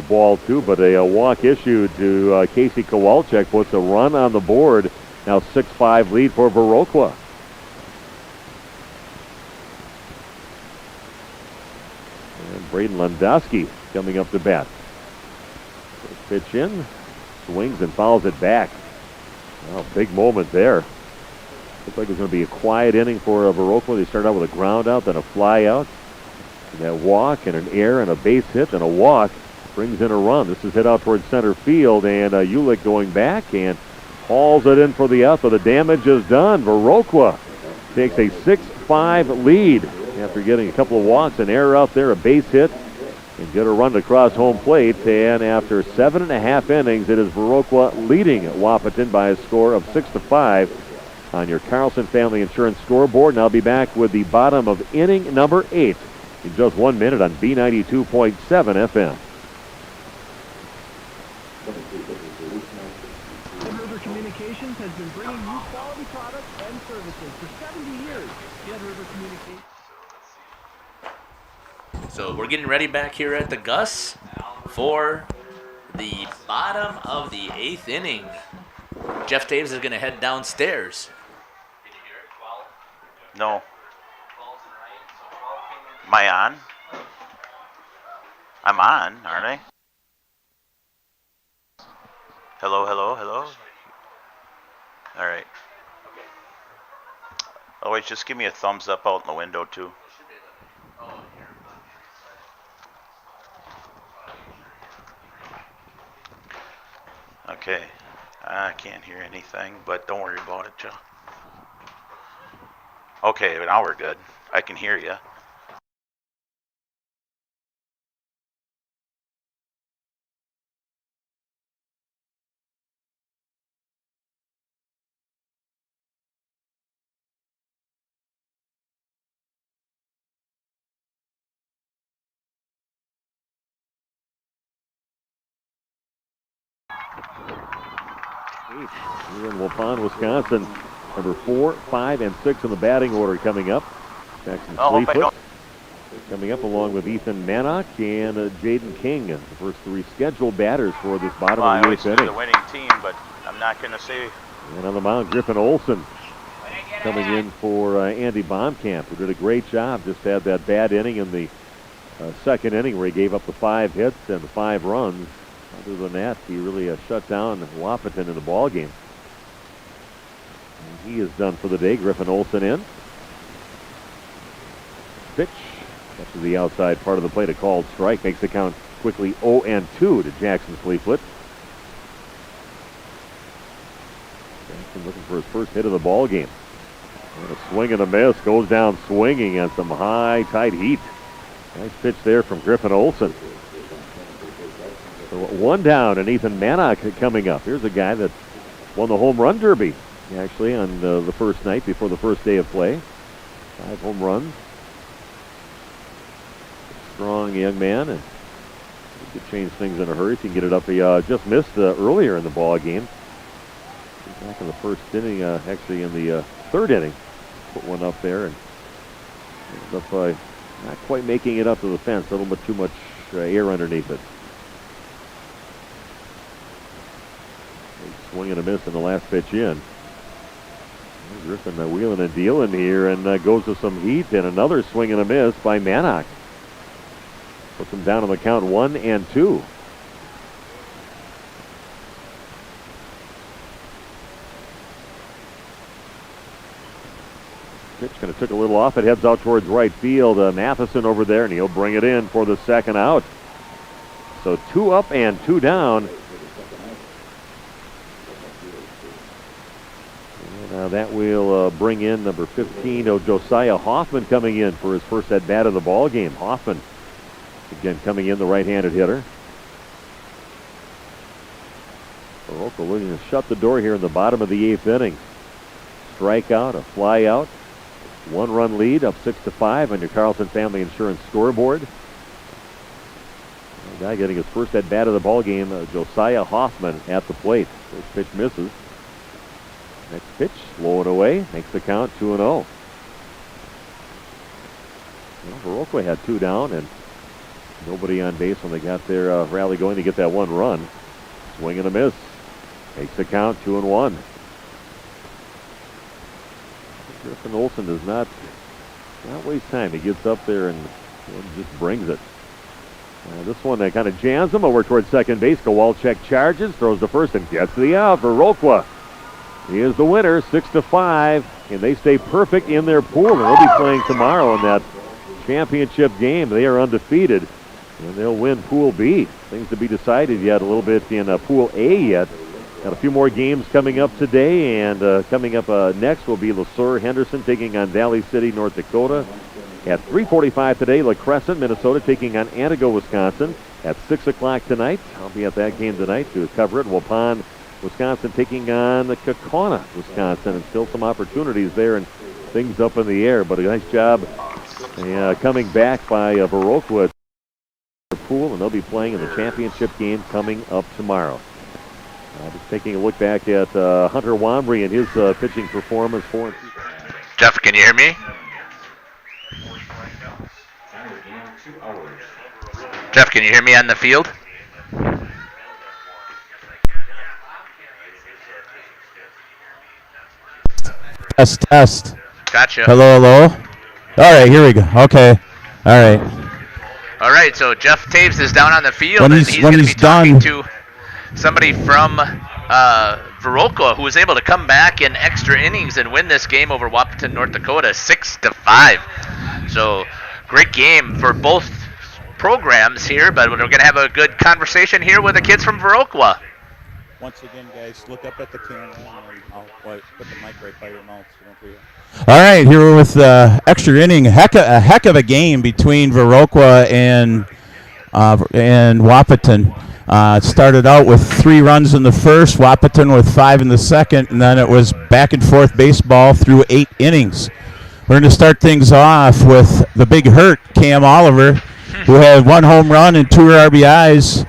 ball, too. But a walk issued to Casey Kowalczyk puts a run on the board. Now 6-5 lead for Viroqua. Braden Landowski coming up to bat. Pitch in, swings and fouls it back. Wow, big moment there. Looks like it's going to be a quiet inning for Viroqua. They start out with a ground out, then a fly out. And that walk and an error and a base hit and a walk brings in a run. This is hit out towards center field, and Ulick going back and hauls it in for the out, but the damage is done. Viroqua takes a 6-5 lead after getting a couple of walks, an error out there, a base hit, and get a run to cross home plate. And after 7.5 innings, it is Viroqua leading Wahpeton by a score of 6-5 on your Carlson Family Insurance scoreboard. And I'll be back with the bottom of inning number 8 in just 1 minute on B92.7 FM. River Communications has been bringing you quality products and services for 70 years. Red River Communications. So we're getting ready back here at the Gus for the bottom of the 8th inning. Jeff Taves is going to head downstairs. No. Am I on? I'm on, aren't I? Hello, hello, hello? All right. Oh, wait, just give me a thumbs up out in the window, too. Okay. I can't hear anything, but don't worry about it, Joe. Okay, now we're good. I can hear you. Here in Wahpeton, Wisconsin, number 4, 5, and 6 in the batting order coming up. Jackson Fleetfoot coming up along with Ethan Mannock and Jaden King, the first 3 scheduled batters for this bottom of the 8th inning. The winning team, but I'm not going to say. And on the mound, Griffin Olson coming in for Andy Baumkamp, who did a great job. Just had that bad inning in the second inning where he gave up the 5 hits and the 5 runs. Other than that, he really shut down Wahpeton in the ball game. And he is done for the day. Griffin Olson in. Pitch. That's to the outside part of the plate. A called strike makes the count quickly 0-2 to Jackson Fleetfoot. Jackson looking for his first hit of the ball game. And a swing and a miss. Goes down swinging on some high, tight heat. Nice pitch there from Griffin Olson. So 1 down, and Ethan Mannock coming up. Here's a guy that won the home run derby, actually, on the first night before the first day of play. 5 home runs. Strong young man, and he could change things in a hurry if he can get it up. He just missed earlier in the ball game. Back in the first inning, actually in the third inning, put one up there, and ended up not quite making it up to the fence. A little bit too much air underneath it. Swing and a miss in the last pitch in. Griffin wheeling and dealing here, and goes to some heat, and another swing and a miss by Mannock. Puts him down on the count 1-2. Pitch kind of took a little off. It heads out towards right field. Matheson over there, and he'll bring it in for the second out. So 2 up and 2 down. Now that will bring in number 15, Josiah Hoffman, coming in for his first at-bat of the ball game. Hoffman, again, coming in, the right-handed hitter. Viroqua looking to shut the door here in the bottom of the 8th inning. Strikeout, a fly-out. 1-run lead, up 6-5 on your Carlson Family Insurance scoreboard. The guy getting his first at-bat of the ball game, Josiah Hoffman, at the plate. First pitch misses. Next pitch, slow it away, makes the count 2-0. Well, Viroqua had 2 down and nobody on base when they got their rally going to get that 1 run. Swing and a miss, makes the count 2-1. Griffin Olson does not waste time. He gets up there and just brings it. This one kind of jams him over towards second base. Kowalczyk charges, throws to first, and gets the out. Viroqua, he is the winner, 6-5, and they stay perfect in their pool. And they'll be playing tomorrow in that championship game. They are undefeated, and they'll win Pool B. Things to be decided yet a little bit in Pool A yet. Got a few more games coming up today, and coming up next will be LeSueur Henderson taking on Valley City, North Dakota. At 3:45 today, La Crescent, Minnesota taking on Antigo, Wisconsin. At 6 o'clock tonight, I'll be at that game tonight to cover it. Wahpeton, Wisconsin taking on Kaukauna, Wisconsin, and still some opportunities there and things up in the air. But a nice job coming back by Viroqua pool, and they'll be playing in the championship game coming up tomorrow. Just taking a look back at Hunter Wambry and his pitching performance. Jeff, can you hear me? Jeff, can you hear me on the field? Test. Gotcha. Hello. All right, here we go. Okay. All right, so Jeff Taves is down on the field, when and he's going to be done, talking to somebody from Viroqua who was able to come back in extra innings and win this game over Wahpeton, North Dakota, 6-5. So great game for both programs here, but we're going to have a good conversation here with the kids from Viroqua. Once again, guys, look up at the camera, and I'll put the mic right by your mouth so you don't hear. All right, here we're with extra inning. A heck of a game between Viroqua and Wahpeton. It started out with 3 runs in the first, Wahpeton with 5 in the second, and then it was back and forth baseball through 8 innings. We're going to start things off with the big hurt, Cam Oliver, who had 1 home run and 2 RBIs.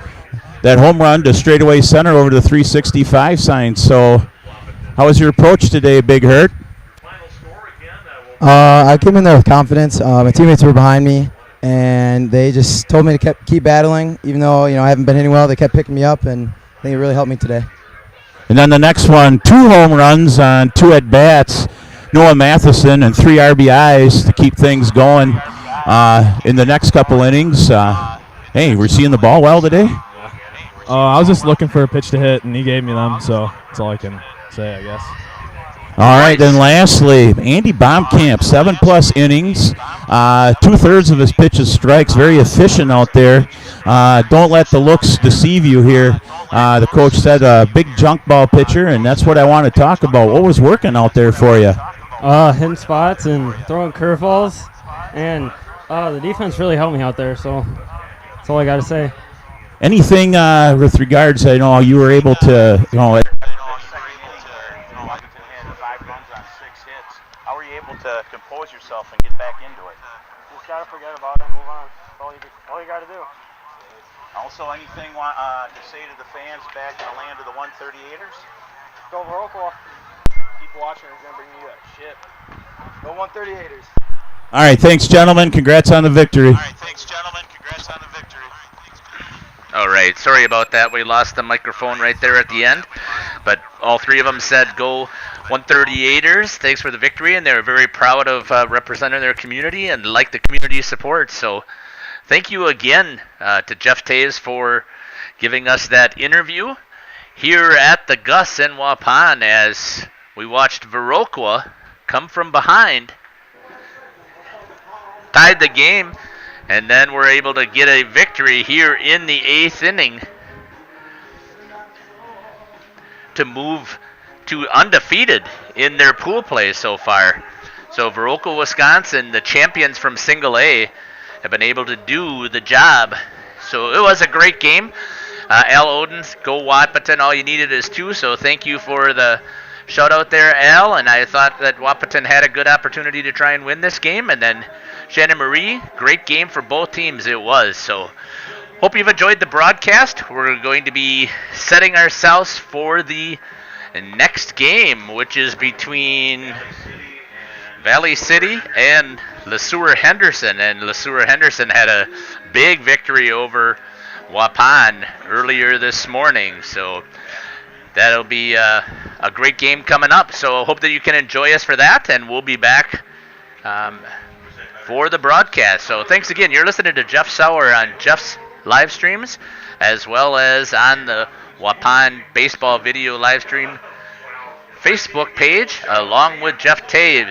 That home run to straightaway center over the 365 sign. So how was your approach today, Big Hurt? I came in there with confidence. My teammates were behind me, and they just told me to keep battling. Even though I haven't been hitting well, they kept picking me up, and I think it really helped me today. And then the next one, 2 home runs on 2 at-bats. Noah Matheson and 3 RBIs to keep things going in the next couple innings. Hey, we're seeing the ball well today? I was just looking for a pitch to hit, and he gave me them, so that's all I can say, I guess. All right, then lastly, Andy Baumkamp, 7+ innings, 2/3 of his pitches strikes, very efficient out there. Don't let the looks deceive you here. The coach said a big junk ball pitcher, and that's what I want to talk about. What was working out there for you? Hitting spots and throwing curveballs, and the defense really helped me out there, so that's all I got to say. Anything with regards, you were able to, How were you able to compose yourself and get back into it? Just gotta forget about it and move on. That's all you gotta do. Also, anything to say to the fans back in the land of the 138ers? Go Viroqua. Keep watching. It's gonna bring you up. Shit. Go 138ers. All right, thanks, gentlemen. Congrats on the victory. All right, sorry about that. We lost the microphone right there at the end. But all 3 of them said go 138ers. Thanks for the victory, and they were very proud of representing their community and like the community support. So thank you again to Jeff Taves for giving us that interview here at the Gus in Wahpeton as we watched Viroqua come from behind, tied the game, and then we're able to get a victory here in the 8th inning to move to undefeated in their pool play so far. So Viroqua, Wisconsin, the champions from Single A, have been able to do the job. So it was a great game. Al Odens, go Wahpeton. All you needed is 2. So thank you for the shout out there, Al. And I thought that Wahpeton had a good opportunity to try and win this game. And then Shannon Marie, great game for both teams it was. So hope you've enjoyed the broadcast. We're going to be setting ourselves for the next game, which is between Valley City and LeSueur Henderson. And LeSueur Henderson had a big victory over Wahpeton earlier this morning. So that'll be a great game coming up. So I hope that you can enjoy us for that, and we'll be back for the broadcast. So thanks again. You're listening to Jeff Sauer on Jeff's live streams, as well as on the Wahpeton Baseball Video live stream Facebook page, along with Jeff Taves.